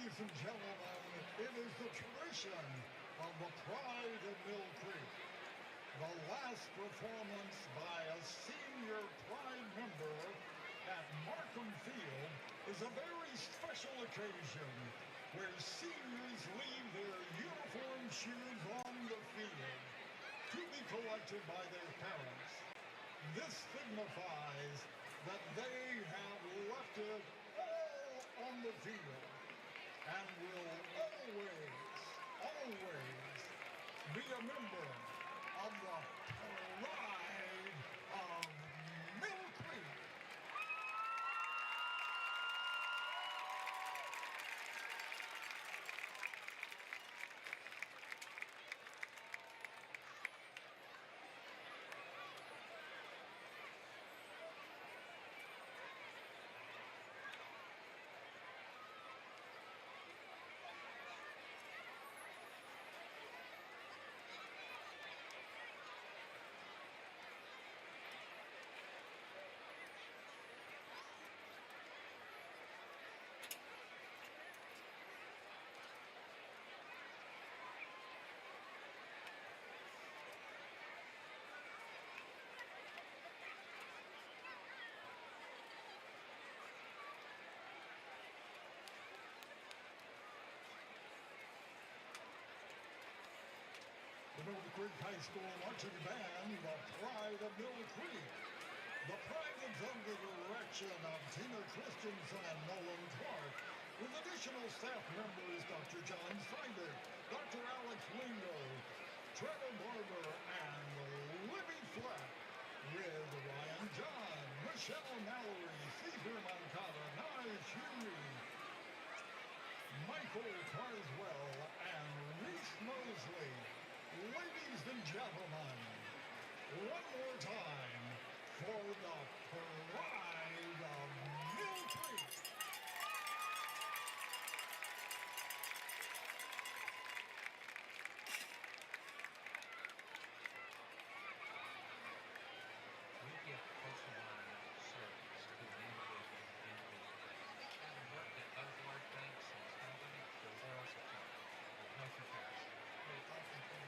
Ladies and gentlemen, it is the tradition of the Pride of Mill Creek. The last performance by a senior Pride member at Markham Field is a very special occasion where seniors leave their uniform shoes on the field to be collected by their parents. This signifies that they have left it all on the field and will always be a member of the Pride of Mill Creek. The Mill Creek High School marching band, the Pride of Mill Creek. The Pride is under the direction of Tina Christensen and Nolan Clark, with additional staff members Dr. John Seibert, Dr. Alex Wingo, Trevor Barber, and Libby Fleck, with Ryan John, Michelle Mallory, Caesar Moncada, Nye Shuri, Michael Carswell, and Reese Mosley. Ladies and gentlemen, one more time for the Pride of Mill Creek. We give personalized service to an individual in need. Having worked at both large banks since company, the world's a company. There's no comparison.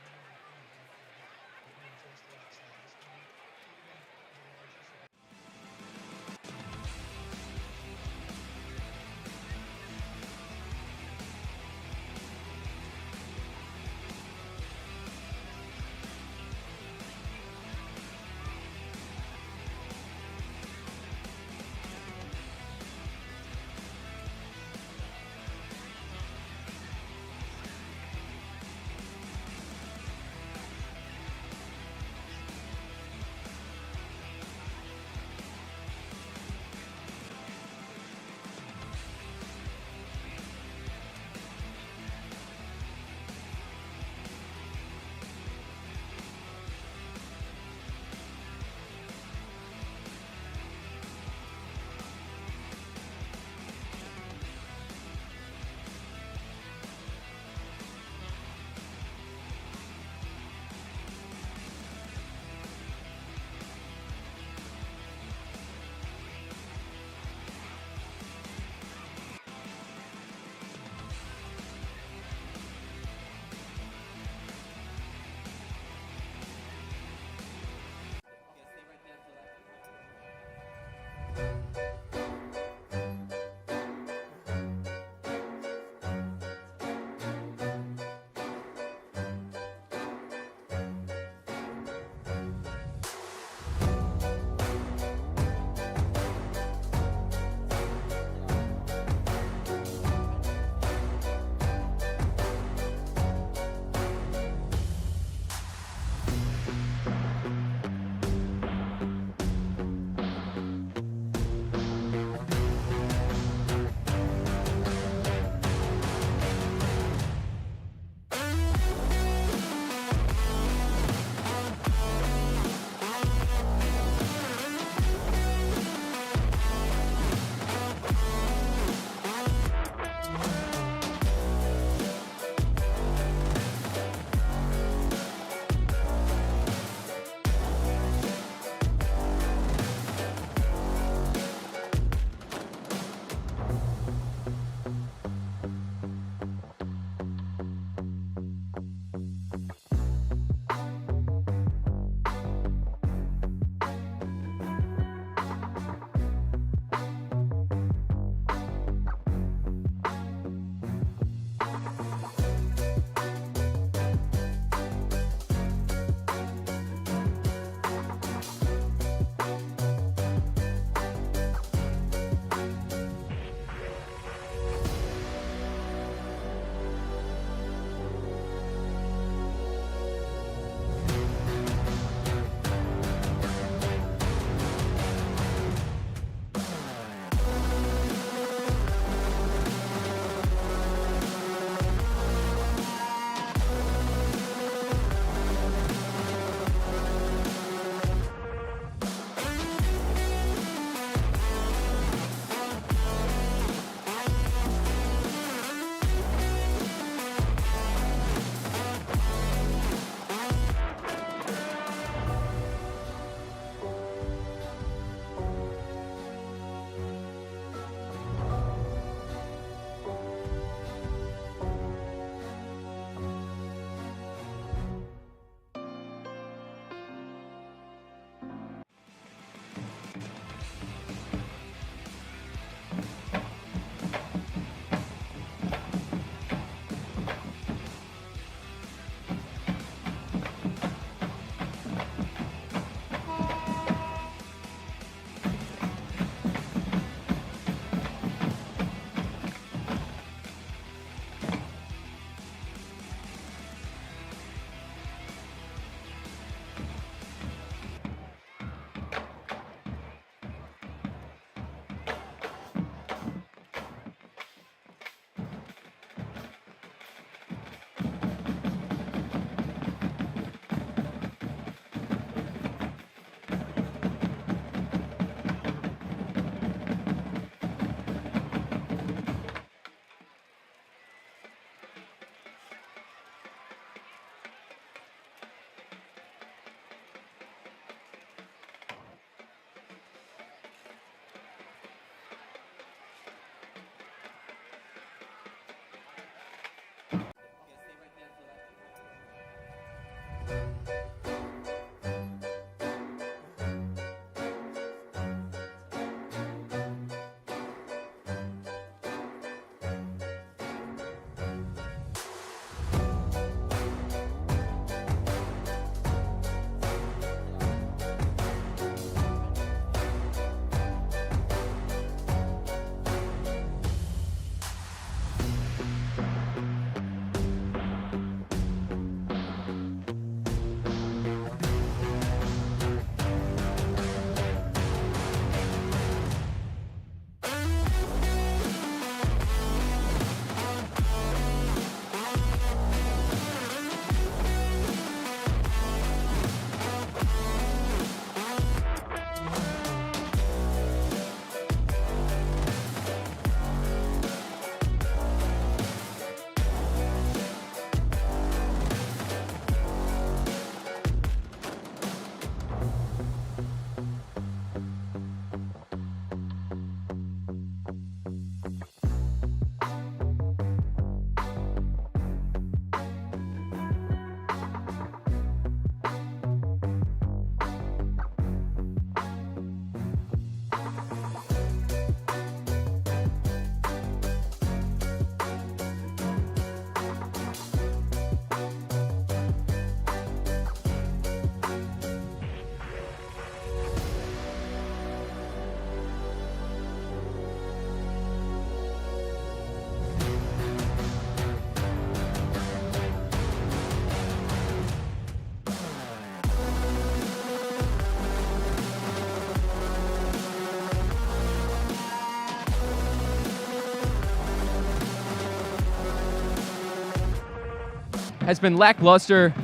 has been lackluster.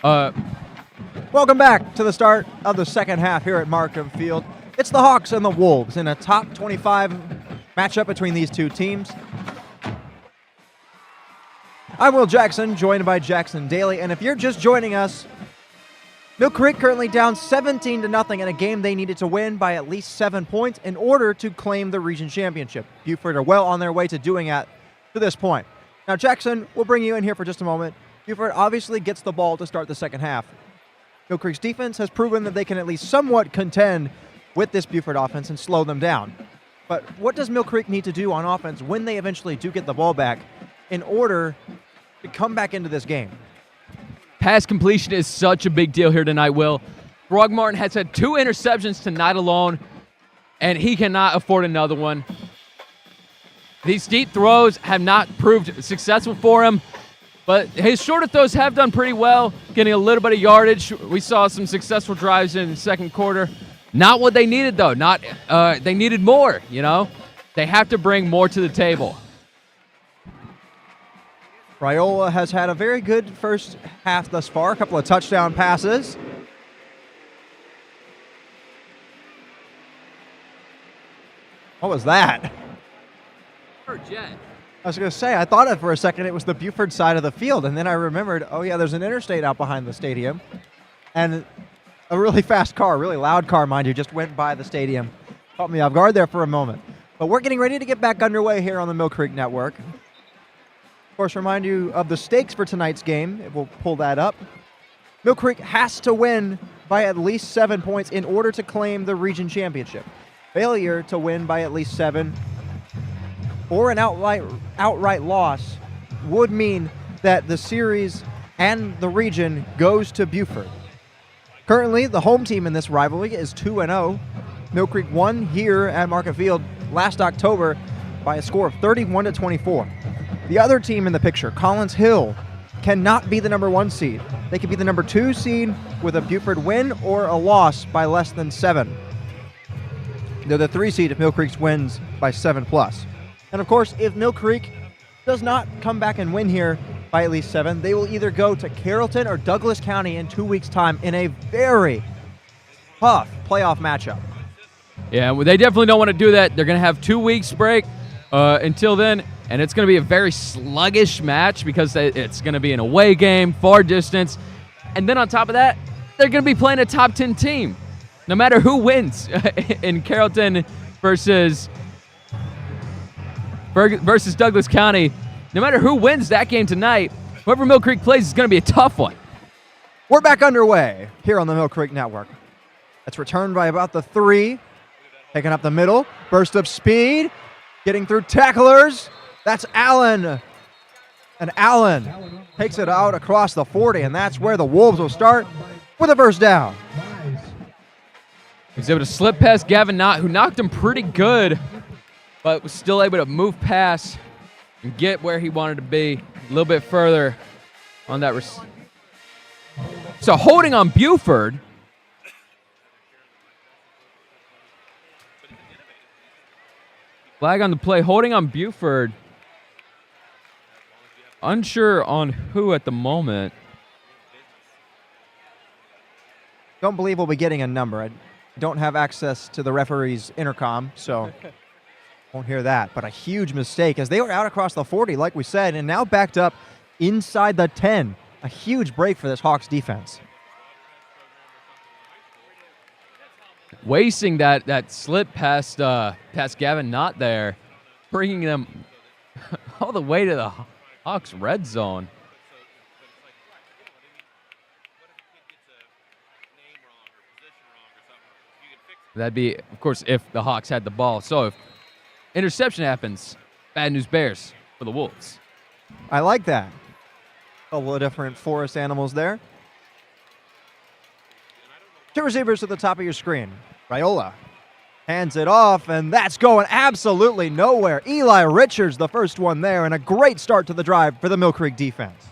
Welcome back to the start of the second half here at Markham Field. It's the Hawks and the Wolves in a top 25 matchup between these two teams. I'm Will Jackson, joined by Jackson Daly, and if you're just joining us, Mill Creek currently down 17-0 in a game they needed to win by at least 7 points in order to claim the region championship. Buford are well on their way to doing that to this point. Now, Jackson, we'll bring you in here for just a moment. Buford obviously gets the ball to start the second half. Mill Creek's defense has proven that they can at least somewhat contend with this Buford offense and slow them down. But what does Mill Creek need to do on offense when they eventually do get the ball back in order to come back into this game? Pass completion is such a big deal here tonight, Will. Throgmorton has had 2 interceptions tonight alone, and he cannot afford another one. These deep throws have not proved successful for him, but his shorter throws have done pretty well, getting a little bit of yardage. We saw some successful drives in the second quarter. Not what they needed, though. They needed more, you know? They have to bring more to the table. Raiola has had a very good first half thus far, a couple of touchdown passes. What was that? Jet. I was going to say, I thought for a second it was the Buford side of the field, and then I remembered, oh yeah, there's an interstate out behind the stadium. And a really fast car, really loud car, mind you, just went by the stadium. Caught me off guard there for a moment. But we're getting ready to get back underway here on the Mill Creek Network. Of course, remind you of the stakes for tonight's game. We'll pull that up. Mill Creek has to win by at least 7 points in order to claim the region championship. Failure to win by at least 7 or an outright loss would mean that the series and the region goes to Buford. Currently, the home team in this rivalry is 2-0. Mill Creek won here at Markham Field last October by a score of 31-24. The other team in the picture, Collins Hill, cannot be the number 1 seed. They could be the number 2 seed with a Buford win or a loss by less than 7. They're the 3 seed if Mill Creek wins by 7+. And of course, if Mill Creek does not come back and win here by at least 7, they will either go to Carrollton or Douglas County in 2 weeks' time in a very tough playoff matchup. Yeah, well, they definitely don't want to do that. They're going to have 2 weeks break until then, and it's going to be a very sluggish match because it's going to be an away game, far distance. And then on top of that, they're going to be playing a top 10 team. No matter who wins in Carrollton versus Douglas County, no matter who wins that game tonight, whoever Mill Creek plays is going to be a tough one. We're back underway here on the Mill Creek Network. It's returned by about the 3, taking up the middle, burst of speed, getting through tacklers. That's Allen. And Allen takes it out across the 40, and that's where the Wolves will start with a first down. He's able to slip past Gavin Knott, who knocked him pretty good, but was still able to move past and get where he wanted to be a little bit further on that. So holding on Buford. Flag on the play, holding on Buford. Unsure on who at the moment. Don't believe we'll be getting a number. I don't have access to the referee's intercom, so won't hear that. But a huge mistake as they were out across the 40, like we said, and now backed up inside the 10. A huge break for this Hawks defense. Wasting that slip past Gavin Knott there, bringing them all the way to the Hawks red zone. That'd be, of course, if the Hawks had the ball. So if interception happens, bad news bears for the Wolves. I like that. A couple of different forest animals there. 2 receivers at the top of your screen. Raiola hands it off, and that's going absolutely nowhere. Eli Richards, the first one there, and a great start to the drive for the Mill Creek defense.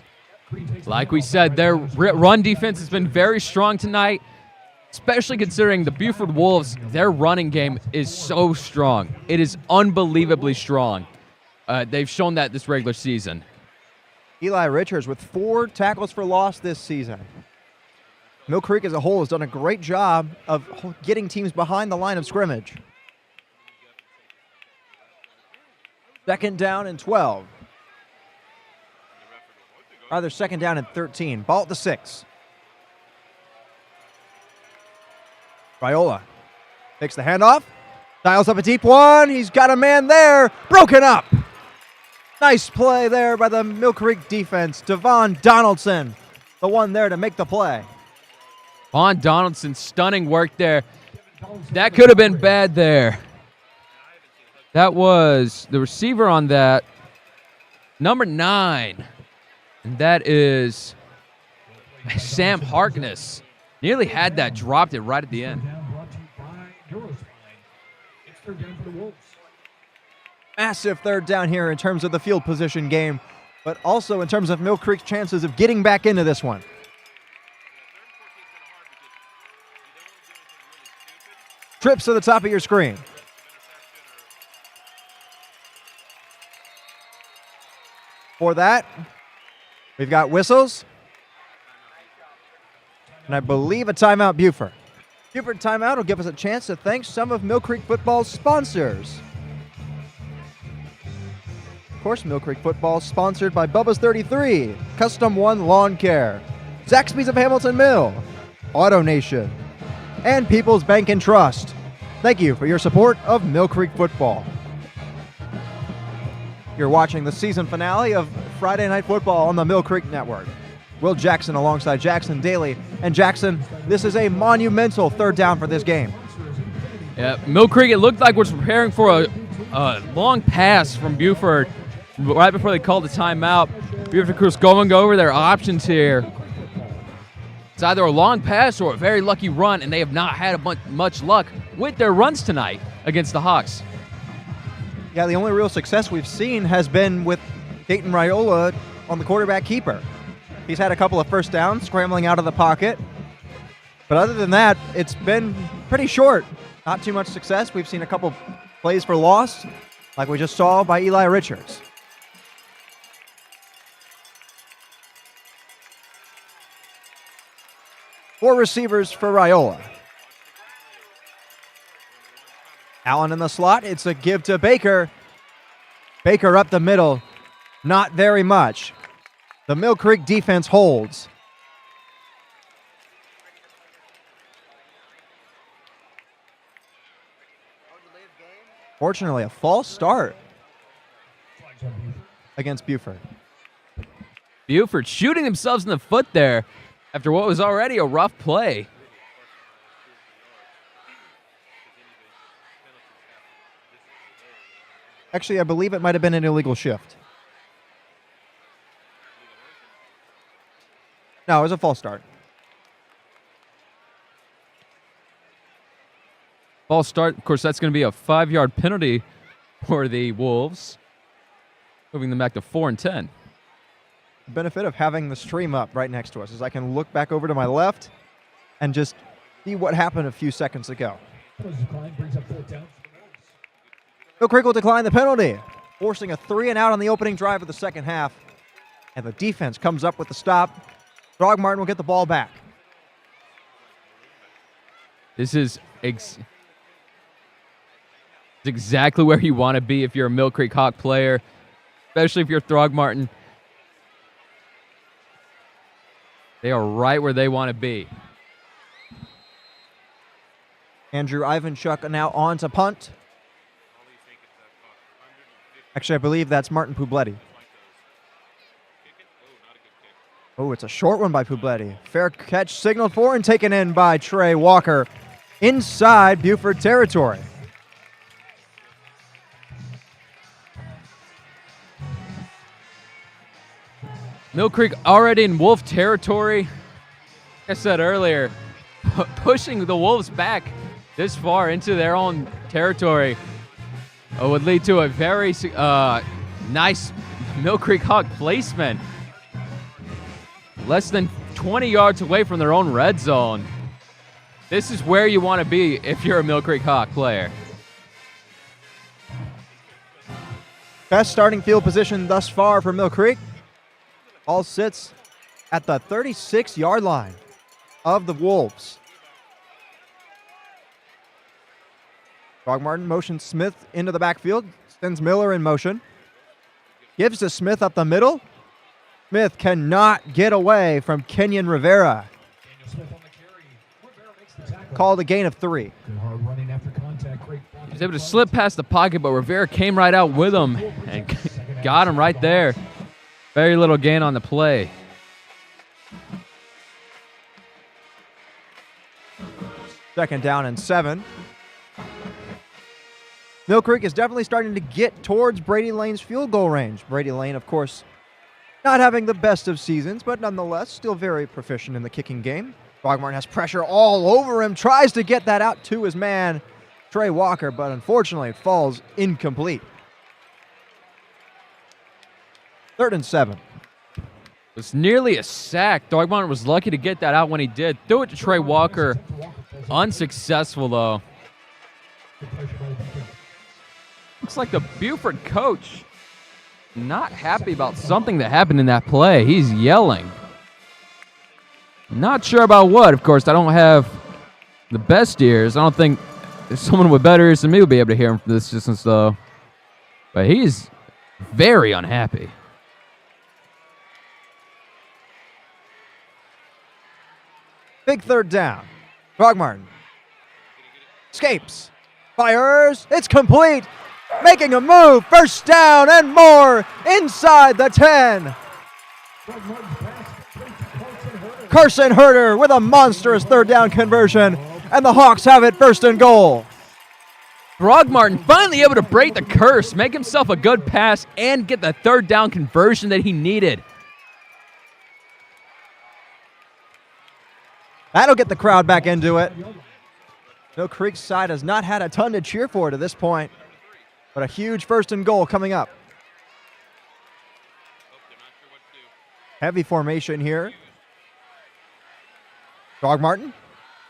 Like we said, their run defense has been very strong tonight, especially considering the Buford Wolves, their running game is so strong. It is unbelievably strong. They've shown that this regular season. Eli Richards with 4 tackles for loss this season. Mill Creek as a whole has done a great job of getting teams behind the line of scrimmage. 2nd down and 12. Rather, 2nd down and 13. Ball at the 6. Raiola takes the handoff. Dials up a deep one. He's got a man there. Broken up. Nice play there by the Mill Creek defense. Devon Donaldson, the one there to make the play. Vaughn Donaldson, stunning work there. That could have been bad there. That was the receiver on that, number 9. And that is Sam Harkness. Nearly had that, dropped it right at the end. Massive 3rd down here in terms of the field position game, but also in terms of Mill Creek's chances of getting back into this one. Trips to the top of your screen. For that, we've got whistles. And I believe a timeout, Buford. Buford timeout will give us a chance to thank some of Mill Creek football's sponsors. Of course, Mill Creek football is sponsored by Bubba's 33, Custom One Lawn Care, Zaxby's of Hamilton Mill, Auto Nation, and People's Bank and Trust. Thank you for your support of Mill Creek football. You're watching the season finale of Friday Night Football on the Mill Creek Network. Will Jackson alongside Jackson Daly. And Jackson, this is a monumental 3rd down for this game. Yeah, Mill Creek, it looked like we're preparing for a long pass from Buford right before they called the timeout. Buford, of course, going over their options here. It's either a long pass or a very lucky run, and they have not had much luck with their runs tonight against the Hawks. Yeah, the only real success we've seen has been with Dayton Raiola on the quarterback keeper. He's had a couple of 1st downs scrambling out of the pocket. But other than that, it's been pretty short. Not too much success. We've seen a couple plays for loss, like we just saw by Eli Richards. Four receivers for Raiola. Allen in the slot. It's a give to Baker. Baker up the middle. Not very much. The Mill Creek defense holds. Fortunately, a false start against Buford. Buford shooting themselves in the foot there after what was already a rough play. Actually, I believe it might have been an illegal shift. No, it was a false start. False start. Of course, that's going to be a 5-yard penalty for the Wolves, moving them back to 4 and 10. The benefit of having the stream up right next to us is I can look back over to my left and just see what happened a few seconds ago. Mill Creek will decline the penalty, forcing a 3-and-out on the opening drive of the second half. And the defense comes up with the stop. Throgmorton will get the ball back. This is exactly where you want to be if you're a Mill Creek Hawk player, especially if you're Throgmorton. They are right where they want to be. Andrew Ivanchuk now on to punt. Actually, I believe that's Martin Publetti. Oh, it's a short one by Publetti. Fair catch signaled for and taken in by Trey Walker inside Buford territory. Mill Creek already in Wolf territory. Like I said earlier, pushing the Wolves back this far into their own territory would lead to a very nice Mill Creek Hawk placement. Less than 20 yards away from their own red zone. This is where you want to be if you're a Mill Creek Hawk player. Best starting field position thus far for Mill Creek. Ball sits at the 36-yard line of the Wolves. Throgmorton motions Smith into the backfield, sends Miller in motion. Gives to Smith up the middle. Smith cannot get away from Kenyon Rivera. Daniel Smith on the carry. Rivera makes the tackle. Called a gain of 3. Good hard running after contact. Great blocking. He was able to slip past the pocket, but Rivera came right out with him and got him right there. Very little gain on the play. Second down and 7. Mill Creek is definitely starting to get towards Brady Lane's field goal range. Brady Lane, of course, not having the best of seasons, but nonetheless still very proficient in the kicking game. Throgmorton has pressure all over him, tries to get that out to his man, Trey Walker, but unfortunately it falls incomplete. 3rd and 7. It was nearly a sack. Throgmorton was lucky to get that out when he did. Threw it to Trey Walker. Unsuccessful, though. Looks like the Buford coach not happy about something that happened in that play. He's yelling. Not sure about what. Of course, I don't have the best ears. I don't think someone with better ears than me would be able to hear him from this distance, though. But he's very unhappy. Big 3rd down. Throgmorton escapes. Fires. It's complete. Making a move. 1st down and more inside the 10. Carson Herder with a monstrous 3rd down conversion. And the Hawks have it 1st and goal. Throgmorton finally able to break the curse, make himself a good pass, and get the 3rd down conversion that he needed. That'll get the crowd back into it. Mill Creek's side has not had a ton to cheer for to this point, but a huge 1st and goal coming up. Heavy formation here. Throgmorton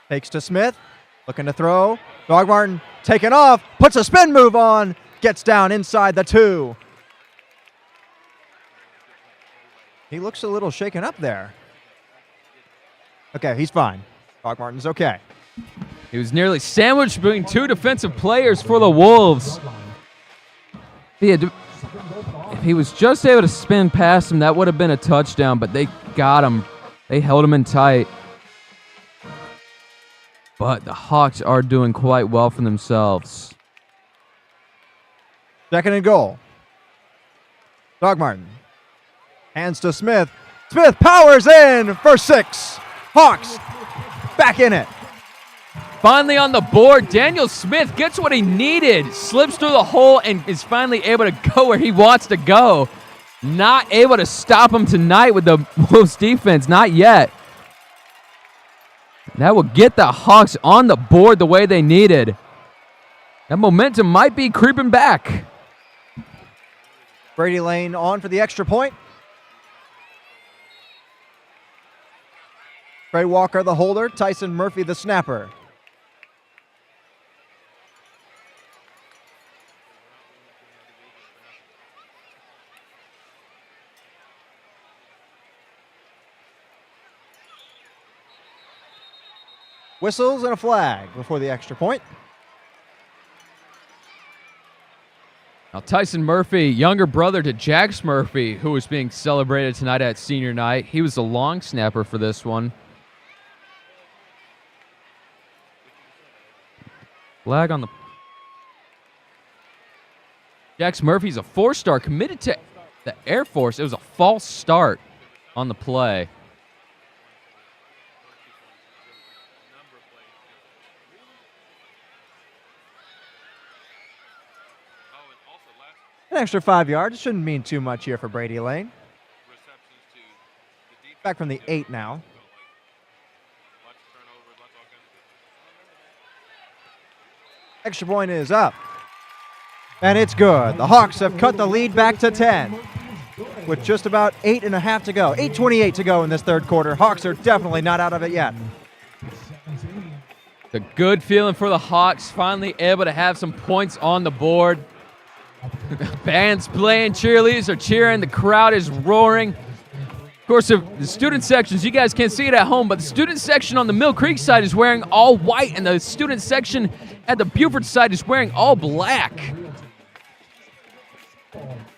takes to Smith, looking to throw. Throgmorton taking off, puts a spin move on, gets down inside the 2. He looks a little shaken up there. Okay, he's fine. Throgmorton's okay. He was nearly sandwiched between 2 defensive players for the Wolves. If he was just able to spin past him, that would have been a touchdown, but they got him. They held him in tight. But the Hawks are doing quite well for themselves. 2nd and goal. Throgmorton hands to Smith. Smith powers in for 6. Hawks back in it. Finally on the board, Daniel Smith gets what he needed, slips through the hole, and is finally able to go where he wants to go. Not able to stop him tonight with the Wolves defense, not yet. That will get the Hawks on the board the way they needed. That momentum might be creeping back. Brady Lane on for the extra point. Trey Walker the holder, Tyson Murphy the snapper. Whistles and a flag before the extra point. Now Tyson Murphy, younger brother to Jax Murphy, who was being celebrated tonight at senior night. He was the long snapper for this one. Flag on the... Jax Murphy's a 4-star committed to the Air Force. It was a false start on the play. An extra 5 yards. Shouldn't mean too much here for Brady Lane. Back from the 8 now. Extra point is up. And it's good. The Hawks have cut the lead back to 10 with just about 8.5 to go. 8:28 to go in this 3rd quarter. Hawks are definitely not out of it yet. The good feeling for the Hawks, finally able to have some points on the board. The band's playing, cheerleaders are cheering, the crowd is roaring. Of course, if the student sections, you guys can't see it at home, but the student section on the Mill Creek side is wearing all white, and the student section at the Buford side is wearing all black.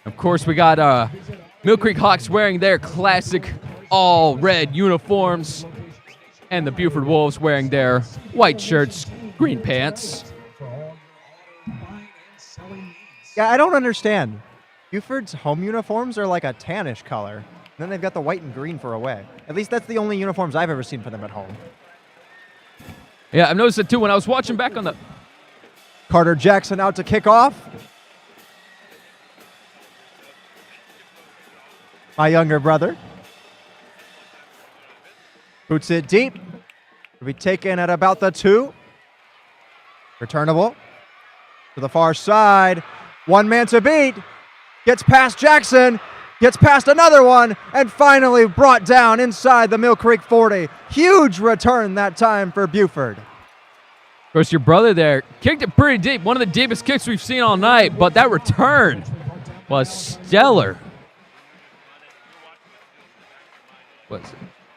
Of course, we got Mill Creek Hawks wearing their classic all red uniforms, and the Buford Wolves wearing their white shirts, green pants. Yeah, I don't understand. Buford's home uniforms are like a tannish color. And then they've got the white and green for away. At least that's the only uniforms I've ever seen for them at home. Yeah, I've noticed it too when I was watching back on the... Carter Jackson out to kick off. My younger brother. Boots it deep. Will be taken at about the 2. Returnable. To the far side. One man to beat. Gets past Jackson. Gets past another one, and finally brought down inside the Mill Creek 40. Huge return that time for Buford. Of course, your brother there kicked it pretty deep. One of the deepest kicks we've seen all night, but that return was stellar.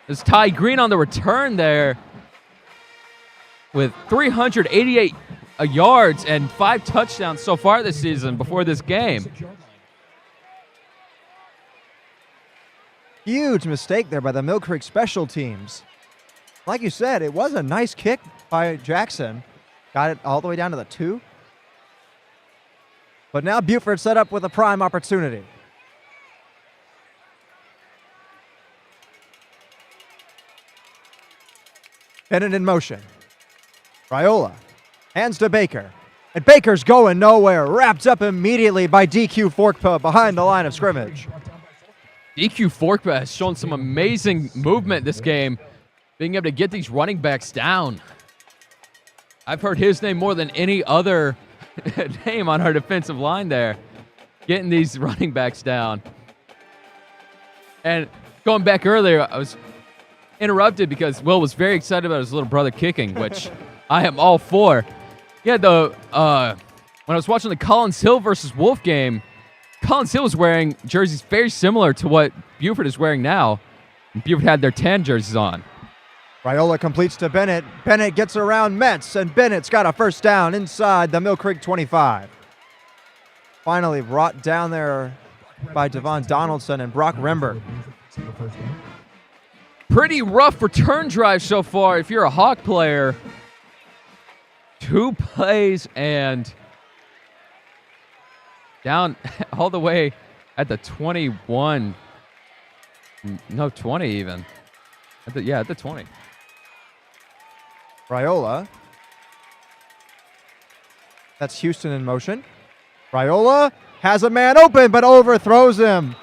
It's Ty Green on the return there with 388 yards and 5 touchdowns so far this season before this game. Huge mistake there by the Mill Creek special teams. Like you said, it was a nice kick by Jackson. Got it all the way down to the 2. But now Buford set up with a prime opportunity. Bennett in motion. Raiola. Hands to Baker. And Baker's going nowhere. Wrapped up immediately by DQ Forkpa behind the line of scrimmage. DQ Forkpa has shown some amazing movement this game, being able to get these running backs down. I've heard his name more than any other name on our defensive line there, getting these running backs down. And going back earlier, I was interrupted because Will was very excited about his little brother kicking, which I am all for. Yeah, when I was watching the Collins Hill versus Wolf game, Collins Hill was wearing jerseys very similar to what Buford is wearing now. Buford had their tan jerseys on. Raiola completes to Bennett. Bennett gets around Metz, and Bennett's got a first down inside the Mill Creek 25. Finally brought down there by Devon Donaldson and Brock Rember. Pretty rough return drive so far if you're a Hawk player. 2 plays and down all the way at the 21. No, 20 even. At the 20. Raiola. That's Houston in motion. Raiola has a man open, but overthrows him.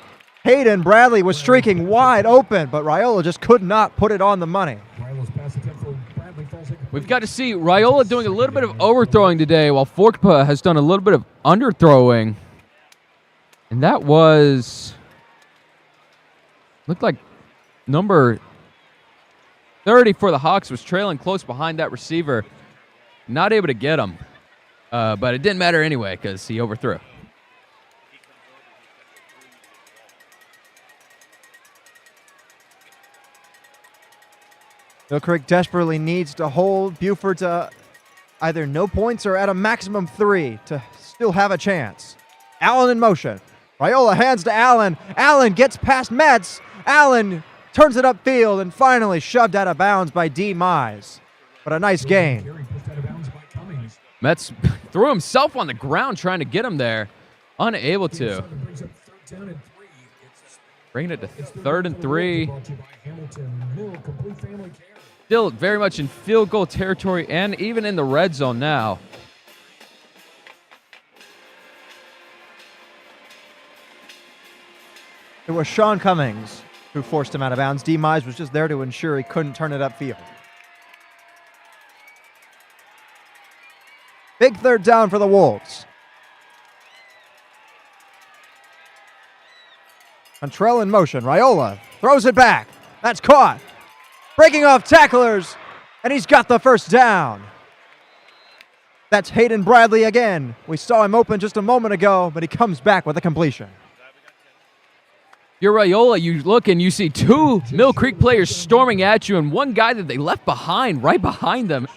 Hayden Bradley was streaking wide open, but Raiola just could not put it on the money. We've got to see Raiola doing a little bit of overthrowing today, while Forkpa has done a little bit of underthrowing. And that looked like number 30 for the Hawks was trailing close behind that receiver. Not able to get him. But it didn't matter anyway because he overthrew. Mill Creek desperately needs to hold Buford to either no points or at a maximum 3 to still have a chance. Allen in motion. Raiola hands to Allen. Allen gets past Metz. Allen turns it upfield and finally shoved out of bounds by D. Mize. But a nice gain. Metz threw himself on the ground trying to get him there. Unable to. Bringing it to 3rd and 3. Still very much in field goal territory and even in the red zone now. It was Sean Cummings who forced him out of bounds. D. Mize was just there to ensure he couldn't turn it upfield. Big 3rd down for the Wolves. Contrell in motion. Raiola throws it back. That's caught. Breaking off tacklers, and he's got the first down. That's Hayden Bradley again. We saw him open just a moment ago, but he comes back with a completion. You're Raiola, you look and you see two Mill Creek players storming at you and one guy that they left behind, right behind them.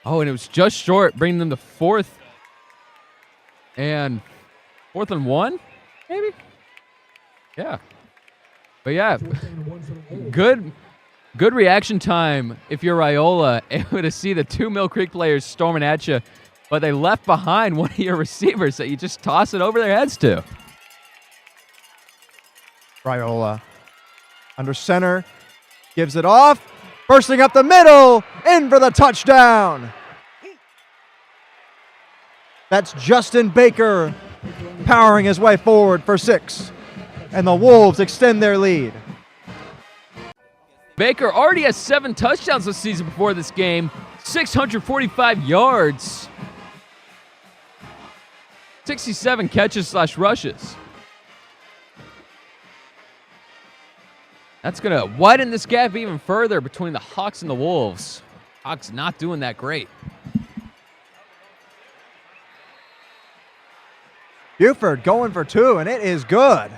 Oh, and it was just short, bringing them to 4th and 1, maybe? Yeah. But yeah, good reaction time if you're Raiola, able to see the two Mill Creek players storming at you, but they left behind one of your receivers that you just toss it over their heads to. Raiola under center, gives it off, bursting up the middle, in for the touchdown. That's Justin Baker powering his way forward for 6, and the Wolves extend their lead. Baker already has 7 touchdowns this season before this game, 645 yards, 67 catches/rushes. That's going to widen this gap even further between the Hawks and the Wolves. Hawks not doing that great. Buford going for 2, and it is good.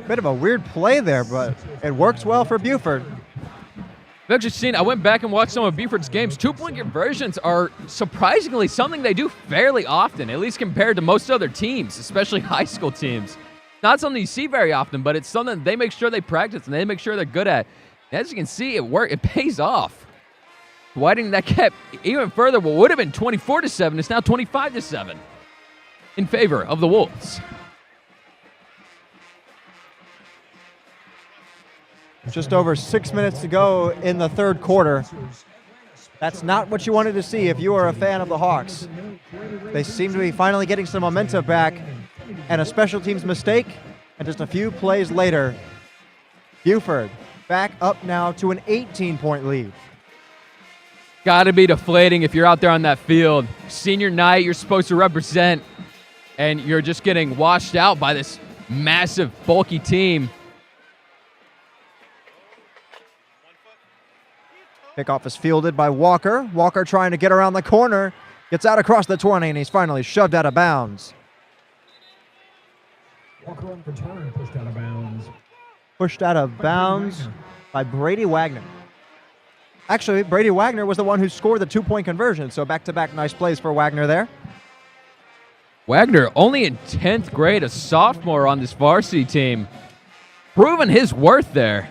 Bit of a weird play there, but it works well for Buford. I've actually seen, I went back and watched some of Buford's games. 2-point conversions are surprisingly something they do fairly often, at least compared to most other teams, especially high school teams. Not something you see very often, but it's something they make sure they practice and they make sure they're good at. And as you can see, it pays off. Widening that gap even further, what would have been 24-7 is now 25-7 in favor of the Wolves. Just over 6 minutes to go in the third quarter. That's not what you wanted to see if you were a fan of the Hawks. They seem to be finally getting some momentum back, and a special teams mistake, and just a few plays later, Buford back up now to an 18-point lead. Got to be deflating if you're out there on that field. Senior night, you're supposed to represent, and you're just getting washed out by this massive, bulky team. Kickoff is fielded by Walker. Walker trying to get around the corner. Gets out across the 20, and he's finally shoved out of bounds. Walker on return, pushed out of bounds. Pushed out of bounds by Brady Wagner. Actually, Brady Wagner was the one who scored the 2-point conversion, so back-to-back nice plays for Wagner there. Wagner, only in 10th grade, a sophomore on this varsity team, proving his worth there.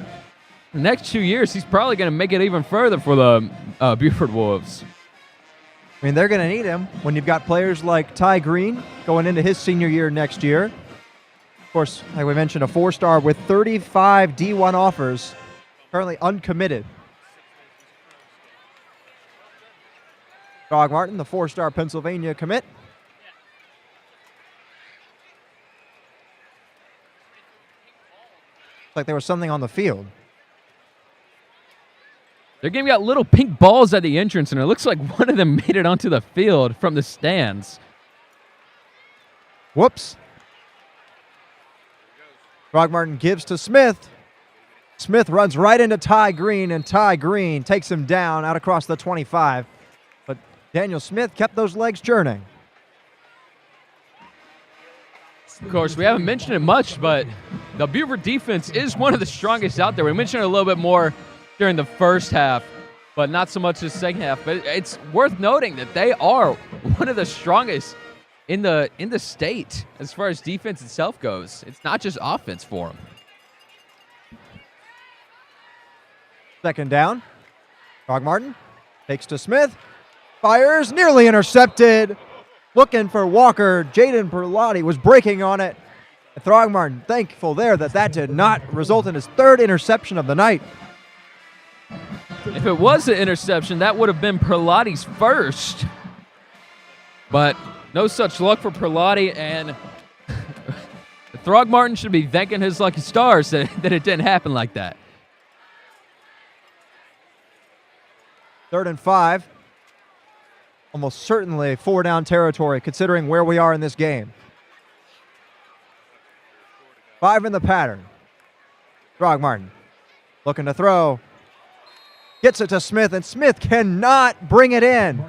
The next 2 years, he's probably going to make it even further for the Buford Wolves. I mean, they're going to need him when you've got players like Ty Green going into his senior year next year. Of course, like we mentioned, a 4-star with 35 D1 offers, currently uncommitted. Dog Martin, the 4-star Pennsylvania commit. Looks like there was something on the field. Their game got little pink balls at the entrance, and it looks like one of them made it onto the field from the stands. Whoops. Throgmorton gives to Smith. Smith runs right into Ty Green, and Ty Green takes him down out across the 25. But Daniel Smith kept those legs churning. Of course, we haven't mentioned it much, but the Buford defense is one of the strongest out there. We mentioned it a little bit more during the first half, but not so much the second half. But it's worth noting that they are one of the strongest in the state as far as defense itself goes. It's not just offense for them. Second down. Throgmorton takes to Smith. Fires, nearly intercepted. Looking for Walker. Jaden Perlotti was breaking on it. Throgmorton thankful there that did not result in his 3rd interception of the night. If it was an interception, that would have been Perlotti's 1st. But no such luck for Perlotti, and Throgmorton should be thanking his lucky stars that it didn't happen like that. 3rd and 5. Almost certainly 4-down territory considering where we are in this game. 5 in the pattern. Throgmorton looking to throw. Gets it to Smith, and Smith cannot bring it in.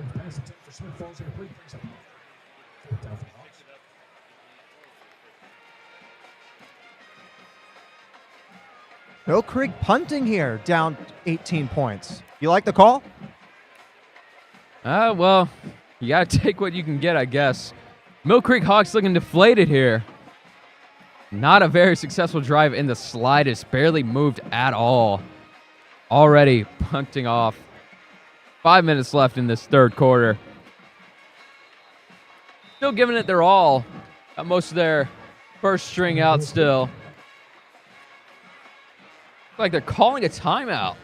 Mill Creek punting here, down 18 points. You like the call? Well, you got to take what you can get, I guess. Mill Creek Hawks looking deflated here. Not a very successful drive in the slightest. Barely moved at all. Already punting off. 5 minutes left in this third quarter. Still giving it their all. Got most of their first string out still. Looks like they're calling a timeout.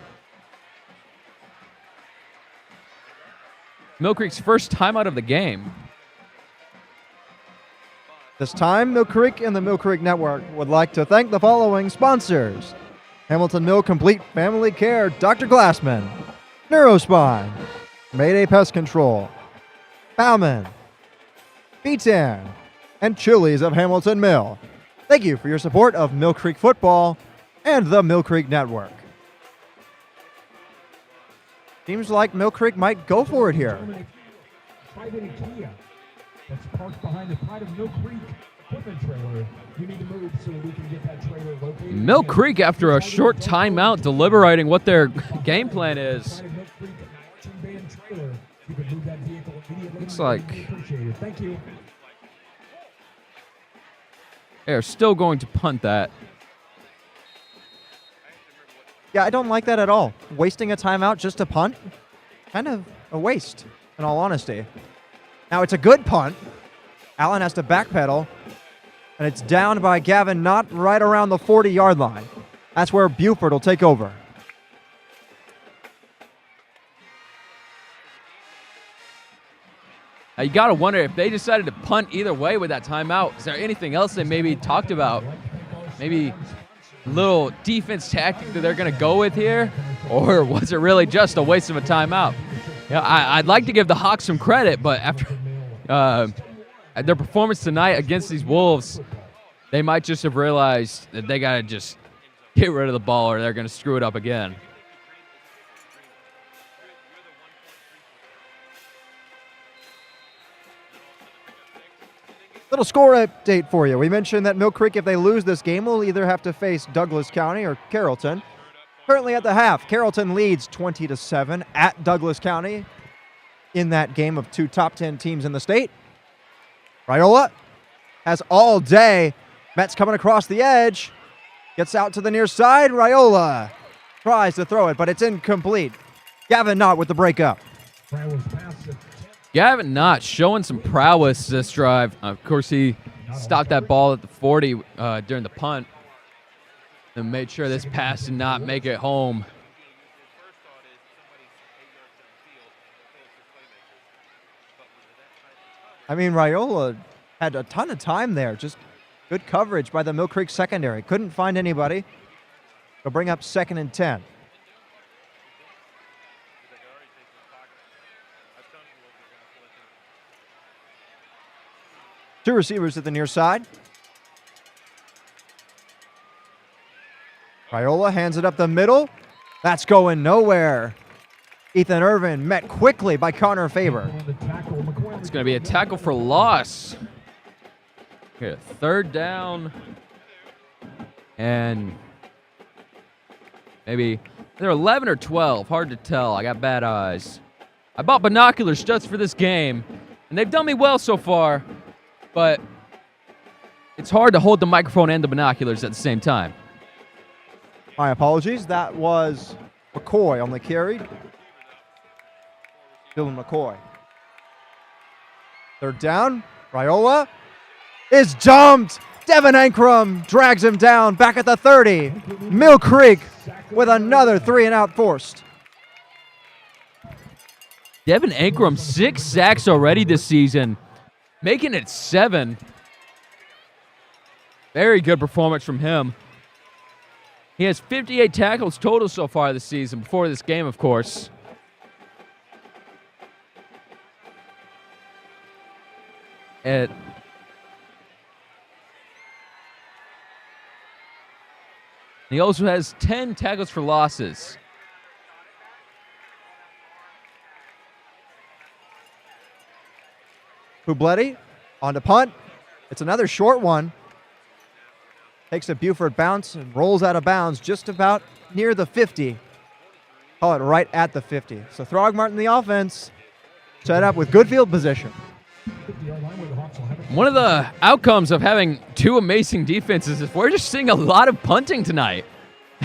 Mill Creek's first timeout of the game. This time, Mill Creek and the Mill Creek Network would like to thank the following sponsors: Hamilton Mill Complete Family Care, Dr. Glassman, Neurospine, Mayday Pest Control, Bauman, B-Tan, and Chili's of Hamilton Mill. Thank you for your support of Mill Creek football and the Mill Creek Network. Seems like Mill Creek might go for it here. Private Kia that's parked behind the Pride of Mill Creek equipment trailer. You need to move so we can get that trailer located. Mill Creek, after a short timeout, deliberating what their game plan is. Looks like Thank you. they're still going to punt that. Yeah, I don't like that at all. Wasting a timeout just to punt? Kind of a waste, in all honesty. Now, it's a good punt. Allen has to backpedal, and it's down by Gavin Knott right around the 40-yard line. That's where Buford will take over. Now, you got to wonder if they decided to punt either way with that timeout. Is there anything else they maybe talked about? Maybe a little defense tactic that they're going to go with here? Or was it really just a waste of a timeout? Yeah, I'd like to give the Hawks some credit, but after their performance tonight against these Wolves, they might just have realized that they got to just get rid of the ball or they're going to screw it up again. Little score update for you. We mentioned that Mill Creek, if they lose this game, will either have to face Douglas County or Carrollton. Currently at the half, Carrollton leads 20-7 at Douglas County in that game of two top 10 teams in the state. Raiola has all day. Metz coming across the edge. Gets out to the near side. Raiola tries to throw it, but it's incomplete. Gavin Knott with the breakup. Gavin Knott showing some prowess this drive. Of course, he stopped that ball at the 40 during the punt and made sure this pass did not make it home. I mean, Raiola had a ton of time there. Just good coverage by the Mill Creek secondary. Couldn't find anybody. They'll bring up 2nd and 10. Two receivers at the near side. Raiola hands it up the middle. That's going nowhere. Ethan Irvin met quickly by Connor Faber. It's going to be a tackle for loss. Here, 3rd down. And maybe they're 11 or 12. Hard to tell. I got bad eyes. I bought binoculars just for this game, and they've done me well so far. But it's hard to hold the microphone and the binoculars at the same time. My apologies. That was McCoy on the carry. Dylan McCoy. 3rd down. Raiola is dumped. Devin Ankrum drags him down back at the 30. Mill Creek with another 3-and-out forced. Devin Ankrum, 6 sacks already this season, making it 7. Very good performance from him. He has 58 tackles total so far this season, before this game, of course. He also has 10 tackles for losses. Publeti on to punt. It's another short one. Takes a Buford bounce and rolls out of bounds just about near the 50. Call it right at the 50. So Throgmorton, the offense, set up with good field position. One of the outcomes of having two amazing defenses is we're just seeing a lot of punting tonight.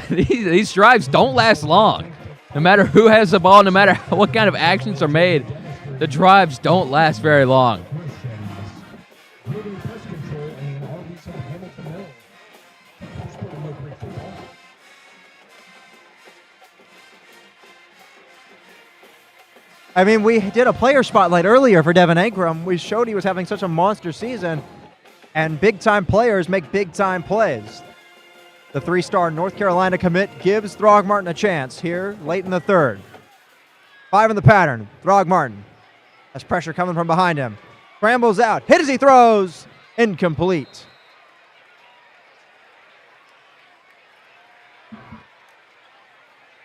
These drives don't last long. No matter who has the ball, no matter what kind of actions are made, the drives don't last very long. I mean, we did a player spotlight earlier for Devin Ankrum. We showed he was having such a monster season, and big-time players make big-time plays. The 3-star North Carolina commit gives Throgmorton a chance here late in the third. 5 in the pattern. Throgmorton has pressure coming from behind him. Scrambles out. Hit as he throws. Incomplete.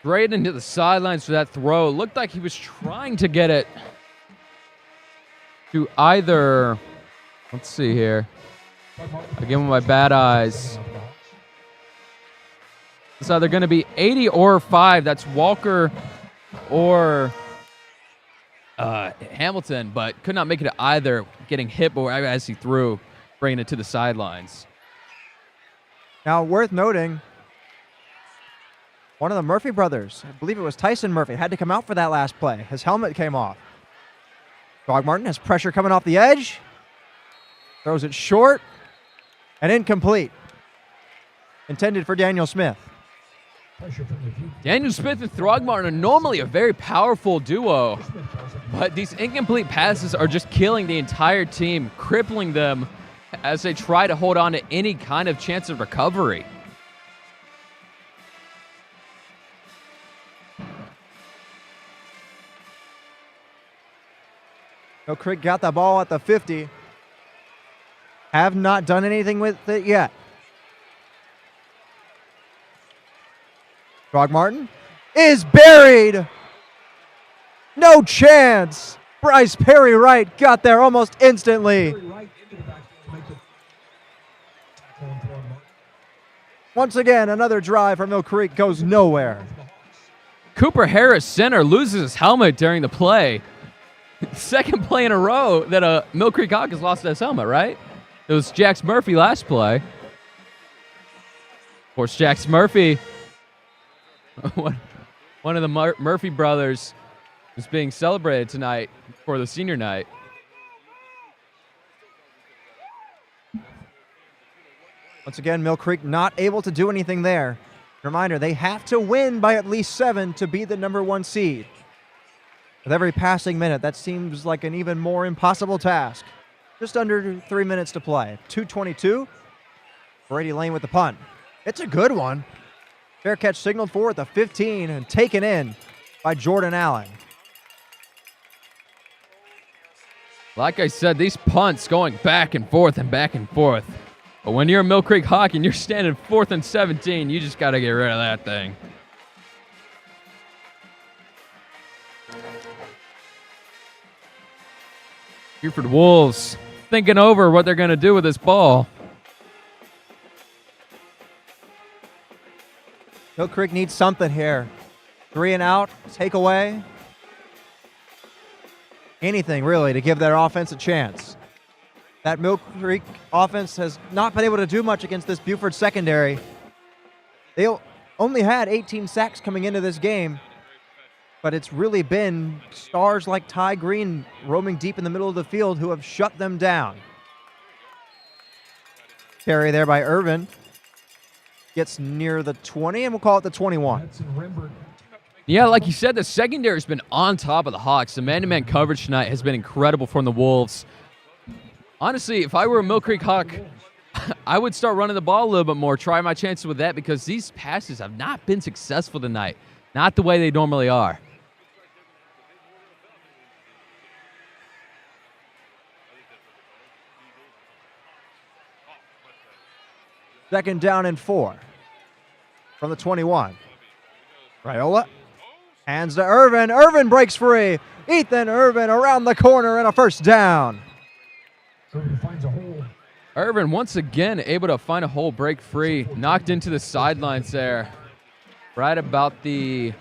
Straight into the sidelines for that throw. Looked like he was trying to get it to either, let's see here. Again with my bad eyes. It's either going to be 80 or 5. That's Walker or Hamilton, but could not make it to either, getting hit as he threw, bringing it to the sidelines. Now, worth noting, one of the Murphy brothers, I believe it was Tyson Murphy, had to come out for that last play. His helmet came off. Throgmorton has pressure coming off the edge. Throws it short and incomplete. Intended for Daniel Smith. Daniel Smith and Throgmorton are normally a very powerful duo, but these incomplete passes are just killing the entire team, crippling them as they try to hold on to any kind of chance of recovery. Mill Creek got the ball at the 50. Have not done anything with it yet. Throgmorton is buried. No chance. Bryce Perry Wright got there almost instantly. Once again, another drive for Mill Creek goes nowhere. Cooper Harris, center, loses his helmet during the play. Second play in a row that Mill Creek Hawk has lost his helmet, right? It was Jax Murphy last play. Of course, Jax Murphy, one of the Murphy brothers, is being celebrated tonight for the senior night. Once again, Mill Creek not able to do anything there. Reminder, they have to win by at least 7 to be the #1 seed. With every passing minute, that seems like an even more impossible task. Just under 3 minutes to play. 2:22. Brady Lane with the punt. It's a good one. Fair catch signaled for at the 15 and taken in by Jordan Allen. Like I said, these punts going back and forth and back and forth. But when you're a Mill Creek Hawk and you're standing 4th and 17, you just got to get rid of that thing. Buford Wolves thinking over what they're going to do with this ball. Mill Creek needs something here. 3 and out, take away. Anything, really, to give their offense a chance. That Mill Creek offense has not been able to do much against this Buford secondary. They only had 18 sacks coming into this game, but it's really been stars like Ty Green roaming deep in the middle of the field who have shut them down. Carry there by Irvin. Gets near the 20, and we'll call it the 21. Yeah, like you said, the secondary has been on top of the Hawks. The man-to-man coverage tonight has been incredible from the Wolves. Honestly, if I were a Mill Creek Hawk, I would start running the ball a little bit more, try my chances with that, because these passes have not been successful tonight. Not the way they normally are. Second down and 4 from the 21. Raiola hands to Irvin. Irvin breaks free. Ethan Irvin around the corner and a first down. Irvin finds a hole. Irvin once again able to find a hole, break free, knocked into the sidelines there. Right about the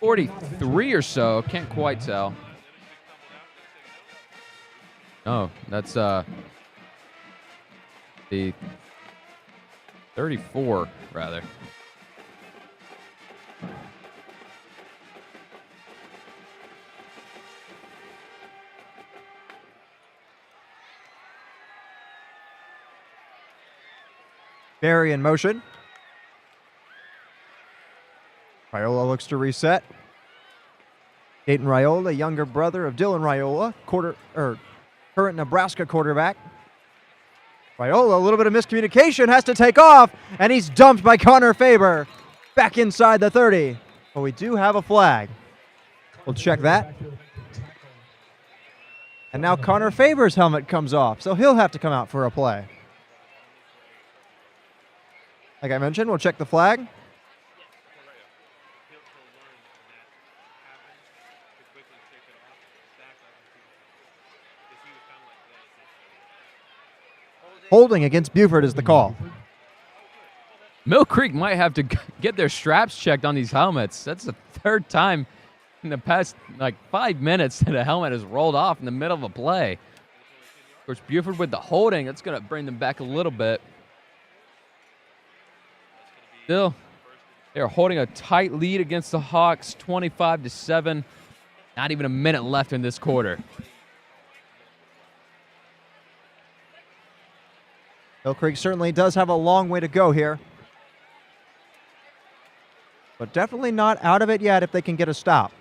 43 or so. Can't quite tell. Oh, that's the 34, rather. Barry in motion. Raiola looks to reset. Dayton Raiola, younger brother of Dylan Raiola, current Nebraska quarterback. Raiola, a little bit of miscommunication, has to take off, and he's dumped by Connor Faber. Back inside the 30. But we do have a flag. We'll check that. And now Connor Faber's helmet comes off, so he'll have to come out for a play. Like I mentioned, we'll check the flag. Holding against Buford is the call. Mill Creek might have to get their straps checked on these helmets. That's the third time in the past 5 minutes that a helmet has rolled off in the middle of a play. Of course, Buford with the holding, that's going to bring them back a little bit. Still, they're holding a tight lead against the Hawks, 25-7. Not even a minute left in this quarter. Mill Creek certainly does have a long way to go here. But definitely not out of it yet if they can get a stop.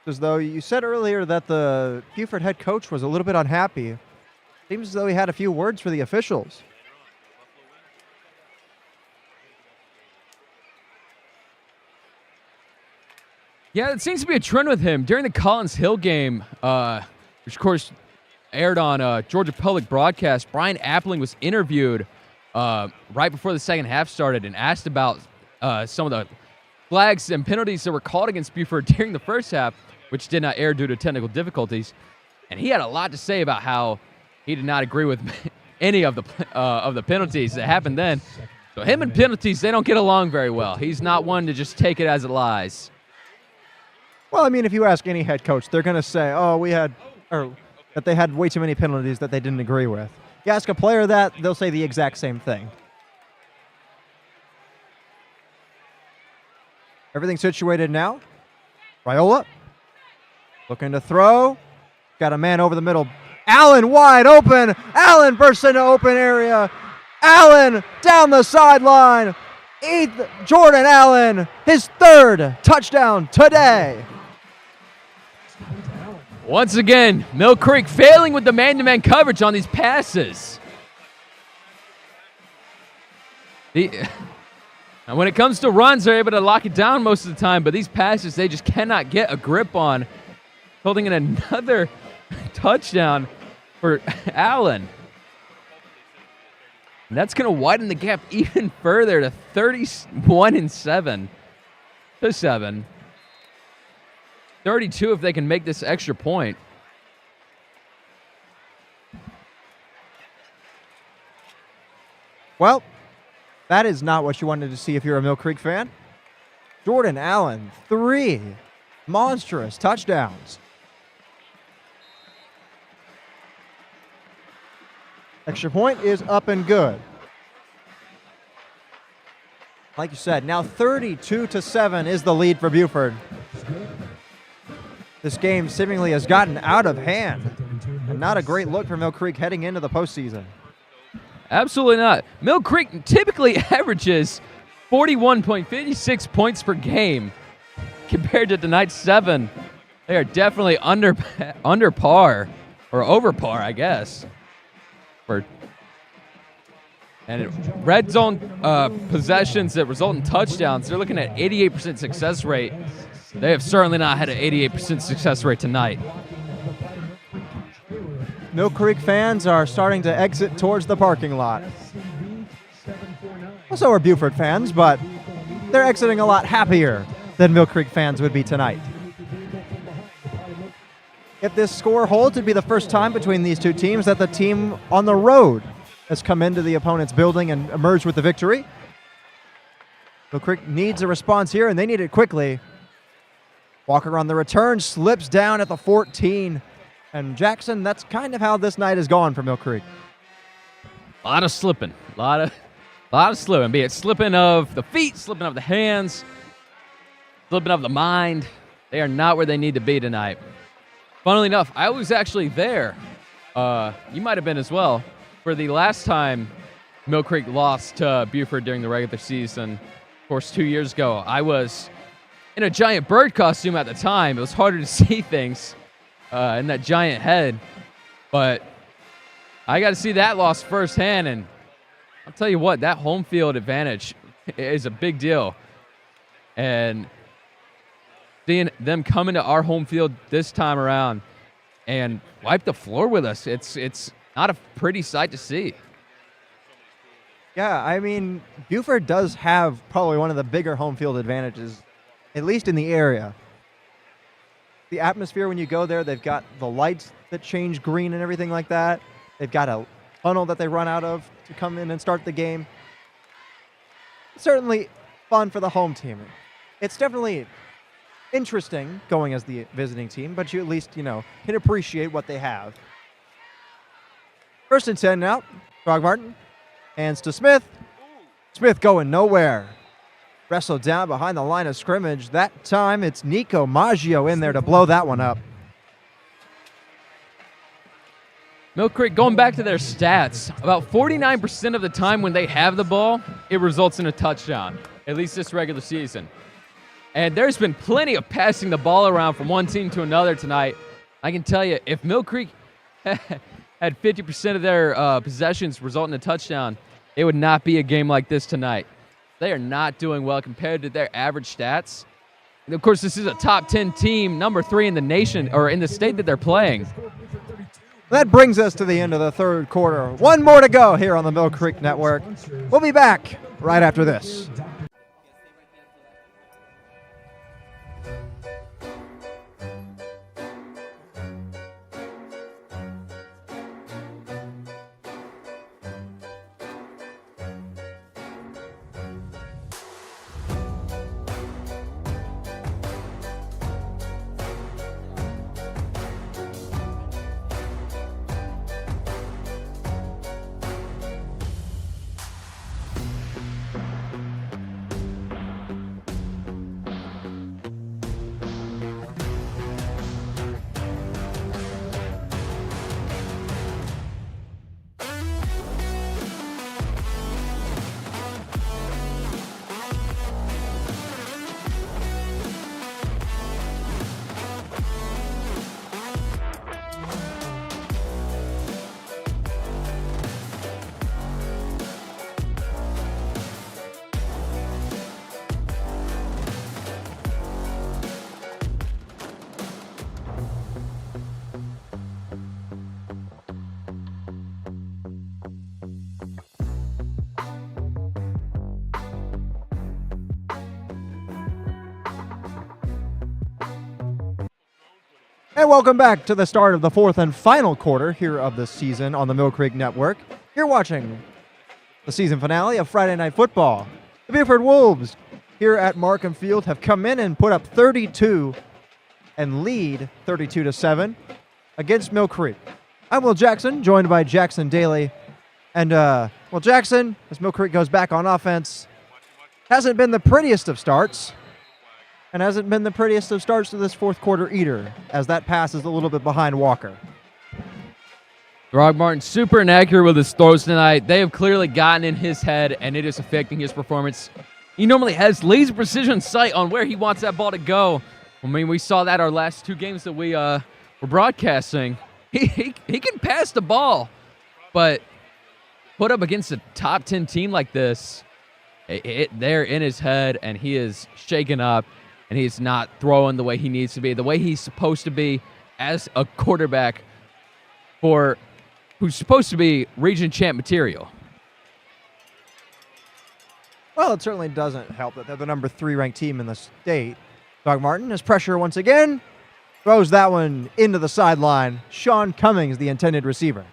As though you said earlier that the Buford head coach was a little bit unhappy. Seems as though he had a few words for the officials. Yeah, it seems to be a trend with him. During the Collins Hill game, which of course aired on Georgia Public Broadcast, Brian Appling was interviewed right before the second half started and asked about some of the flags and penalties that were called against Buford during the first half, which did not air due to technical difficulties. And he had a lot to say about how he did not agree with any of the penalties that happened then. So him and penalties, they don't get along very well. He's not one to just take it as it lies. Well, I mean, if you ask any head coach, they're going to say, that they had way too many penalties that they didn't agree with. You ask a player that, they'll say the exact same thing. Everything situated now. Raiola looking to throw. Got a man over the middle. Allen wide open. Allen bursts into open area. Allen down the sideline. Jordan Allen, his third touchdown today. Once again, Mill Creek failing with the man-to-man coverage on these passes. And when it comes to runs, they're able to lock it down most of the time, but these passes, they just cannot get a grip on. Holding in another touchdown for Allen. And that's going to widen the gap even further to 31-7 to 7. 32 if they can make this extra point. Well, that is not what you wanted to see if you're a Mill Creek fan. Jordan Allen, 3 monstrous touchdowns. Extra point is up and good. Like you said, now 32-7 is the lead for Buford. This game seemingly has gotten out of hand, and not a great look for Mill Creek heading into the postseason. Absolutely not. Mill Creek typically averages 41.56 points per game compared to tonight's 7. They are definitely under par, or over par, I guess. And red zone possessions that result in touchdowns, they're looking at 88% success rate. They have certainly not had an 88% success rate tonight. Mill Creek fans are starting to exit towards the parking lot. So are Buford fans, but they're exiting a lot happier than Mill Creek fans would be tonight. If this score holds, it'd be the first time between these two teams that the team on the road has come into the opponent's building and emerged with the victory. Mill Creek needs a response here, and they need it quickly. Walker on the return, slips down at the 14. And Jackson, that's kind of how this night has gone for Mill Creek. A lot of slipping. A lot of slipping. Be it slipping of the feet, slipping of the hands, slipping of the mind. They are not where they need to be tonight. Funnily enough, I was actually there. You might have been as well. For the last time Mill Creek lost to Buford during the regular season, of course, 2 years ago, I was in a giant bird costume at the time. It was harder to see things in that giant head. But I got to see that loss firsthand, and I'll tell you what, that home field advantage is a big deal. And seeing them come into our home field this time around and wipe the floor with us, it's not a pretty sight to see. Yeah, I mean, Buford does have probably one of the bigger home field advantages, at least in the area. The atmosphere when you go there, they've got the lights that change green and everything like that. They've got a funnel that they run out of to come in and start the game. It's certainly fun for the home team. It's definitely interesting going as the visiting team, but you at least, can appreciate what they have. First and 10 now. Throgmorton hands to Smith. Smith going nowhere. Wrestled down behind the line of scrimmage. That time it's Nico Maggio in there to blow that one up. Mill Creek, going back to their stats, about 49% of the time when they have the ball, it results in a touchdown, at least this regular season. And there's been plenty of passing the ball around from one team to another tonight. I can tell you, if Mill Creek had 50% of their possessions result in a touchdown, it would not be a game like this tonight. They are not doing well compared to their average stats. And of course, this is a top 10 team, number 3 in the nation, or in the state that they're playing. That brings us to the end of the third quarter. One more to go here on the Mill Creek Network. We'll be back right after this. And welcome back to the start of the fourth and final quarter here of the season on the Mill Creek Network. You're watching the season finale of Friday Night Football. The Buford Wolves here at Markham Field have come in and put up 32 and lead 32-7 against Mill Creek. I'm Will Jackson, joined by Jackson Daly. And, Jackson, as Mill Creek goes back on offense, hasn't been the prettiest of starts. And hasn't been the prettiest of starts to this fourth quarter either, as that pass is a little bit behind Walker. Throgmorton super inaccurate with his throws tonight. They have clearly gotten in his head, and it is affecting his performance. He normally has laser precision sight on where he wants that ball to go. I mean, we saw that our last two games that we were broadcasting. He can pass the ball, but put up against a top 10 team like this, they're in his head, and he is shaken up. And he's not throwing the way he needs to be, the way he's supposed to be as a quarterback who's supposed to be region champ material. Well, it certainly doesn't help that they're the number 3 ranked team in the state. Doug Martin has pressure once again. Throws that one into the sideline. Sean Cummings, the intended receiver.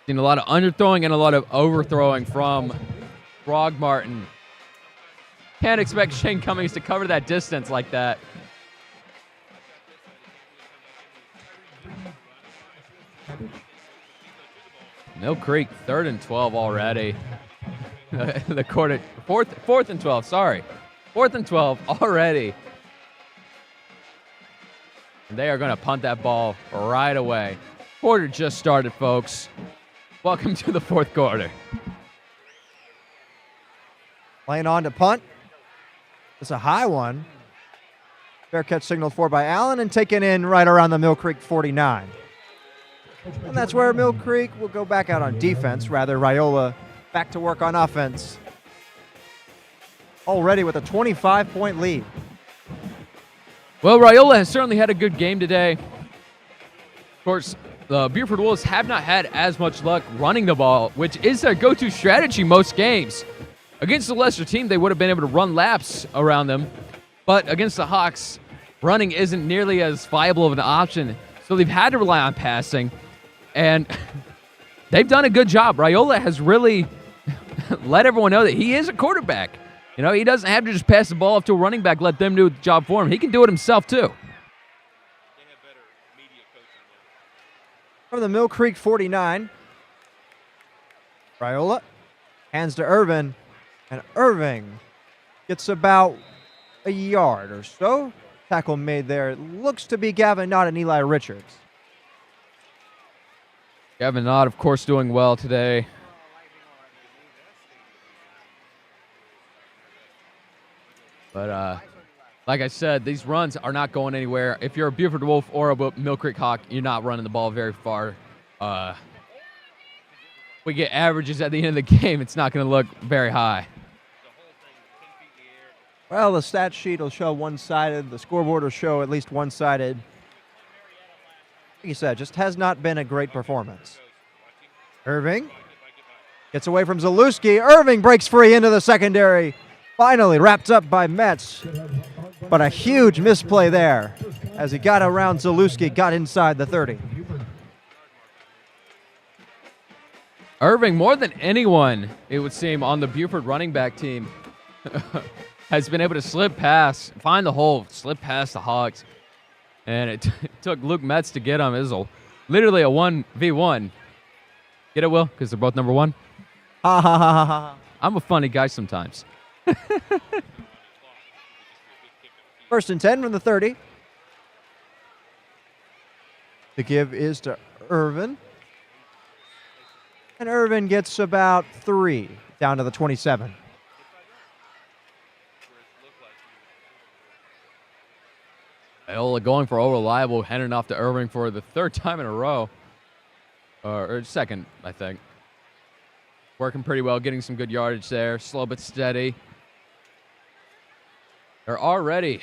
Seen a lot of underthrowing and a lot of overthrowing from Frog Martin. Can't expect Shane Cummings to cover that distance like that. Mill Creek, 3rd and 12 already. The quarter, fourth and 12, sorry. 4th and 12 already. And they are going to punt that ball right away. Quarter just started, folks. Welcome to the 4th quarter. Playing on to punt. It's a high one. Fair catch signaled for by Allen and taken in right around the Mill Creek 49. And that's where Mill Creek will go back out on defense. Rather, Raiola back to work on offense. Already with a 25-point lead. Well, Raiola has certainly had a good game today. Of course, the Buford Wolves have not had as much luck running the ball, which is their go-to strategy most games. Against the lesser team, they would have been able to run laps around them. But against the Hawks, running isn't nearly as viable of an option. So they've had to rely on passing. And they've done a good job. Raiola has really let everyone know that he is a quarterback. You know, he doesn't have to just pass the ball off to a running back, let them do the job for him. He can do it himself, too. From the Mill Creek 49, Raiola hands to Irvin, and Irving gets about a yard or so. Tackle made there. It looks to be Gavin Knott and Eli Richards. Gavin Knott, of course, doing well today. But like I said, these runs are not going anywhere. If you're a Buford Wolf or a Mill Creek Hawk, you're not running the ball very far. We get averages at the end of the game, it's not going to look very high. Well, the stat sheet will show one-sided. The scoreboard will show at least one-sided. Like you said, just has not been a great performance. Irving gets away from Zalewski. Irving breaks free into the secondary. Finally wrapped up by Metz. But a huge misplay there as he got around Zalewski, got inside the 30. Irving, more than anyone, it would seem, on the Buford running back team, has been able to slip past, find the hole, slip past the Hawks. And it took Luke Metz to get him. It was literally a 1v1. Get it, Will? Because they're both number 1? Ha ha ha ha ha. I'm a funny guy sometimes. 1st and 10 from the 30. The give is to Irvin. And Irvin gets about 3 down to the 27. Raiola going for reliable, handing off to Irving for the 3rd time in a row. Or 2nd, I think. Working pretty well, getting some good yardage there. Slow but steady. They're already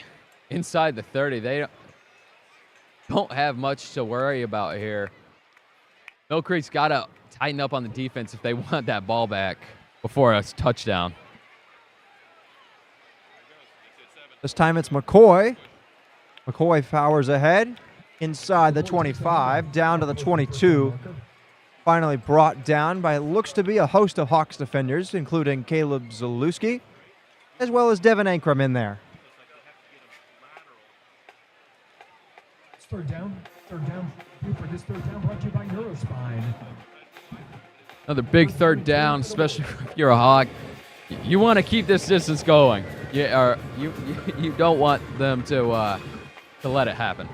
inside the 30. They don't have much to worry about here. Mill Creek's got to tighten up on the defense if they want that ball back before a touchdown. This time it's McCoy. McCoy powers ahead inside the 25, down to the 22. Finally brought down by looks to be a host of Hawks defenders, including Caleb Zalewski, as well as Devin Ankrum in there. Third down, Buford. This third down brought to you by Neurospine. Another big 3rd down, especially if you're a Hawk. You want to keep this distance going. You don't want them to let it happen.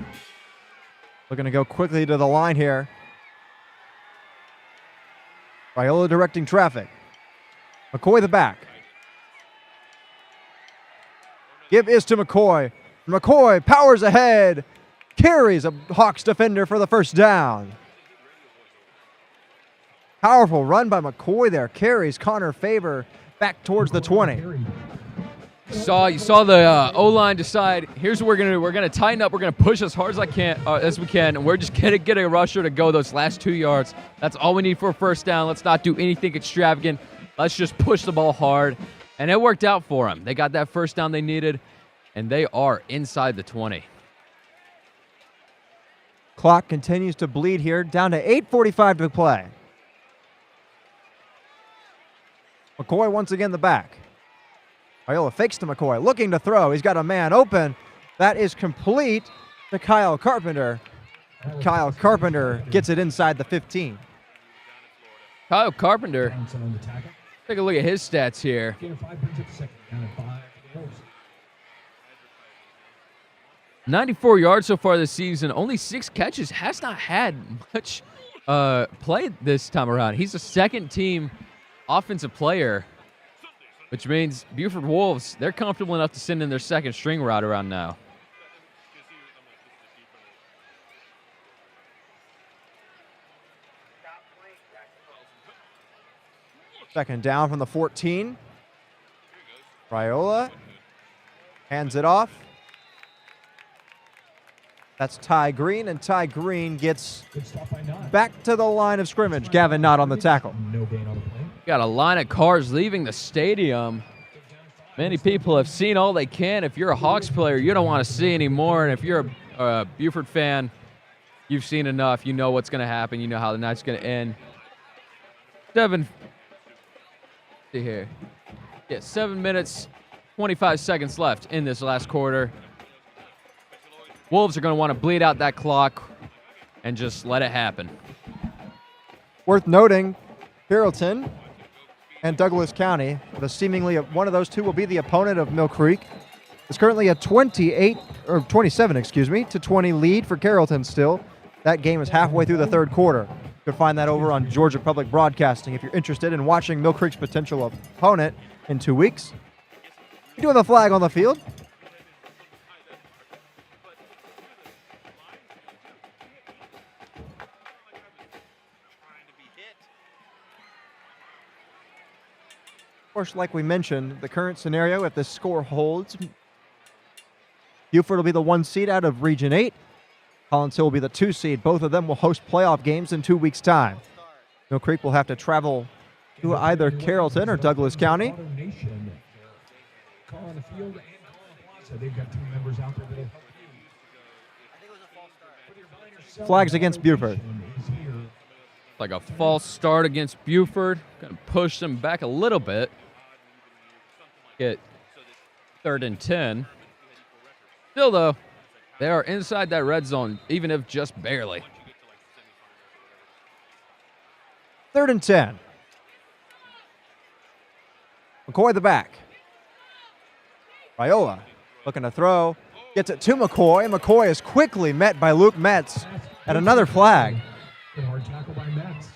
Looking to go quickly to the line here. Raiola directing traffic. McCoy the back. Give is to McCoy. McCoy powers ahead. Carries a Hawks defender for the 1st down. Powerful run by McCoy there. Carries Connor Faber back towards the 20. You saw the O-line decide, here's what we're going to do. We're going to tighten up. We're going to push as hard as we can, and we're just going to get a rusher to go those last 2 yards. That's all we need for a 1st down. Let's not do anything extravagant. let's just push the ball hard. And it worked out for them. They got that first down they needed, and they are inside the 20. Clock continues to bleed here, down to 8:45 to play. McCoy once again the back. Viola fakes to McCoy, looking to throw. He's got a man open. That is complete to Kyle Carpenter. Kyle Carpenter gets it inside the 15. Kyle Carpenter, Johnson on the tackle. take a look at his stats here. Gain of 5 brings up second down and 5 for the Wolves. 94 yards so far this season, only 6 catches, has not had much play this time around. He's a second-team offensive player, which means Buford Wolves, they're comfortable enough to send in their second string route around now. Second down from the 14. Raiola hands it off. That's Ty Green, and Ty Green gets Good stop by Knott. back to the line of scrimmage. Gavin Knott on the tackle. No gain on the play. Got a line of cars leaving the stadium. Many people have seen all they can. If you're a Hawks player, you don't want to see any more. And if you're a Buford fan, you've seen enough. You know what's going to happen. You know how the night's going to end. 7 minutes, 25 seconds left in this last quarter. Wolves are going to want to bleed out that clock and just let it happen. Worth noting, Carrollton and Douglas County, the seemingly one of those two will be the opponent of Mill Creek. It's currently a 27 to 20 lead for Carrollton still. That game is halfway through the third quarter. You can find that over on Georgia Public Broadcasting if you're interested in watching Mill Creek's potential opponent in 2 weeks. You're doing the flag on the field. Of course, like we mentioned, the current scenario, if the score holds, Buford will be the 1 seed out of Region 8. Collins Hill will be the 2 seed. Both of them will host playoff games in 2 weeks' time. Mill Creek will have to travel to either Carrollton or Douglas County. Auto Nation. Call on the field and call on the plaza. They've got 2 members out there that'll help you. Flags against Buford. Is here. Like a false start against Buford. Going to push them back a little bit. Get 3rd and 10. Still, though, they are inside that red zone, even if just barely. 3rd and 10. McCoy the back. Raiola looking to throw. Gets it to McCoy. McCoy is quickly met by Luke Metz at another flag. Good hard tackle by Metz.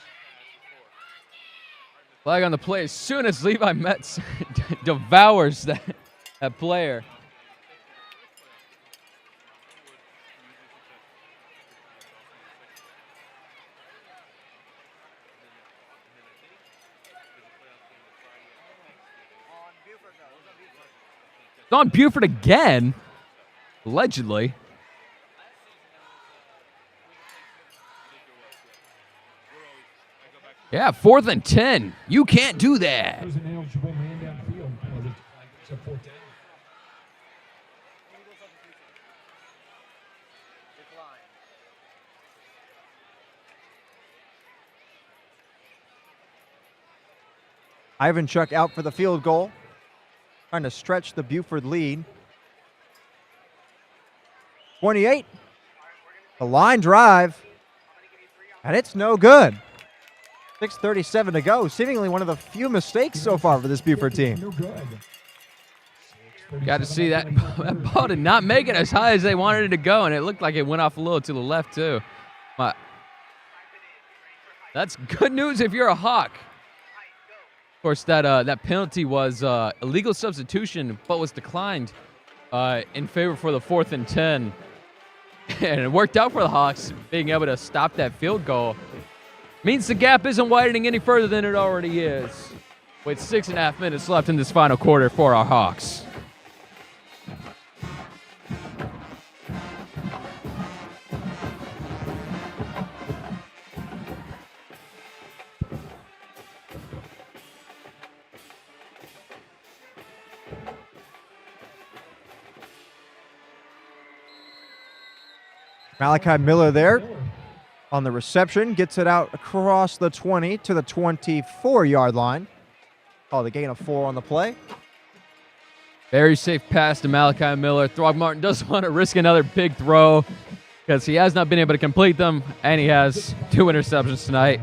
Flag on the play as soon as Levi Metz devours that player. It's on Buford again, allegedly. Yeah, 4th and 10. You can't do that. There's an eligible man downfield. Penalty flag goes up 4th down. Ivanchuk out for the field goal. Trying to stretch the Buford lead. 28. The line drive. And it's no good. 6:37 to go. Seemingly one of the few mistakes so far for this Buford team. No good. Got to see that. That ball did not make it as high as they wanted it to go, and it looked like it went off a little to the left, too. But that's good news if you're a Hawk. Of course, that penalty was illegal substitution, but was declined in favor for the 4th and 10. And it worked out for the Hawks, being able to stop that field goal. Means the gap isn't widening any further than it already is. With 6.5 minutes left in this final quarter for our Hawks. Malachi Miller there on the reception. Gets it out across the 20 to the 24-yard line. Oh, the gain of 4 on the play. Very safe pass to Malachi Miller. Throgmorton doesn't want to risk another big throw because he has not been able to complete them, and he has 2 interceptions tonight.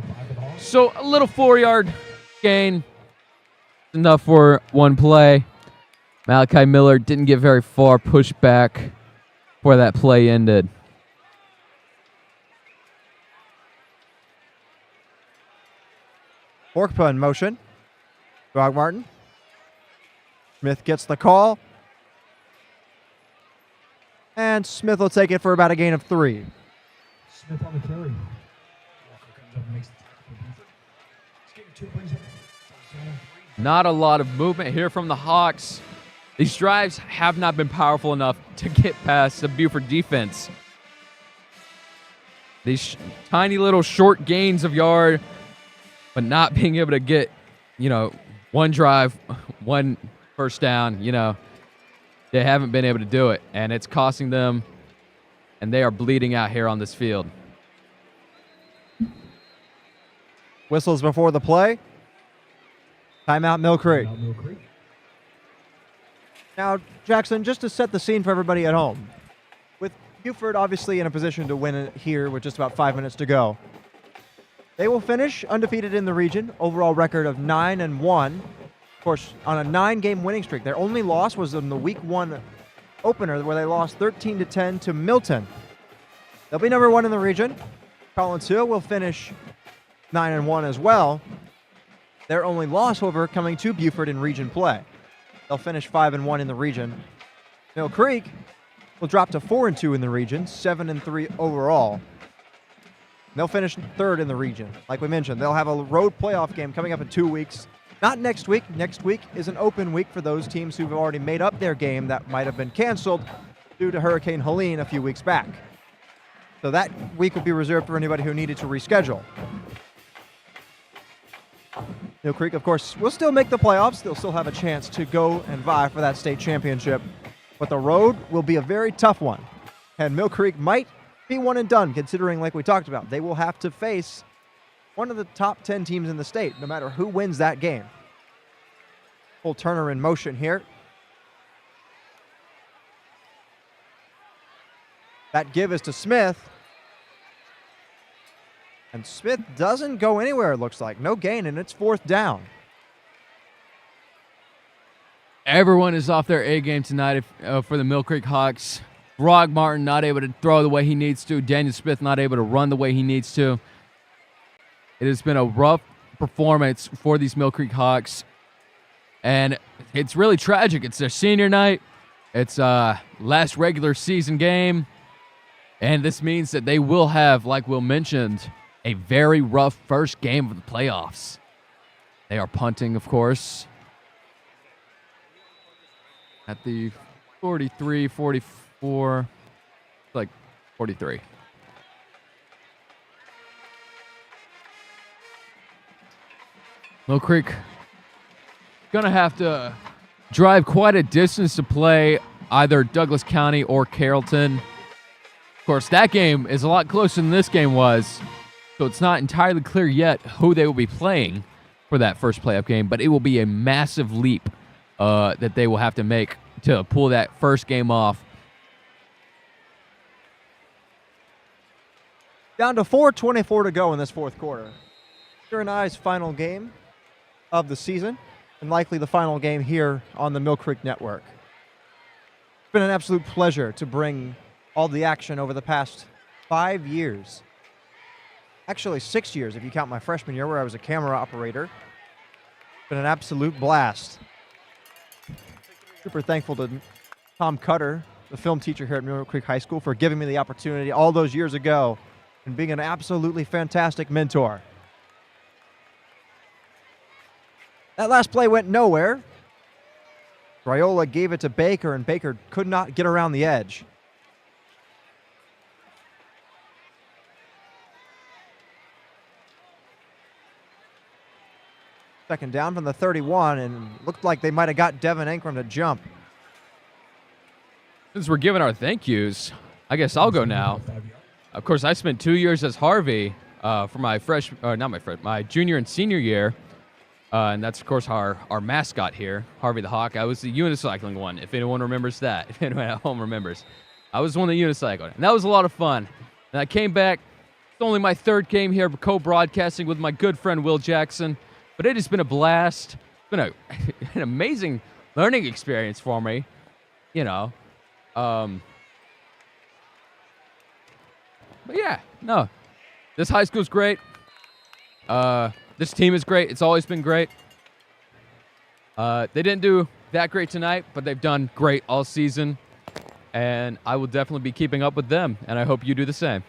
So a little 4-yard gain, enough for one play. Malachi Miller didn't get very far, pushed back before that play ended. Orkpa in motion. Throgmorton. Smith gets the call. And Smith will take it for about a gain of 3. Smith on the carry. Walker comes up and makes the tackle for Buford. This game 2 brings it to zone 3. Not a lot of movement here from the Hawks. These drives have not been powerful enough to get past the Buford defense. These tiny little short gains of yard, but not being able to get, one drive, one first down, they haven't been able to do it, and it's costing them, and they are bleeding out here on this field. Whistles before the play. Timeout, Mill Creek. Now, Jackson, just to set the scene for everybody at home, with Buford obviously in a position to win it here with just about 5 minutes to go, they will finish undefeated in the region, overall record of 9-1. Of course, on a 9-game winning streak. Their only loss was in the Week 1 opener where they lost 13-10 to Milton. They'll be number 1 in the region. Collins Hill will finish 9-1 as well. Their only loss, however, coming to Buford in region play. They'll finish 5-1 in the region. Mill Creek will drop to 4-2 in the region, 7-3 overall. They'll finish 3rd in the region. Like we mentioned, they'll have a road playoff game coming up in 2 weeks. Not next week. Next week is an open week for those teams who've already made up their game that might have been canceled due to Hurricane Helene a few weeks back. So that week will be reserved for anybody who needed to reschedule. Mill Creek, of course, will still make the playoffs. They'll still have a chance to go and vie for that state championship. But the road will be a very tough one. And Mill Creek might be one and done, considering, like we talked about, they will have to face one of the top 10 teams in the state, no matter who wins that game. Full Turner in motion here. That give is to Smith. And Smith doesn't go anywhere, it looks like. No gain, and it's 4th down. Everyone is off their A game tonight for the Mill Creek Hawks. Throgmorton not able to throw the way he needs to. Daniel Smith not able to run the way he needs to. It has been a rough performance for these Mill Creek Hawks. And it's really tragic. It's their senior night. It's last regular season game. And this means that they will have, like Will mentioned, a very rough first game of the playoffs. They are punting, of course, at the 43, 44, like 43. Mill Creek gonna have to drive quite a distance to play either Douglas County or Carrollton. Of course, that game is a lot closer than this game was, so it's not entirely clear yet who they will be playing for that first playoff game, but it will be a massive leap that they will have to make to pull that first game off. Down to 4:24 to go in this 4th quarter. Sure and I's final game of the season, and likely the final game here on the Mill Creek Network. It's been an absolute pleasure to bring all the action over the past 5 years. Actually, 6 years if you count my freshman year where I was a camera operator. It's been an absolute blast. Super thankful to Tom Cutter, the film teacher here at Mill Creek High School, for giving me the opportunity all those years ago and being an absolutely fantastic mentor. That last play went nowhere. Raiola gave it to Baker, and Baker could not get around the edge. Second down from the 31, and looked like they might have got Devin Ankrum to jump. Since we're giving our thank yous, I guess I'll go now. Of course, I spent 2 years as Harvey for my junior and senior year. And that's, of course, our mascot here, Harvey the Hawk. I was the unicycling one, if anyone remembers that, if anyone at home remembers. I was the one that unicycled. And that was a lot of fun. And I came back. It's only my third game here co-broadcasting with my good friend Will Jackson. But it has been a blast. It's been an amazing learning experience for me, you know. But yeah, no. This high school's great. This team is great. It's always been great. They didn't do that great tonight, but they've done great all season. And I will definitely be keeping up with them, and I hope you do the same.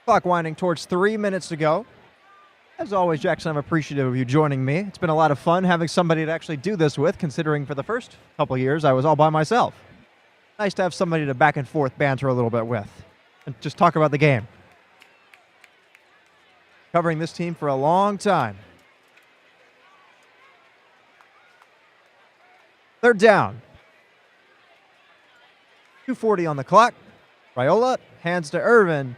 Clock winding towards 3 minutes to go. As always, Jackson, I'm appreciative of you joining me. It's been a lot of fun having somebody to actually do this with, considering for the first couple of years I was all by myself. Nice to have somebody to back and forth banter a little bit with and just talk about the game. Covering this team for a long time. Third down. 2:40 on the clock. Raiola hands to Irvin,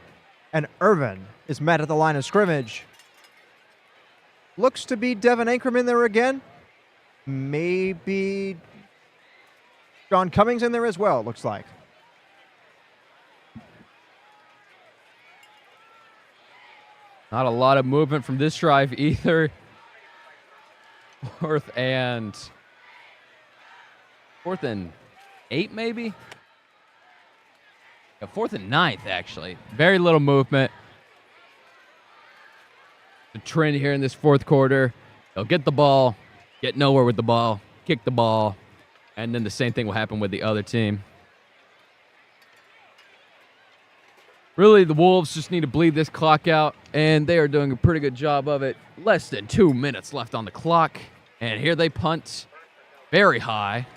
and Irvin is met at the line of scrimmage. Looks to be Devin Anchorman there again. Maybe John Cummings in there as well, it looks like. Not a lot of movement from this drive either. Fourth and 8 maybe? Yeah, 4th and 9th, actually. Very little movement. The trend here in this fourth quarter. They'll get the ball, get nowhere with the ball, kick the ball, and then the same thing will happen with the other team. Really, the Wolves just need to bleed this clock out, and they are doing a pretty good job of it. Less than 2 minutes left on the clock, and here they punt very high.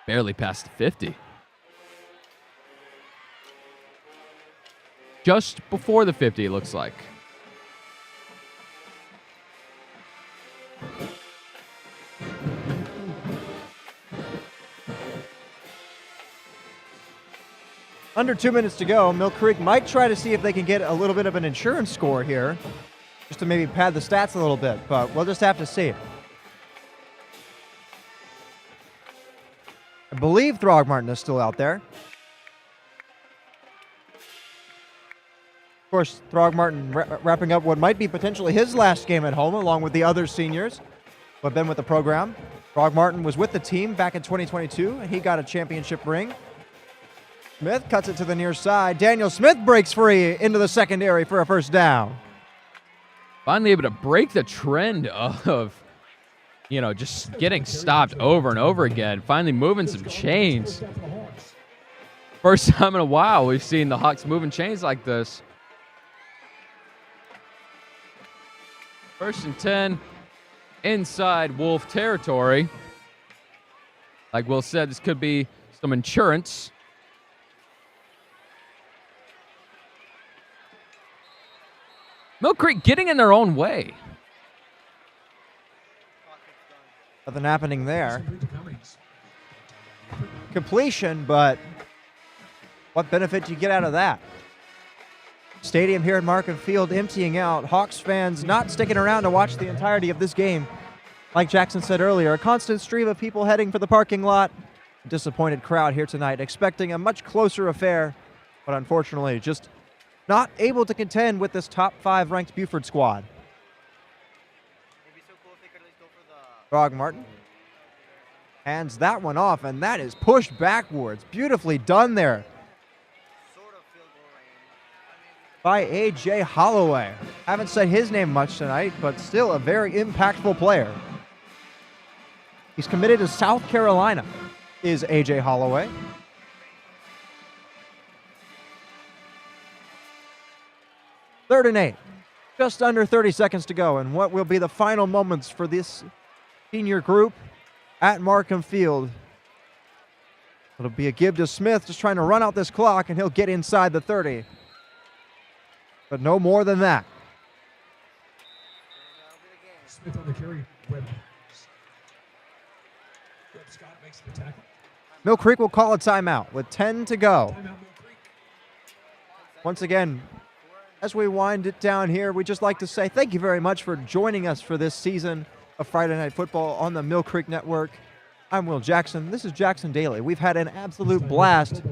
Barely past the 50. Just before the 50, it looks like. Under 2 minutes to go. Mill Creek might try to see if they can get a little bit of an insurance score here, just to maybe pad the stats a little bit, but we'll just have to see. I believe Throgmorton is still out there. Of course, Throgmorton wrapping up what might be potentially his last game at home, along with the other seniors who have been with the program. Throgmorton was with the team back in 2022, and he got a championship ring. Smith cuts it to the near side. Daniel Smith breaks free into the secondary for a first down. Finally able to break the trend of, just getting stopped over and over again. Finally moving some chains. First time in a while we've seen the Hawks moving chains like this. 1st and 10 inside Wolf territory. Like Will said, this could be some insurance. Mill Creek getting in their own way. Nothing happening there. Completion, but what benefit do you get out of that? Stadium here at Markham Field emptying out. Hawks fans not sticking around to watch the entirety of this game. Like Jackson said earlier, a constant stream of people heading for the parking lot. A disappointed crowd here tonight, expecting a much closer affair, but unfortunately just not able to contend with this top 5 ranked Buford squad. It'd be so cool if they could at least go for the Throgmorton hands that one off, and that is pushed backwards. Beautifully done there sort of field goal range. by A.J. Holloway. Haven't said his name much tonight, but still a very impactful player. He's committed to South Carolina, is A.J. Holloway. Third and 8. Just under 30 seconds to go, and what will be the final moments for this senior group at Markham Field. It'll be a give to Smith, just trying to run out this clock, and he'll get inside the 30. But no more than that. Smith on the carry. Webb Scott makes the tackle. Mill Creek will call a timeout with 10 to go. Once again, as we wind it down here, we'd just like to say thank you very much for joining us for this season of Friday Night Football on the Mill Creek Network. I'm Will Jackson. This is Jackson Daily. We've had an absolute blast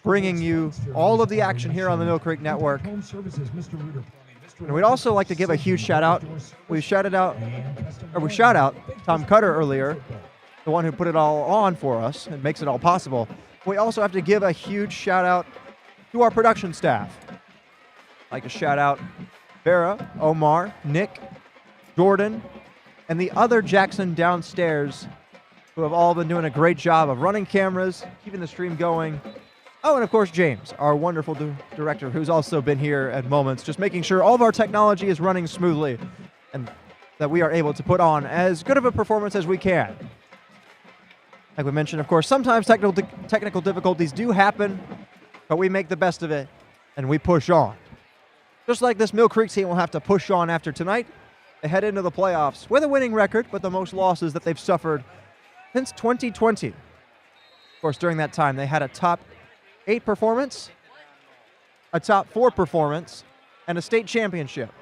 bringing you all of the action here on the Mill Creek Network. And we'd also like to give a huge shout out. We shout out Tom Cutter earlier, the one who put it all on for us and makes it all possible. We also have to give a huge shout out to our production staff. I'd like to shout out Vera, Omar, Nick, Jordan, and the other Jackson downstairs who have all been doing a great job of running cameras, keeping the stream going. Oh, and of course, James, our wonderful director, who's also been here at moments, just making sure all of our technology is running smoothly and that we are able to put on as good of a performance as we can. Like we mentioned, of course, sometimes technical difficulties do happen, but we make the best of it and we push on. Just like this Mill Creek team will have to push on after tonight. They head into the playoffs with a winning record, but the most losses that they've suffered since 2020. Of course, during that time, they had a top 8 performance, a top 4 performance, and a state championship.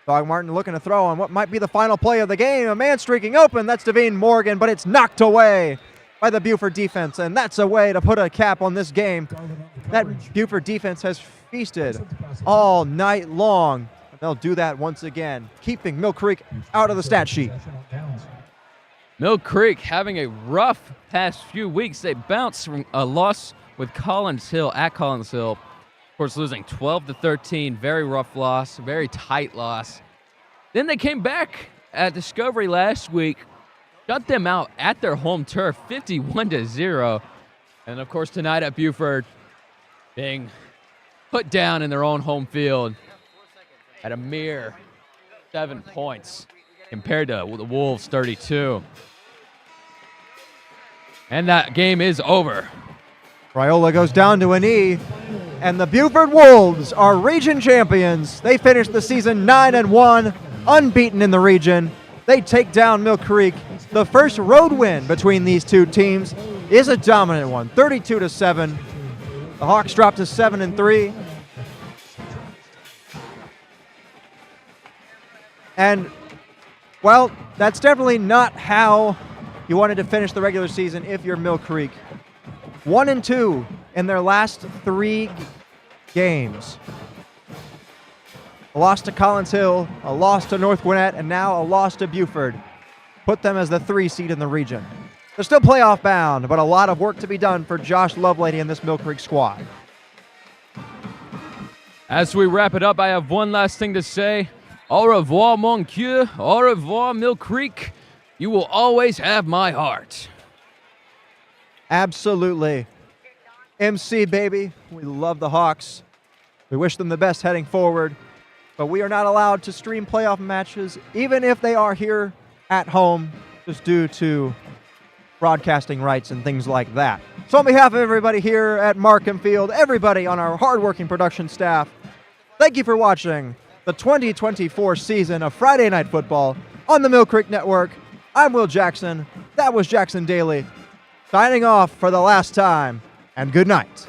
Dog Martin looking to throw on what might be the final play of the game. A man streaking open. That's Devine Morgan, but it's knocked away by the Buford defense, and that's a way to put a cap on this game. That Buford defense has feasted all night long. They'll do that once again, keeping Mill Creek out of the stat sheet. Mill Creek having a rough past few weeks. They bounced from a loss with Collins Hill at Collins Hill. Of course, losing 12-13. Very rough loss, very tight loss. Then they came back at Discovery last week, shut them out at their home turf, 51-0. And of course, tonight at Buford, being put down in their own home field at a mere 7 points compared to the Wolves' 32. And that game is over. Raiola goes down to a knee, and the Buford Wolves are region champions. They finished the season 9-1, unbeaten in the region. They take down Mill Creek. The first road win between these two teams is a dominant one, 32-7. The Hawks dropped to 7-3. And, well, that's definitely not how you wanted to finish the regular season if you're Mill Creek. 1-2 in their last 3 games. A loss to Collins Hill, a loss to North Gwinnett, and now a loss to Buford. Put them as the 3 seed in the region. They're still playoff bound, but a lot of work to be done for Josh Lovelady and this Mill Creek squad. As we wrap it up, I have one last thing to say. Au revoir, mon Dieu. Au revoir, Mill Creek. You will always have my heart. Absolutely. MC, baby. We love the Hawks. We wish them the best heading forward. But we are not allowed to stream playoff matches, even if they are here at home, just due to broadcasting rights and things like that. So on behalf of everybody here at Markham Field, everybody on our hardworking production staff, thank you for watching the 2024 season of Friday Night Football on the Mill Creek Network. I'm Will Jackson. That was Jackson Daily. Signing off for the last time, and good night.